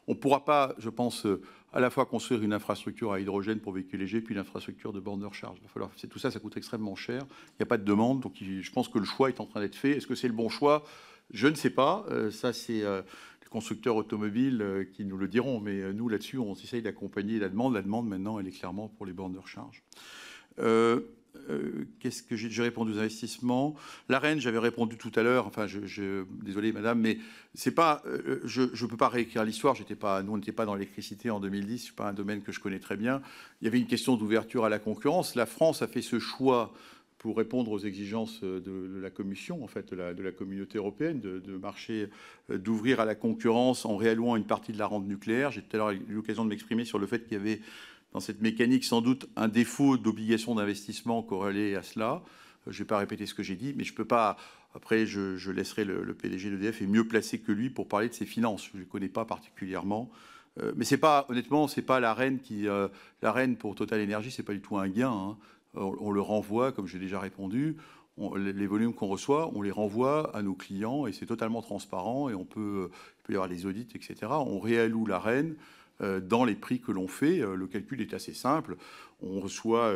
On ne pourra pas, je pense, à la fois construire une infrastructure à hydrogène pour véhicules légers, puis l'infrastructure de borne de recharge. Tout ça, ça coûte extrêmement cher. Il n'y a pas de demande, donc je pense que le choix est en train d'être fait. Est-ce que c'est le bon choix? Je ne sais pas. Ça, c'est les constructeurs automobiles qui nous le diront. Mais nous, là-dessus, on essaye d'accompagner la demande. La demande, maintenant, elle est clairement pour les bornes de recharge. Qu'est-ce que j'ai répondu aux investissements? L'AREN, j'avais répondu tout à l'heure. Enfin, désolé, madame, mais c'est pas. Je ne peux pas réécrire l'histoire. Nous, on n'était pas dans l'électricité en 2010. C'est pas un domaine que je connais très bien. Il y avait une question d'ouverture à la concurrence. La France a fait ce choix pour répondre aux exigences de la Commission, en fait, de la communauté européenne, de marcher, d'ouvrir à la concurrence en réallouant une partie de la rente nucléaire. J'ai tout à l'heure eu l'occasion de m'exprimer sur le fait qu'il y avait dans cette mécanique sans doute un défaut d'obligation d'investissement corrélé à cela. Je ne vais pas répéter ce que j'ai dit, mais je ne peux pas. Après, je laisserai le PDG d'EDF est mieux placé que lui pour parler de ses finances. Je ne les connais pas particulièrement. Mais c'est pas, honnêtement, c'est pas l'AREN qui. L'AREN pour Total Energy, c'est pas du tout un gain. Hein. On le renvoie, comme j'ai déjà répondu. Les volumes qu'on reçoit, on les renvoie à nos clients et c'est totalement transparent. Et il peut y avoir des audits, etc. On réalloue l'AREN dans les prix que l'on fait. Le calcul est assez simple. On reçoit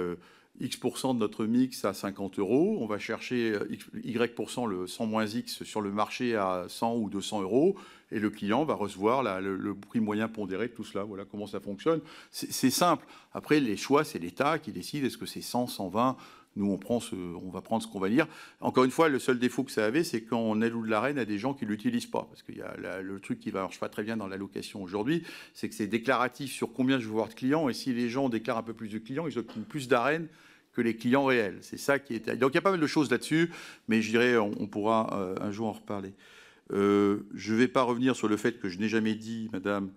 X% de notre mix à 50 €. On va chercher Y%, le 100 moins X, sur le marché à 100 ou 200 €. Et le client va recevoir le prix moyen pondéré de tout cela. Voilà comment ça fonctionne. C'est simple. Après, les choix, c'est l'État qui décide. Est-ce que c'est 100, 120 ? Nous, on va prendre ce qu'on va dire. Encore une fois, le seul défaut que ça avait, c'est quand on alloue de l'AREN à des gens qui ne l'utilisent pas. Parce qu'il y a le truc qui ne marche pas très bien dans l'allocation aujourd'hui, c'est que c'est déclaratif sur combien je veux voir de clients. Et si les gens déclarent un peu plus de clients, ils obtiennent plus d'AREN que les clients réels. C'est ça qui est... Donc il y a pas mal de choses là-dessus, mais je dirais on pourra un jour en reparler. Je ne vais pas revenir sur le fait que je n'ai jamais dit, madame,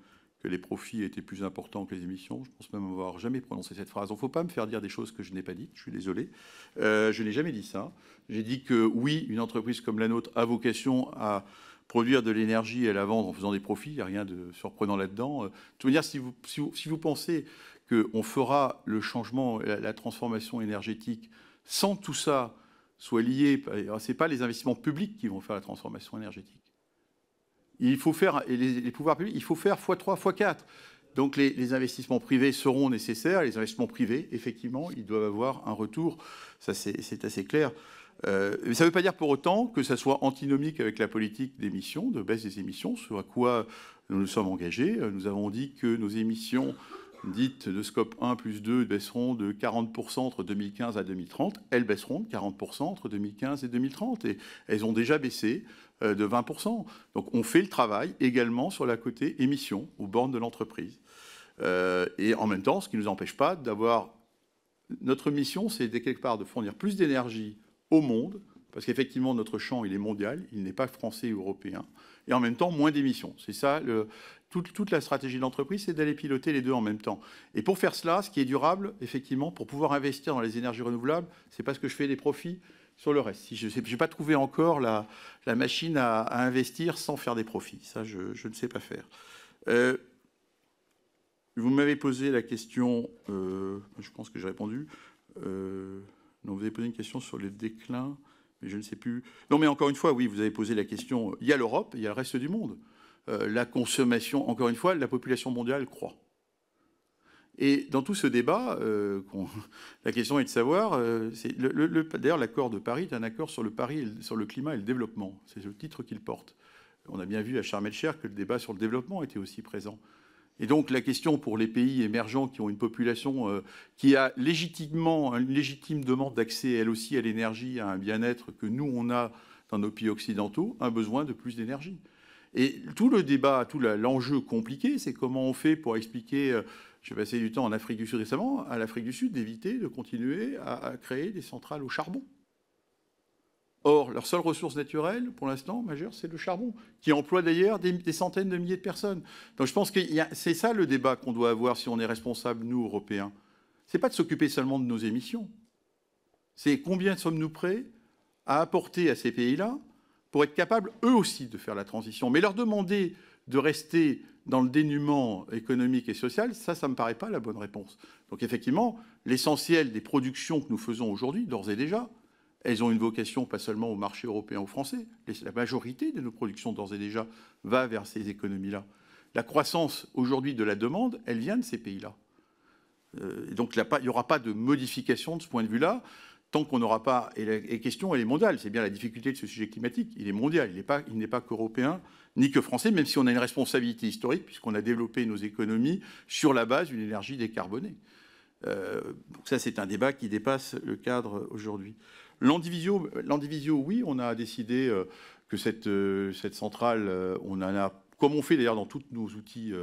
que les profits étaient plus importants que les émissions. Je pense même avoir jamais prononcé cette phrase. Donc il ne faut pas me faire dire des choses que je n'ai pas dites. Je suis désolé. Je n'ai jamais dit ça. J'ai dit que oui, une entreprise comme la nôtre a vocation à produire de l'énergie et à la vendre en faisant des profits. Il n'y a rien de surprenant là-dedans. De toute manière, si vous pensez qu'on fera le changement, la transformation énergétique sans tout ça, soit lié. Ce n'est pas les investissements publics qui vont faire la transformation énergétique. Il faut faire, et les pouvoirs publics, il faut faire x3, x4. Donc les investissements privés seront nécessaires. Les investissements privés, effectivement, ils doivent avoir un retour. Ça, c'est assez clair. Mais ça ne veut pas dire pour autant que ça soit antinomique avec la politique d'émissions, de baisse des émissions, sur quoi nous nous sommes engagés. Nous avons dit que nos émissions dites de scope 1 plus 2 baisseront de 40% entre 2015 à 2030. Elles baisseront de 40% entre 2015 et 2030. Et elles ont déjà baissé de 20%. Donc on fait le travail également sur la côté émissions, aux bornes de l'entreprise. Et en même temps, ce qui ne nous empêche pas d'avoir... Notre mission, c'est quelque part de fournir plus d'énergie au monde, parce qu'effectivement, notre champ, il est mondial, il n'est pas français ou européen, et en même temps, moins d'émissions. C'est ça, toute la stratégie de l'entreprise, c'est d'aller piloter les deux en même temps. Et pour faire cela, ce qui est durable, effectivement, pour pouvoir investir dans les énergies renouvelables, c'est parce que je fais des profits sur le reste. Si je n'ai pas trouvé encore la machine à investir sans faire des profits. Ça, je ne sais pas faire. Vous m'avez posé la question, je pense que j'ai répondu. Non, vous avez posé une question sur les déclins, mais je ne sais plus. Non, mais encore une fois, oui, vous avez posé la question. Il y a l'Europe, il y a le reste du monde. La consommation, encore une fois, la population mondiale croît. Et dans tout ce débat, la question est de savoir, d'ailleurs l'accord de Paris est un accord sur le climat et le développement. C'est le titre qu'il porte. On a bien vu à Sharm el-Sheikh que le débat sur le développement était aussi présent. Et donc la question pour les pays émergents qui ont une population qui a une légitime demande d'accès elle aussi à l'énergie, à un bien-être que nous on a dans nos pays occidentaux, un besoin de plus d'énergie. Et tout le débat, tout l'enjeu compliqué, c'est comment on fait pour expliquer, j'ai passé du temps en Afrique du Sud récemment, à l'Afrique du Sud d'éviter de continuer à créer des centrales au charbon. Or, leur seule ressource naturelle, pour l'instant, majeure, c'est le charbon, qui emploie d'ailleurs des centaines de milliers de personnes. Donc je pense que c'est ça le débat qu'on doit avoir si on est responsable, nous, Européens. Ce n'est pas de s'occuper seulement de nos émissions. C'est combien sommes-nous prêts à apporter à ces pays-là pour être capables, eux aussi, de faire la transition. Mais leur demander de rester dans le dénuement économique et social, ça ne me paraît pas la bonne réponse. Donc effectivement, l'essentiel des productions que nous faisons aujourd'hui, d'ores et déjà, elles ont une vocation pas seulement au marché européen ou français. La majorité de nos productions, d'ores et déjà, va vers ces économies-là. La croissance aujourd'hui de la demande, elle vient de ces pays-là. Donc il n'y aura pas de modification de ce point de vue-là, tant qu'on n'aura pas... Et la question, elle est mondiale. C'est bien la difficulté de ce sujet climatique. Il est mondial. Il n'est pas qu'européen, ni que français, même si on a une responsabilité historique, puisqu'on a développé nos économies sur la base d'une énergie décarbonée. Donc ça, c'est un débat qui dépasse le cadre aujourd'hui. L'Andivisio, oui, on a décidé que cette centrale, on en a, comme on fait d'ailleurs dans tous nos outils,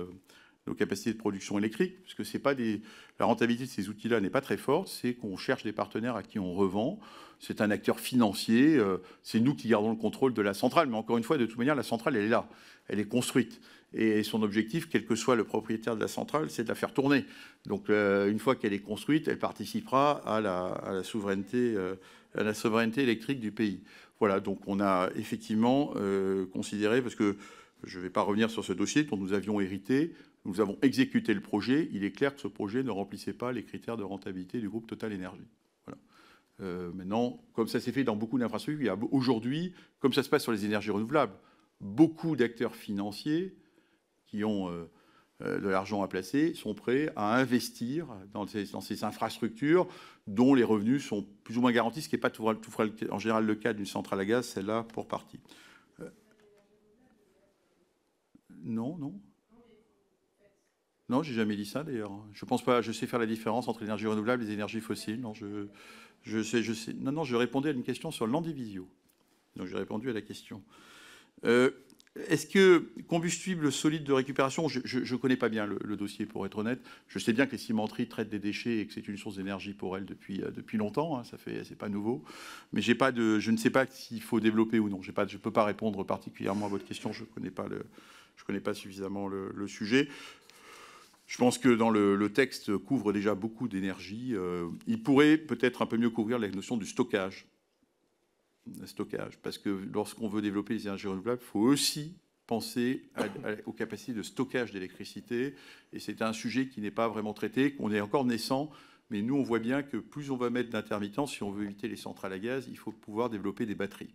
nos capacités de production électrique, parce que c'est pas la rentabilité de ces outils-là n'est pas très forte, c'est qu'on cherche des partenaires à qui on revend. C'est un acteur financier, c'est nous qui gardons le contrôle de la centrale, mais encore une fois, de toute manière, la centrale, elle est là, elle est construite. Et son objectif, quel que soit le propriétaire de la centrale, c'est de la faire tourner. Donc, une fois qu'elle est construite, elle participera à la souveraineté électrique du pays. Voilà, donc on a effectivement considéré, parce que je ne vais pas revenir sur ce dossier dont nous avions hérité, nous avons exécuté le projet. Il est clair que ce projet ne remplissait pas les critères de rentabilité du groupe Total Énergie. Voilà. Maintenant, comme ça s'est fait dans beaucoup d'infrastructures, il y a aujourd'hui, comme ça se passe sur les énergies renouvelables, beaucoup d'acteurs financiers qui ont de l'argent à placer sont prêts à investir dans ces infrastructures dont les revenus sont plus ou moins garantis, ce qui n'est pas en général le cas d'une centrale à gaz, celle-là pour partie. Non. Non, j'ai jamais dit ça d'ailleurs. Je pense pas. Je sais faire la différence entre l'énergie renouvelable et les énergies fossiles. Non, je sais. Non, je répondais à une question sur l'Andivisio. Donc j'ai répondu à la question. Est-ce que combustible solide de récupération, je ne connais pas bien le dossier pour être honnête. Je sais bien que les cimenteries traitent des déchets et que c'est une source d'énergie pour elles depuis longtemps. Hein, c'est pas nouveau. Mais je ne sais pas s'il faut développer ou non. Je ne peux pas répondre particulièrement à votre question. Je connais pas suffisamment le sujet. Je pense que dans le texte couvre déjà beaucoup d'énergie. Il pourrait peut-être un peu mieux couvrir la notion du stockage. Parce que lorsqu'on veut développer les énergies renouvelables, il faut aussi penser aux capacités de stockage d'électricité. Et c'est un sujet qui n'est pas vraiment traité, qu'on est encore naissant. Mais nous, on voit bien que plus on va mettre d'intermittents, si on veut éviter les centrales à gaz, il faut pouvoir développer des batteries.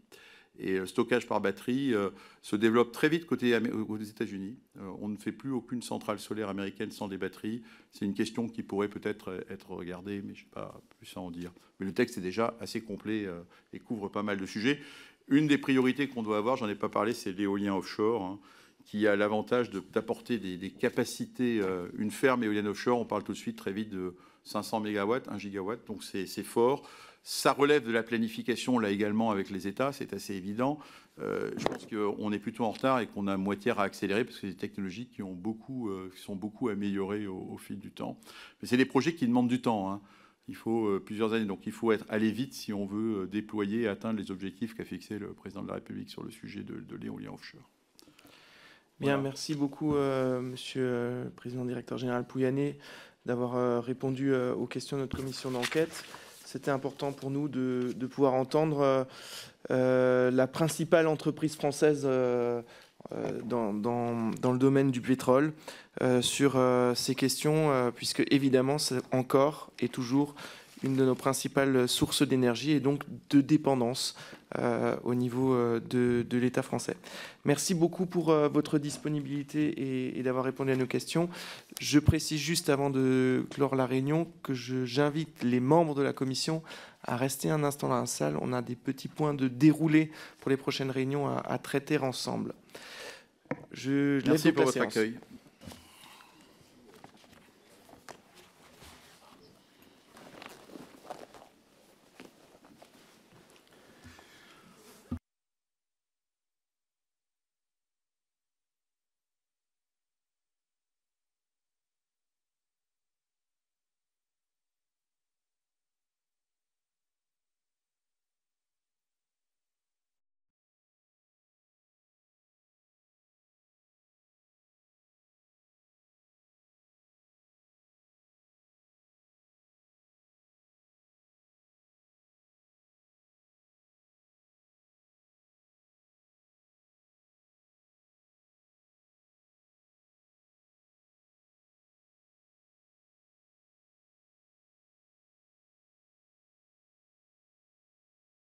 Et le stockage par batterie se développe très vite aux États-Unis. On ne fait plus aucune centrale solaire américaine sans des batteries. C'est une question qui pourrait peut-être être regardée, mais je n'ai pas plus à en dire. Mais le texte est déjà assez complet et couvre pas mal de sujets. Une des priorités qu'on doit avoir, j'en ai pas parlé, c'est l'éolien offshore, hein, qui a l'avantage d'apporter des capacités. Une ferme éolienne offshore, on parle tout de suite très vite de 500 MW, 1 gigawatt, donc c'est fort. Ça relève de la planification, là également, avec les États, c'est assez évident. Je pense qu'on est plutôt en retard et qu'on a moitié à accélérer parce que c'est des technologies qui sont beaucoup améliorées au fil du temps. Mais c'est des projets qui demandent du temps, hein. Il faut plusieurs années, donc il faut aller vite si on veut déployer et atteindre les objectifs qu'a fixé le président de la République sur le sujet de l'éolien offshore. Bien, Voilà. merci beaucoup, monsieur le président directeur général Pouyanné, d'avoir répondu aux questions de notre commission d'enquête. C'était important pour nous de pouvoir entendre la principale entreprise française dans le domaine du pétrole sur ces questions, puisque évidemment c'est encore et toujours une de nos principales sources d'énergie et donc de dépendance au niveau de l'État français. Merci beaucoup pour votre disponibilité et d'avoir répondu à nos questions. Je précise juste avant de clore la réunion que j'invite les membres de la commission à rester un instant dans la salle. On a des petits points de déroulé pour les prochaines réunions à traiter ensemble. Je laisse Merci donc pour la votre séance. accueil.